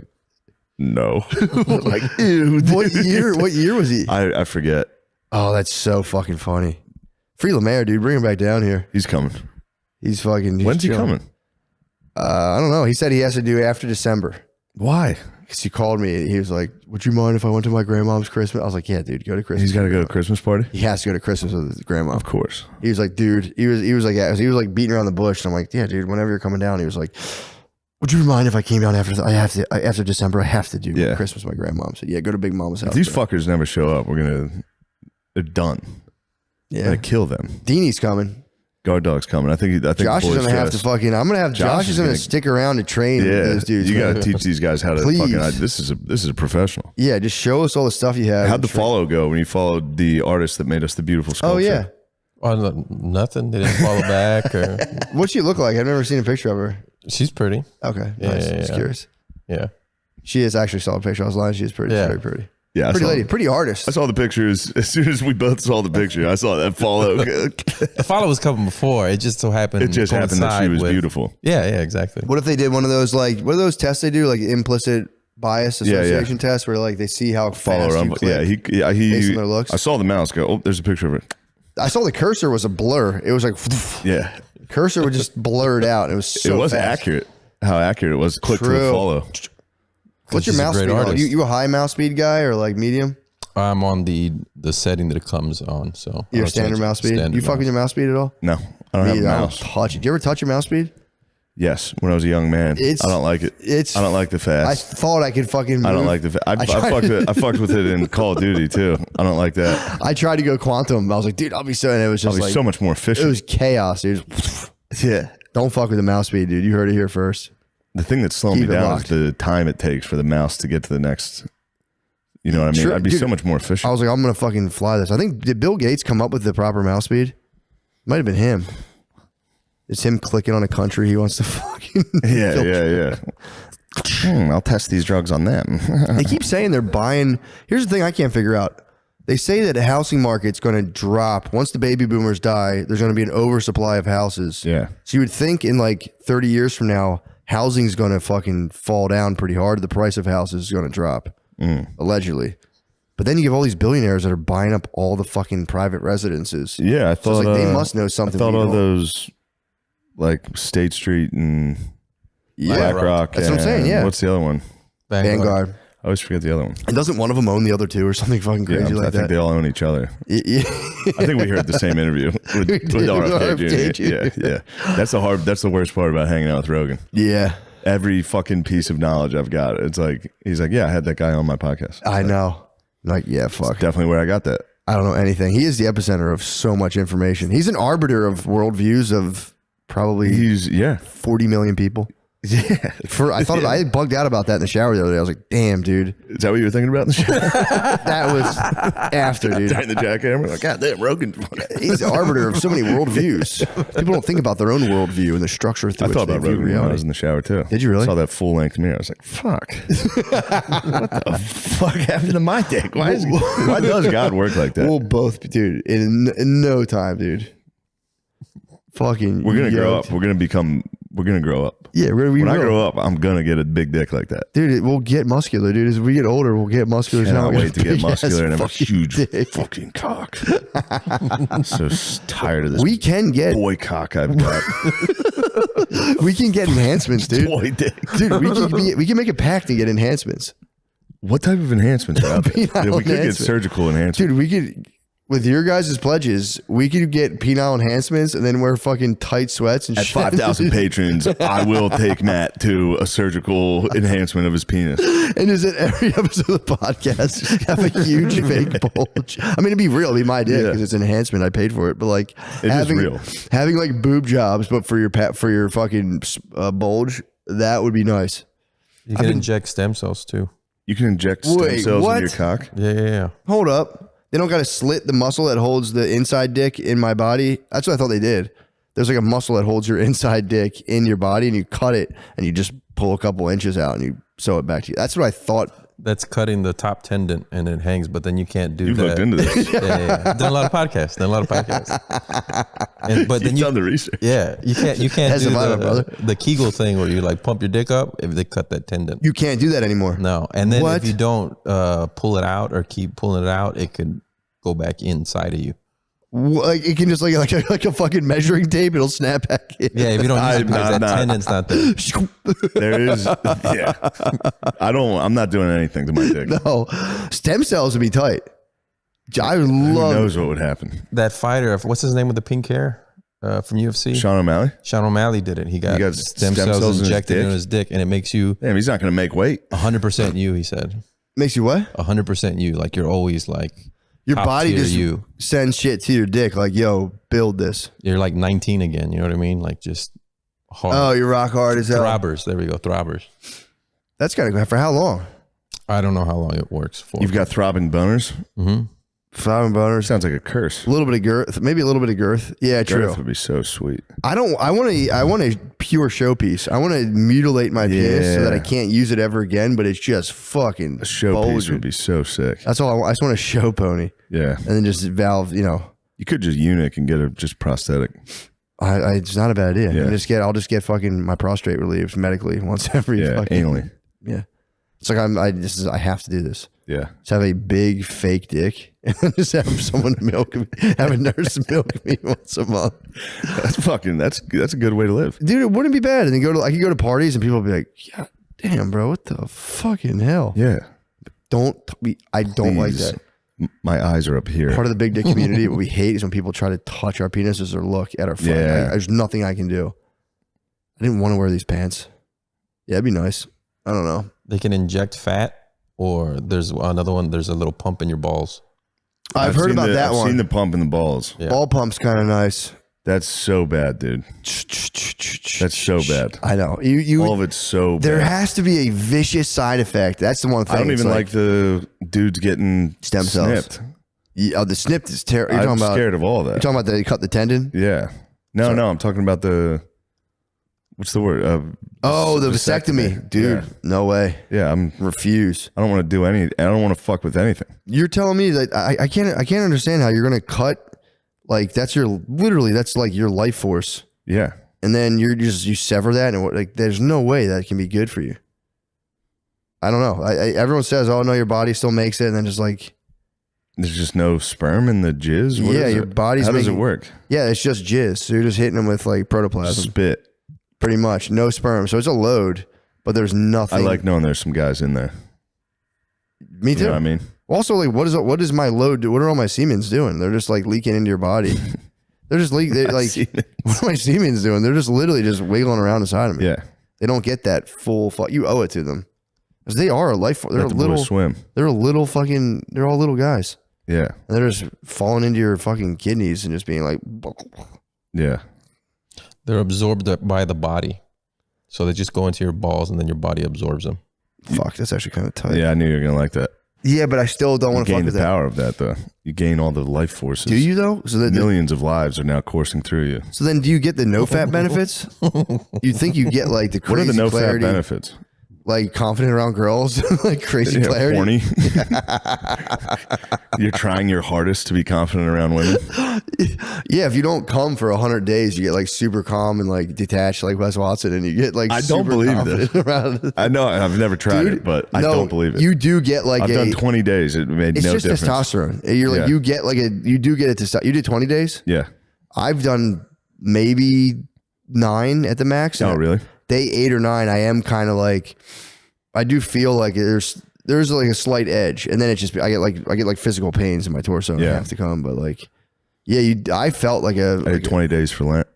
no. Like, ew, dude. What year was he? I forget. Oh, that's so fucking funny. Free Lemaire, dude. Bring him back down here. He's coming. He's When's he coming? I don't know. He said he has to do it after December. Why? Because he called me. He was like, would you mind if I went to my grandmom's Christmas? I was like, yeah, dude, go to Christmas. He's got to go to Christmas party? He has to go to Christmas with his grandma. Of course. He was like, dude, he was like beating around the bush. And I'm like, yeah, dude, whenever you're coming down, he was like, would you mind if I came down after December? I have to do Christmas with my grandmom. So yeah, go to Big Mama's house. If these fuckers never show up, they're done. Yeah. Gonna kill them. Deanie's coming. Guard dog's coming. I think Josh is gonna have to fucking. I'm gonna have Josh is gonna stick around to train those dudes. You gotta teach these guys how to fucking. This is a professional. Yeah, just show us all the stuff you have. How'd the follow go when you followed the artist that made us the beautiful sculpture? Oh yeah. Oh, nothing. They didn't follow back or. What's she look like? I've never seen a picture of her. She's pretty. Okay, yeah, nice. Yeah, Just curious. Yeah, she is actually saw a picture. I was lying. She is pretty. Very pretty. Yeah, pretty lady, pretty artist. I saw the pictures as soon as we both saw the picture. I saw that follow. The follow was coming before. It just so happened. It just happened that she was beautiful. Yeah, exactly. What if they did one of those what are those tests they do, like implicit bias association tests, where like they see how fast you click based on their looks? I saw the mouse go. Oh, there's a picture of it. I saw the cursor was a blur. It was like cursor would just blur it out. It was so. It was accurate. How accurate it was. Click to a follow. What's your mouse speed? You a high mouse speed guy or like medium? I'm on the setting that it comes on. So your standard mouse speed. You fuck with your mouse speed at all? No, I don't have a mouse. Touch it. Do you ever touch your mouse speed? Yes, when I was a young man. I don't like it. I don't like the fast. I thought I could fucking move. I don't like the I fucked with it in Call of Duty too. I don't like that. I tried to go quantum. I was like, dude, I'll be so. And it was just like so much more efficient. It was chaos, dude. Yeah. Don't fuck with the mouse speed, dude. You heard it here first. The thing that's slowing me down is the time it takes for the mouse to get to the next. You know what I mean? I'd be so much more efficient. I was like, I'm going to fucking fly this. I think, did Bill Gates come up with the proper mouse speed? Might have been him. It's him clicking on a country he wants to fucking. Yeah. I'll test these drugs on them. They keep saying they're buying. Here's the thing I can't figure out. They say that the housing market's going to drop. Once the baby boomers die, there's going to be an oversupply of houses. Yeah. So you would think in like 30 years from now, housing's going to fucking fall down pretty hard. The price of houses is going to drop, allegedly. But then you have all these billionaires that are buying up all the fucking private residences. Yeah, I thought so it's like they must know something. I thought all those like State Street and BlackRock. That's what I'm saying. Yeah. What's the other one? Vanguard. always forget the other one. And doesn't one of them own the other two or something fucking crazy I like think that? they all own each other. Yeah. I think we heard the same interview with RFK Jr. Yeah. That's the worst part about hanging out with Rogan. Yeah. Every fucking piece of knowledge I've got, it's like he's like, yeah, I had that guy on my podcast. I know. Like, yeah, fuck. That's definitely where I got that. I don't know anything. He is the epicenter of so much information. He's an arbiter of worldviews of probably He's 40 million people. Yeah. I bugged out about that in the shower the other day. I was like, damn, dude. Is that what you were thinking about in the show? That was after, dude. Behind the jackhammer? Like, God damn, Rogan. He's the arbiter of so many worldviews. People don't think about their own worldview and the structure through I which thought they about view Rogan when I reality. was in the shower too. Did you really? I saw that full length mirror. I was like, fuck. What the fuck happened to my dick? Why does God work like that? We'll both, dude, in no time, dude. Fucking We're gonna grow yoked. up. We're gonna grow up. Yeah, When I grow up, I'm gonna get a big dick like that. dude, we'll get muscular, dude. As we get older, we'll get muscular. Cannot wait to get Big-ass muscular and have a fucking huge dick. fucking cock. So tired of this We can get boy cock I've got. we can get enhancements, dude. Boy dick. Dude, we can make a pact and get enhancements. What type of enhancements are out there? Penile Yeah, we could get enhancement. surgical enhancements. Dude, we could with your guys' pledges, we could get penile enhancements and then wear fucking tight sweats and At shit. 5,000 patrons, I will take Matt to a surgical enhancement of his penis. And is it every episode of the podcast have a huge fake bulge? I mean, it'd be real, it'd be my dick because it's enhancement. I paid for it, but like It is real. having like boob jobs, but for your fucking bulge, that would be nice. You can inject stem cells too. You can inject stem Wait, cells what? into your cock. Yeah. Hold up. They don't got to slit the muscle that holds the inside dick in my body. That's what I thought they did. There's like a muscle that holds your inside dick in your body and you cut it and you just pull a couple inches out and you sew it back to you. That's what I thought. That's cutting the top tendon and it hangs, but then you can't do You've that. looked into this. Yeah. Done a lot of podcasts. But then You've done the research. you can't That's do a violent, brother. the Kegel thing where you like pump your dick up if they cut that tendon. You can't do that anymore. No, and then What? if you don't pull it out or keep pulling it out, it could go back inside of you. Like it can just like a fucking measuring tape, it'll snap back in. Yeah, if you don't use it because that tendon's not there. There is, yeah. I'm not doing anything to my dick. No, stem cells would be tight. I would Who love. knows what would happen? That fighter, what's his name with the pink hair from UFC? Sean O'Malley? Sean O'Malley did it. He got stem cells injected in his dick, and it makes you Damn, he's not going to make weight. 100% you. He said Makes you what? 100% you. Like you're always like Your top body tier just you. sends shit to your dick. Like, yo, build this. You're like 19 again. You know what I mean? Like just hard. Oh, you're rock hard as hell. Throbbers. There we go. Throbbers. That's gotta go for how long? I don't know how long it works for. You've got throbbing boners? Mm-hmm. 5 boners. Sounds like a curse. A little bit of girth, maybe a little bit of girth. Yeah, true. Girth would be so sweet. I want a pure showpiece. I want to mutilate my penis so that I can't use it ever again. But it's just fucking A showpiece bulging. would be so sick. That's all I want. I just want a show pony, Yeah. and then just valve. You know, You could just eunuch and get a just prosthetic. it's not a bad idea. Yeah. I'll just get fucking my prostate relieved medically once every. Yeah, fucking, anally. Yeah, it's like I have to do this. Yeah. Just have a big fake dick and then just have someone milk me, have a nurse milk me once a month. That's a good way to live. Dude, it wouldn't be bad. And then I could go to parties and people would be like, yeah, damn, bro, what the fucking hell? Yeah. I don't like Please. that. My eyes are up here. Part of the big dick community, what we hate is when people try to touch our penises or look at our fucking. Yeah. There's nothing I can do. I didn't want to wear these pants. Yeah, it'd be nice. I don't know. They can inject fat, or there's another one. There's a little pump in your balls. I've heard about that I've one. seen the pump in the balls. Yeah. Ball pump's kind of nice. That's so bad, dude. That's so bad. I know. You All of it's so There bad. has to be a vicious side effect. That's the one thing. I don't It's even like the dudes getting Stem cells. snipped. Yeah, the snipped is terrible. You're I'm talking about. scared of all You're that. talking about they cut the tendon. Yeah. No, I'm talking about the. What's the word? Oh, the vasectomy, dude. Yeah. No way. Yeah, Refuse. I don't want to do any. I don't want to fuck with anything. You're telling me that I can't understand how you're gonna cut. Like that's like your life force, Yeah. and then you sever that, and like there's no way that can be good for you. I don't know. Everyone says, "Oh no, your body still makes it," and then just like, There's just no sperm in the jizz. What yeah, is your it? body's How does it making- work? yeah, it's just jizz. So you're just hitting them with like protoplasm, Spit. pretty much. No sperm, so it's a load, but there's I nothing. like knowing there's some guys in there. Me too. You know what I mean? Also, like, what is my load? What are all my Siemens doing? They're just like leaking into your body. They're just leaking. They're like, what are my Siemens doing? They're just literally just wiggling around inside of me. Yeah. They don't get that full. You owe it to them because they are a life. They're Let a the boys little swim. They're a little fucking. They're all little guys. Yeah. And they're just falling into your fucking kidneys and just being like. Yeah. They're absorbed by the body. So they just go into your balls and then your body absorbs them. Fuck, that's actually kind of tight. Yeah, I knew you were gonna like that. Yeah, but I still don't You want to fuck gain the with that. power of that, though. You gain all the life forces. Do you though? So that Millions of lives are now coursing through you. So then, do you get the no fat benefits? You think you get like the What are crazy the no fat clarity, benefits? like confident around girls, like crazy Yeah, clarity. horny. You're trying your hardest to be confident around women. Yeah, if you don't come for 100 days, you get like super calm and like detached, like Wes Watson, and you get like. I don't super believe confident this. around- I know I've never tried Dude, it, but I no, don't believe it. You do get like I've done 20 days. It made It's no just difference. testosterone. You're like Yeah. you get like you do get it to. You did 20 days. Yeah. I've done maybe 9 at the max. Oh, really? Day 8 or 9, I am kind of like, I do feel like there's like a slight edge, and then it just I get like physical pains in my torso and I Yeah. have to come. But like, yeah, I felt like I did 20 days for Lent.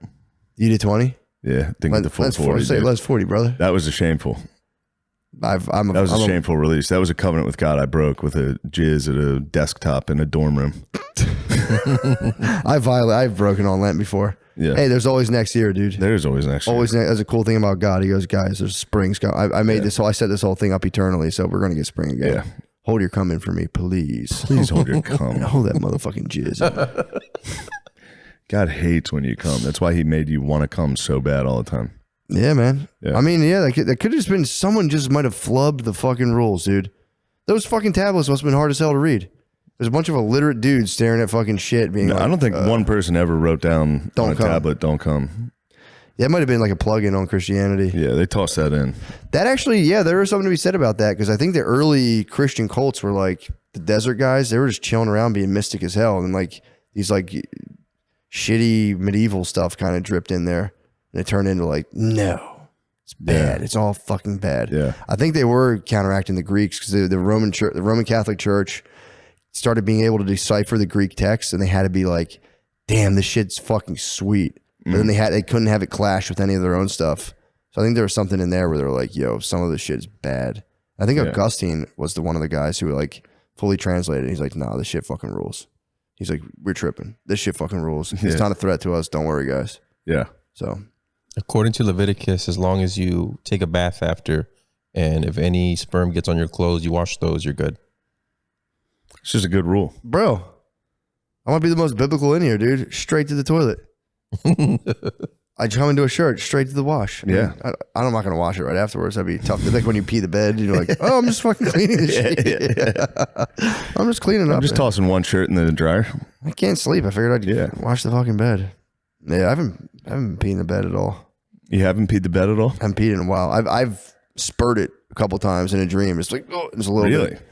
You did 20. Yeah. Didn't get the full Let's 40 say days. let's 40, brother. That was a shameful. That That was a shameful release. That was a covenant with God I broke with a jizz at a desktop in a dorm room. I've broken on Lent before. Yeah. Hey, there's always next year, dude. There's always next year. Always, that's a cool thing about God. He goes, guys, there's springs. I made this. So I set this whole thing up eternally. So we're gonna get spring again. Yeah. Hold your cum in for me, please. Please hold your cum. Hold that motherfucking jizz. God hates when you come. That's why he made you want to come so bad all the time. Yeah, man. Yeah. I mean, yeah, that could have just been someone just might have flubbed the fucking rules, dude. Those fucking tablets must have been hard as hell to read. There's a bunch of illiterate dudes staring at fucking shit being No, like, I don't think one person ever wrote down don't on a come. tablet, don't come. Yeah, it might have been like a plug-in on Christianity. Yeah, they tossed that in. That actually, yeah, there was something to be said about that because I think the early Christian cults were like the desert guys. They were just chilling around being mystic as hell. And like these like shitty medieval stuff kind of dripped in there. And it turned into like, no, it's bad. Yeah. It's all fucking bad. Yeah. I think they were counteracting the Greeks because the Roman Church, the Roman Catholic Church started being able to decipher the Greek text, and they had to be like, damn, this shit's fucking sweet. But then they couldn't have it clash with any of their own stuff. So I think there was something in there where they were like, yo, some of this shit is bad. I think Augustine was one of the guys who like fully translated. He's like, nah, this shit fucking rules. He's like, we're tripping. This shit fucking rules. It's not a threat to us. Don't worry, guys. Yeah. So According to Leviticus, as long as you take a bath after, and if any sperm gets on your clothes, you wash those, you're good. It's just a good rule. bro, I might be the most biblical in here, dude. Straight to the toilet. I come into a shirt, straight to the wash. I mean, Yeah. I'm not going to wash it right afterwards. That'd be tough. Like when you pee the bed, you're like, oh, I'm just fucking cleaning this shit. I'm just cleaning up. I'm just tossing one shirt in the dryer. I can't sleep. I figured I'd Yeah. wash the fucking bed. Yeah, I haven't been peeing the bed at all. You haven't peed the bed at all? I haven't peed in a while. I've spurted a couple times in a dream. It's like, oh, it's a little Really? bit.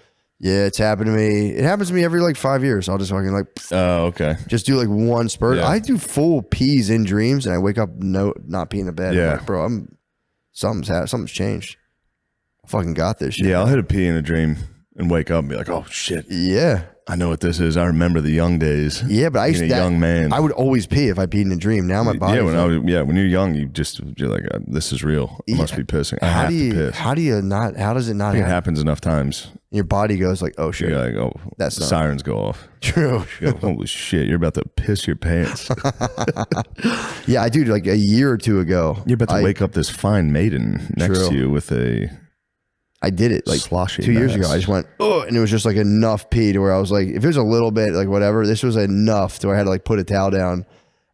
Yeah, it's happened to me. It happens to me every like 5 years. I'll just fucking like Oh, okay. just do like one spurt. Yeah. I do full pees in dreams, and I wake up not peeing in bed. Yeah. I'm like, bro, something's changed. I fucking got this shit. Yeah, I'll hit a pee in a dream and wake up and be like, oh, shit. Yeah. I know what this is. I remember the young days. Yeah, but I used Being a young man. I would always pee if I peed in a dream. Now my body. when you're young, you're like, this is real. I must be pissing. I have to piss. How do you not? How does it not I think it happen? happens enough times. Your body goes like, oh shit. You're like, oh, That's the not- sirens go off. True. You go, holy shit, you're about to piss your pants. Yeah, I do. Like a year or two ago, You're about to wake up this fine maiden next True. to you with a I did it like sloshy 2 years ago. mess. I just went, oh, and it was just like enough pee to where I was like, if it was a little bit, like whatever, this was enough to where I had to like put a towel down,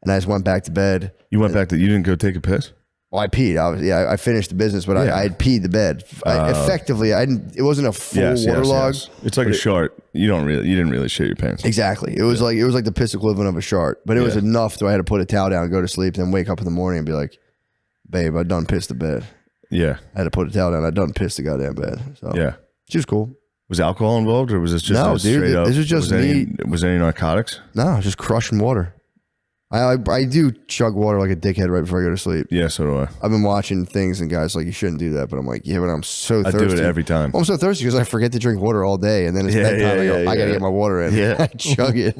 and I just went back to bed. You went back to, you didn't go take a piss? Well, I peed. I finished the business, but Yeah. I had peed the bed. Effectively, I didn't. It wasn't a full waterlog. yes. It's like a shart. You didn't really shit your pants. Exactly. It was like the piss equivalent of a shart, but it was Yeah. enough to I had to put a towel down, go to sleep, then wake up in the morning and be like, babe, I done pissed the bed. Yeah. I had to put a towel down. I done pissed the goddamn bed. So Yeah. she was cool. Was alcohol involved, or was this just No, a dude, straight up? this was just was any narcotics? No, just crushing water. I do chug water like a dickhead right before I go to sleep. Yeah, so do I. I've been watching things and guys like, you shouldn't do that, but I'm like, yeah, but I'm so I thirsty. do it every time. Well, I'm so thirsty because I forget to drink water all day, and then it's bedtime. I gotta get my water in. Yeah. I chug it.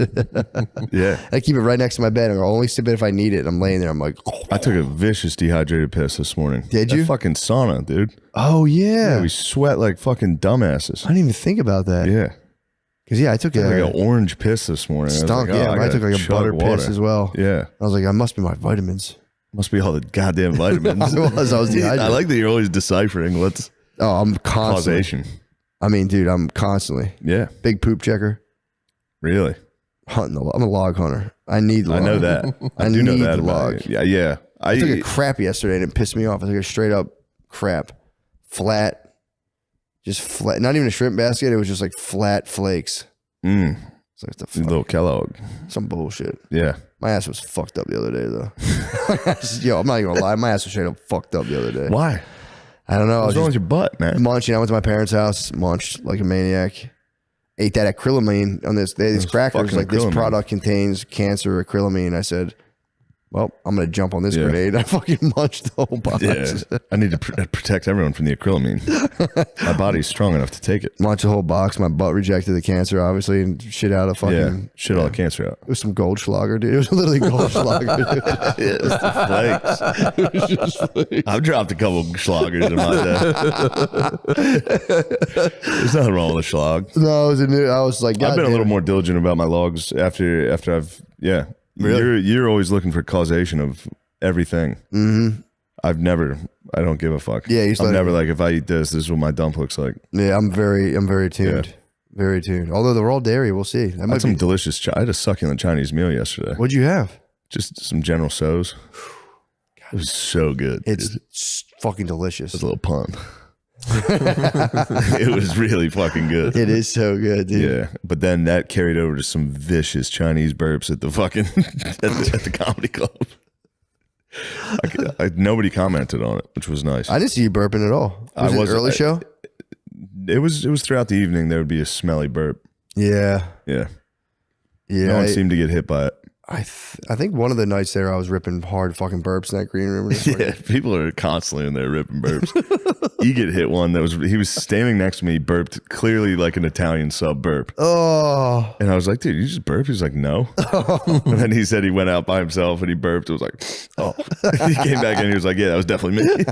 Yeah. I keep it right next to my bed. I'll only sip it if I need it. I'm laying there. I'm like, I took a vicious dehydrated piss this morning. Did you? That fucking sauna, dude. oh yeah. We sweat like fucking dumbasses. I didn't even think about that. Yeah. Because I took Like an orange piss this morning. stunk. I took like a butter piss as well. Yeah. I was like, I must be my vitamins. Must be all the goddamn vitamins. I was dehydrated. I like that you're always deciphering what's Oh, I'm constantly. causation. I mean, dude, I'm constantly Yeah. big poop checker. Really? Hunting. I'm a log hunter. I need the log. I know that. I do know need that the about log. you. Yeah. Yeah. I took a crap yesterday and it pissed me off. I took a straight up crap. Flat. Just flat. Not even a shrimp basket. It was just like flat flakes. Mm, It's like the fuck? little Kellogg. Some bullshit. Yeah. My ass was fucked up the other day though. Yo, I'm not even gonna lie. My ass was straight up fucked up the other day. Why? I don't know. I was What's wrong just with your butt, man? munching. I went to my parents' house, munched like a maniac. Ate that acrylamine on this. They had these Those crackers. fucking Like, this acrylamine. product contains cancer acrylamine. I said, well, I'm going to jump on this Yeah. grenade. I fucking munched the whole box. Yeah. I need to protect everyone from the acrylamine. My body's strong enough to take it. Munched the whole box. My butt rejected the cancer, obviously, and shit out of fucking. Yeah. Shit all the cancer out. It was some Goldschlager, dude. It was literally Goldschlager. Dude. Flakes. I've dropped a couple schlagers in my day. There's nothing wrong with a schlag. No, it was a new. I was like, God I've been a damn little it. more diligent about my logs after I've Really? You're always looking for causation of everything. Mhm. I don't give a fuck. Yeah, you just I'm let never it- like, if I eat this is what my dump looks like. Yeah, I'm very tuned. Yeah. Very tuned. Although they're all dairy, we'll see. That I might had some be. delicious. I had a succulent Chinese meal yesterday. What'd you have? Just some General So's. It was so good. It's dude. fucking delicious. It was a little pun. It was really fucking good. It is so good, dude. Yeah, but then that carried over to some vicious Chinese burps at the fucking at the comedy club. Nobody commented on it, which was nice. I didn't see you burping at all. Was it early show? It was throughout the evening. There would be a smelly burp. Yeah. Yeah, Yeah. no one seemed to get hit by it. I think one of the nights there I was ripping hard fucking burps in that green room. Yeah, people are constantly in there ripping burps. You get hit one he was standing next to me, burped clearly like an Italian sub burp. Oh. And I was like, dude, you just burped? He's like, no. And then he said he went out by himself and he burped. It was like, oh. He came back in and he was like, yeah, that was definitely me.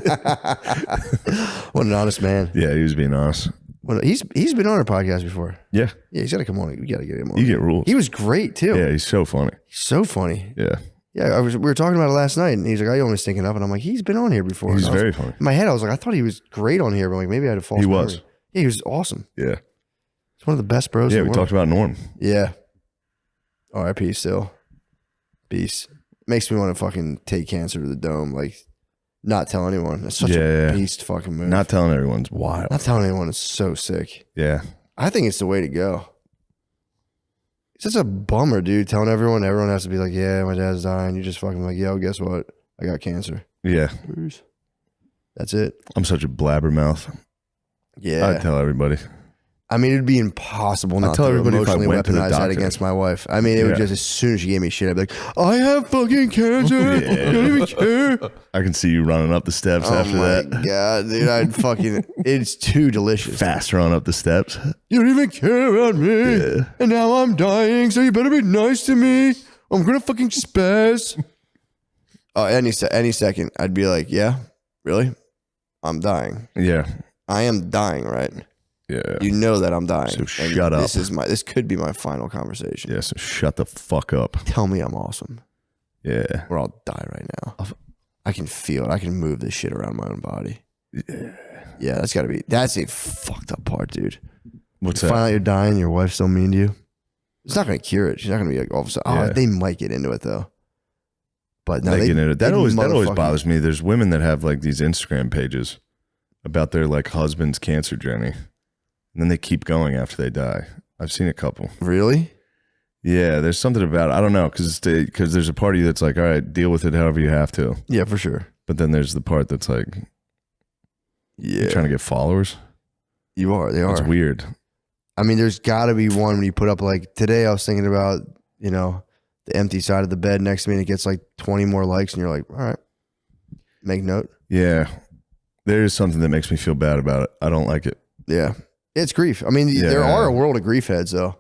What an honest man. Yeah, he was being honest. Well, he's been on our podcast before. Yeah, Yeah, he's got to come on. We got to get him on. you get rules. He was great too. Yeah, he's so funny. He's so funny. Yeah, Yeah, we were talking about it last night, and he's like, "I only stinking up," and I'm like, "He's been on here before." he's And I was- very funny. In my head, I was like, "I thought he was great on here," but like maybe I had a false. He memory. was. Yeah, he was awesome. Yeah, He's one of the best bros. yeah. in We the world. talked about Norm. Yeah. R.I.P. Still. Beast. Makes me want to fucking take cancer to the dome. Like, not tell anyone. That's such Yeah. a beast fucking move. Not telling everyone's wild. Not telling anyone is so sick. Yeah, I think it's the way to go. It's such a bummer, dude. Telling everyone has to be like, yeah, my dad's dying. You're just fucking like, yo, guess what? I got cancer. yeah. That's it. I'm such a blabbermouth. Yeah. I'd tell everybody. I mean, it'd be impossible not tell to everybody if I emotionally went to the weaponize that doctor. against my wife. I mean, it would Yeah. just, as soon as she gave me shit, I'd be like, I have fucking cancer. Yeah. I don't even care. I can see you running up the steps Oh after my that. God, dude. I'd fucking, it's too delicious. Fast run up the steps. You don't even care about me. Yeah. And now I'm dying, so you better be nice to me. I'm going to fucking spaz. Oh, any second, I'd be like, yeah, really? I'm dying. Yeah, I am dying, right? yeah. You know that I'm dying. So And shut up. This could be my final conversation. Yeah, so shut the fuck up. Tell me I'm awesome, Yeah. or I'll die right now. I can feel it. I can move this shit around my own body. Yeah, that's a fucked up part, dude. What's You that? find out you're dying, your wife's so mean to you. It's not going to cure it. She's not going to be like all of a sudden. Yeah. Oh, they might get into it though. But no, They they get into it. That they always motherfucking- bothers me. There's women that have like these Instagram pages about their like husband's cancer journey, and then they keep going after they die. I've seen a couple. Really? Yeah, there's something about it. I don't know because there's a part of you that's like, all right, deal with it however you have to. Yeah, for sure. But then there's the part that's like, Yeah, you're trying to get followers. you are. They are. It's weird. I mean, there's got to be one when you put up like today. I was thinking about the empty side of the bed next to me and it gets like 20 more likes and you're like, all right, make note. Yeah. There is something that makes me feel bad about it. I don't like it. Yeah. It's grief. I mean, there are a world of grief heads though.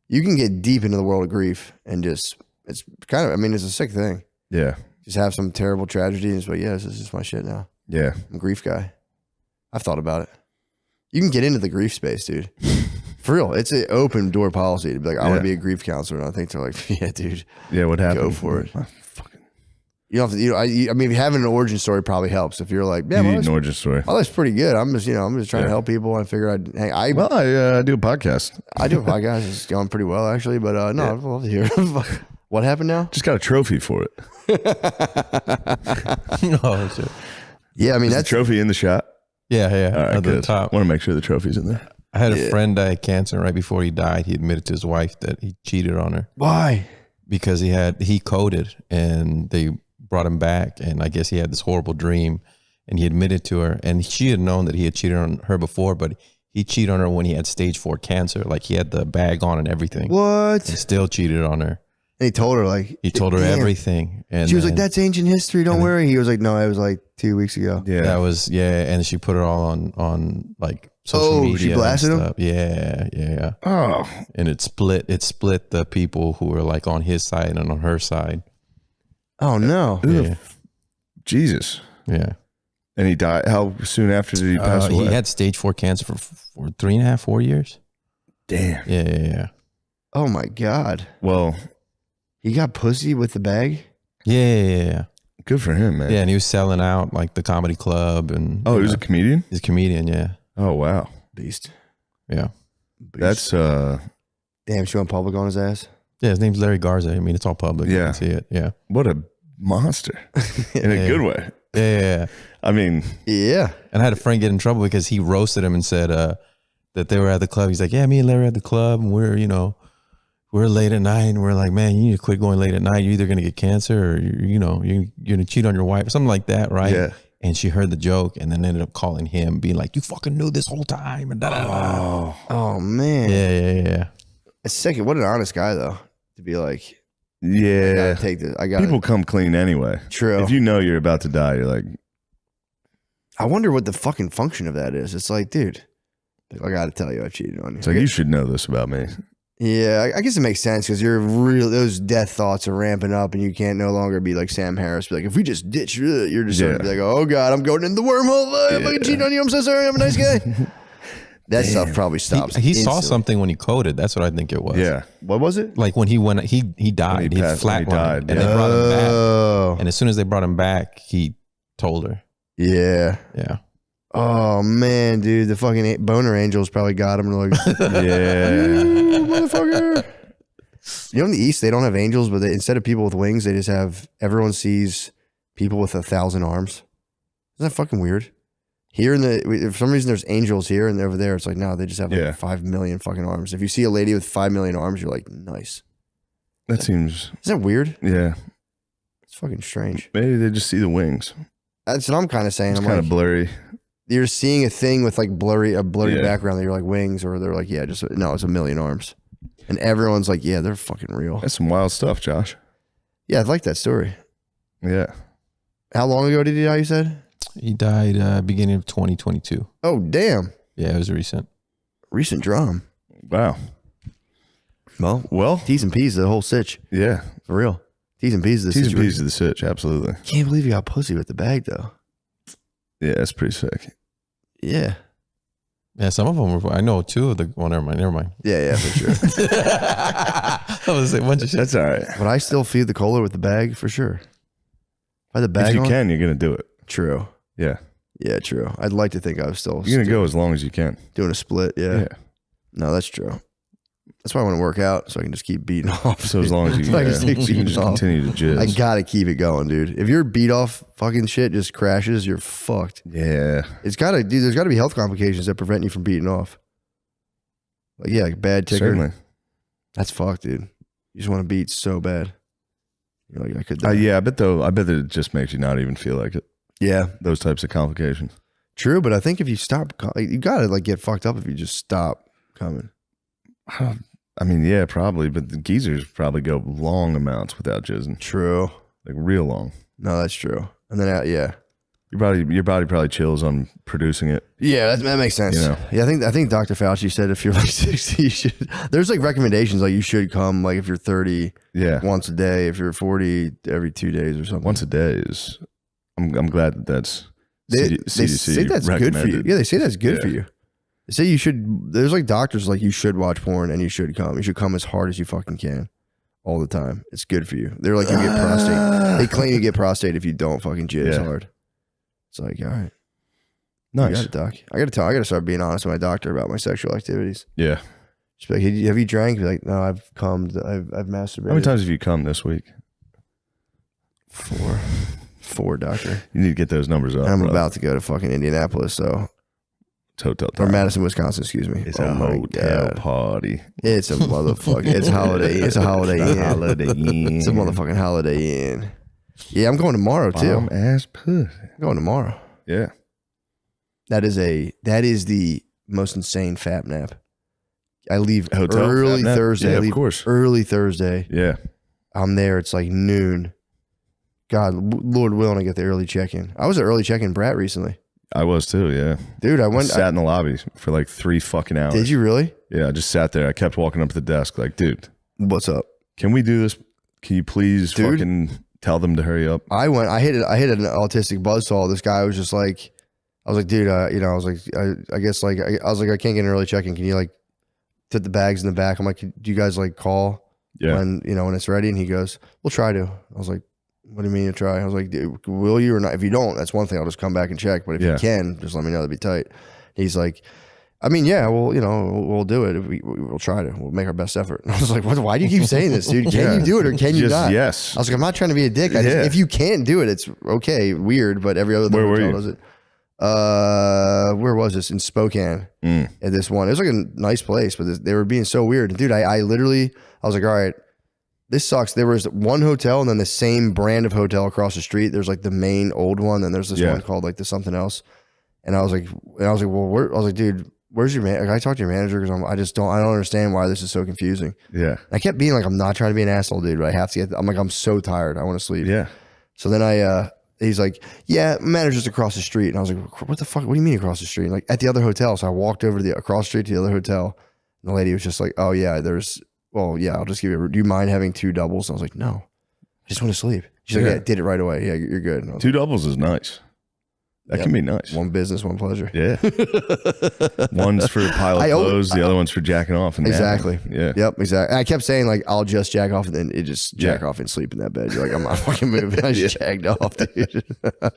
You can get deep into the world of grief and just, it's kind of, I mean, it's a sick thing. Yeah. Just have some terrible tragedy and it's like, yeah, this is just my shit now. Yeah. I'm a grief guy. I've thought about it. You can get into the grief space, dude. For real. It's an open door policy to be like, I want to be a grief counselor. And I think they're like, yeah, dude. Yeah. What happened? Go for it. You don't have to, I mean, having an origin story probably helps. If you're like, yeah, you need an origin story. My life's pretty good. I'm just trying to help people. And I figured I do a podcast. I do a podcast. It's going pretty well, actually. But I'd love to hear. What happened now? Just got a trophy for it. Oh, shit. Yeah, I mean, Is that's the trophy in the shot. Yeah. All right, At the good. top. Want to make sure the trophy's in there. I had a friend die of cancer. Right before he died, he admitted to his wife that he cheated on her why. because he coded and they brought him back. And I guess he had this horrible dream and he admitted to her. And she had known that he had cheated on her before, but he cheated on her when he had stage 4 cancer. Like he had the bag on and everything. What? And still cheated on her. And he told her He told her damn. everything. And She was like, then- that's ancient history. Don't worry. He was like, no, it was like 2 weeks ago. Yeah. That was, and she put it all on like social media. She blasted and him? stuff. Yeah. Oh. And it split the people who were like on his side and on her side. Oh, no. Yeah. Jesus. Yeah. And he died. How soon after did he pass away? He had stage 4 cancer for 3.5, 4 years. Damn. Yeah. Oh, my God. Well, He got pussy with the bag? Yeah. good for him, man. Yeah, and he was selling out like the comedy club and Oh, he was a comedian? he's a comedian, yeah. Oh, wow. Beast. Yeah. That's Damn, she went public on his ass? Yeah, his name's Larry Garza. I mean, it's all public. You Yeah. can see it. Yeah. what a monster in a Yeah. good way. Yeah. I mean, Yeah. And I had a friend get in trouble because he roasted him and said that they were at the club. He's like, yeah, me and Larry at the club and we're late at night and we're like, man, you need to quit going late at night. You're either going to get cancer or you're going to cheat on your wife or something like that. Right. Yeah. And she heard the joke and then ended up calling him being like, you fucking knew this whole time. And da-da-da. Oh, man. Yeah. It's sick. What an honest guy, though, to be like, I yeah. gotta take this. I got People come clean anyway. True. If you know you're about to die, you're like, I wonder what the fucking function of that is. It's like, dude, I got to tell you I cheated on you. it's like, you should know this about me. Yeah, I guess it makes sense because those death thoughts are ramping up and you can't no longer be like Sam Harris. Be like, if we just ditch, you're just gonna be like, oh God, I'm going in the wormhole. I'm fucking cheating on you. I'm so sorry. I'm a nice guy. That stuff probably stops. He saw instantly. something when he coded. That's what I think it was. Yeah. What was it? Like when he went, he died. When he He passed, when he flatlined. died, And they yeah. brought him back. Oh, And as soon as they brought him back, he told her. yeah. Yeah. Oh man, dude, the fucking boner angels probably got him. Like, Yeah. "Ooh, motherfucker. You know, in the East, they don't have angels, but instead of people with wings, they just have everyone sees people with 1,000 arms. Isn't that fucking weird? Here for some reason, there's angels here and over there. It's like, no, they just have like 5 million fucking arms. If you see a lady with 5 million arms, you're like, nice. That seems, Isn't that weird? yeah. It's fucking strange. Maybe they just see the wings. That's what I'm kind of saying. It's I'm kind like, of blurry. you're seeing a thing with like a blurry Yeah. background that you're like wings, or they're like, yeah, just no, it's 1 million arms. And everyone's like, yeah, they're fucking real. That's some wild stuff, Josh. Yeah, I like that story. Yeah. How long ago did he die, you said? He died beginning of 2022. Oh, damn. Yeah, it was recent. Recent drum. Wow. Well, T's and P's, the whole sitch. yeah. For real. T's and P's, the T's and situation. P's of the sitch. Absolutely. Can't believe you got pussy with the bag, though. Yeah, that's pretty sick. Yeah. Yeah, some of them were, I know two of the, well, never mind. Yeah, for sure. I was like, a bunch of shit. That's all right. But I still feed the cola with the bag, for sure. By the bag If you on? can, you're going to do it. True. Yeah. Yeah, true. I'd like to think I was still You're going to go as long as you can. doing a split. Yeah. No, that's true. That's why I want to work out, so I can just keep beating off. So as long as you, So I can keep you can beating just off. continue to jizz. I gotta keep it going, dude. If your beat off fucking shit just crashes, you're fucked. yeah. It's gotta, dude. There's gotta be health complications that prevent you from beating off. Like, yeah, like bad ticker. Certainly. That's fucked, dude. You just want to beat so bad. You're like, I could. Die. Yeah, I bet that it just makes you not even feel like it. Yeah, Those types of complications. true. But I think if you stop, you gotta like get fucked up if you just stop coming. I mean, yeah, probably, but the geezers probably go long amounts without jizzing, True. like real long. No, that's true. And then yeah. Your body probably chills on producing it. Yeah, that makes sense. You know. Yeah, I think Dr. Fauci said if you're like 60, you should. There's like recommendations like you should come like if you're 30, Yeah, once a day. If you're 40, every 2 days or something. once a day is. I'm glad that that's. They CDC say that's good for you. recommended. Yeah, they say that's good Yeah. for you. They say you should. There's like doctors like you should watch porn and you should come. You should come as hard as you fucking can, all the time. It's good for you. They're like you get prostate. They claim you get prostate if you don't fucking jizz Yeah. hard. It's like all right. Nice. You got it, doc. I gotta start being honest with my doctor about my sexual activities. Yeah. Just be like, hey, have you drank? Be like, no, I've come. I've masturbated. How many times have you come this week? 4, doctor. You need to get those numbers up. I'm bro. about to go to fucking Indianapolis, so It's hotel or time. Madison, Wisconsin. Excuse me. It's Oh a my hotel God. party. It's a motherfucker. It's holiday. It's a holiday inn. Holiday Inn. It's a motherfucking holiday inn. Yeah, I'm going tomorrow too. Bomb ass pussy. I'm going tomorrow. Yeah. That is the most insane fap nap. I leave Hotel early fap nap? Thursday. Yeah, I of leave course. early Thursday. Yeah. I'm there. It's like noon. God, Lord willing, I get the early check-in. I was an early check-in brat recently. I was too. Yeah. Dude, I went. Sat in the lobby for like 3 fucking hours. Did you really? Yeah. I just sat there. I kept walking up to the desk like, dude, What's up? can we do this? Can you please Dude. fucking tell them to hurry up? I hit an autistic buzzsaw. This guy was just like, I was like, dude, I was like, I guess like, I was like, I can't get an early check-in. Can you like put the bags in the back? I'm like, do you guys like call Yeah. when it's ready? And he goes, we'll try to. I was like, what do you mean to try? I was like, dude, will you or not? If you don't, that's one thing. I'll just come back and check. But if Yeah. you can, just let me know. That'd be tight. He's like, I mean, yeah, well, we'll do it. We'll try to. We'll make our best effort. And I was like, what? Why do you keep saying this, dude? Can Yeah. you do it or can you Just not? yes. I was like, I'm not trying to be a dick. Yeah. If you can't do it, it's okay. Weird, but every other Where were hotel you? does it. Where was this? In Spokane. Mm. At this one, it was like a nice place, but they were being so weird. And dude, I literally, I was like, all right, this sucks. There was one hotel and then the same brand of hotel across the street. There's like the main old one, then there's this Yeah. one called like the something else. And I was like, well, I was like, dude, where's your man? Like, I talked to your manager because I don't understand why this is so confusing. Yeah. I kept being like, I'm not trying to be an asshole, dude, but I have to get. I'm like, I'm so tired. I want to sleep. Yeah. So then he's like, yeah, manager's across the street. And I was like, what the fuck? What do you mean across the street? Like at the other hotel. So I walked over to across the street to the other hotel. And the lady was just like, oh yeah, I'll just give you, do you mind having 2 doubles? And I was like, no, I just want to sleep. She's like, Yeah. yeah, did it right away. Yeah, you're good. And I was 2 doubles is nice. That Yep. can be nice. like, one business, one pleasure. Yeah. One's for a pile of I always- clothes. The other one's for jacking off. And Exactly. napping. Yeah. Yep, exactly. And I kept saying like, I'll just jack off, and then it just jack off and sleep in that bed. You're like, I'm not fucking moving. I just jacked off, dude.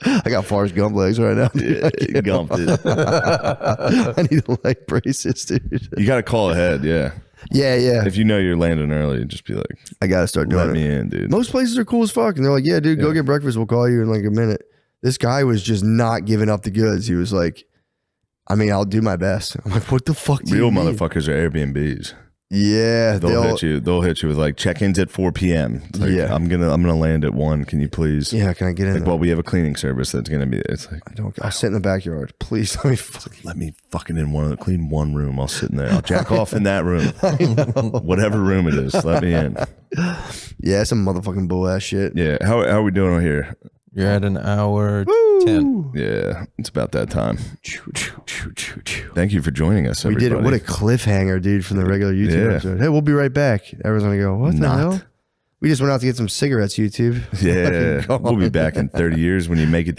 I got Forrest Gump legs right now. Dude. Yeah, gumped it. I need leg braces, dude. You got to call ahead. Yeah. Yeah. If you know you're landing early, just be like, I gotta start doing let it. me in, dude. Most places are cool as fuck, and they're like, "Yeah, dude, go Yeah. get breakfast. We'll call you in like a minute." This guy was just not giving up the goods. He was like, "I mean, I'll do my best." I'm like, "What the fuck do Real you mean?" motherfuckers are Airbnbs. Yeah, They'll hit you. They'll hit you with like check-ins at 4 p.m. It's like, Yeah. I'm gonna land at 1. Can you please? Yeah, can I get in? Like, there? well, we have a cleaning service that's gonna be. It's like, I'll sit in the backyard, please. Let me. let me fucking clean one room. I'll sit in there. I'll jack off in that room. Whatever room it is, let me in. Yeah, some motherfucking bull ass shit. Yeah. How are we doing here? You're at an hour 10. Yeah, it's about that time. Thank you for joining us, We everybody. did it. What a cliffhanger, dude, from the regular YouTube Yeah. episode. Hey, we'll be right back. Everyone's gonna go, what the Not. hell? We just went out to get some cigarettes, YouTube. Yeah, Go we'll be on. back in 30 years when you make it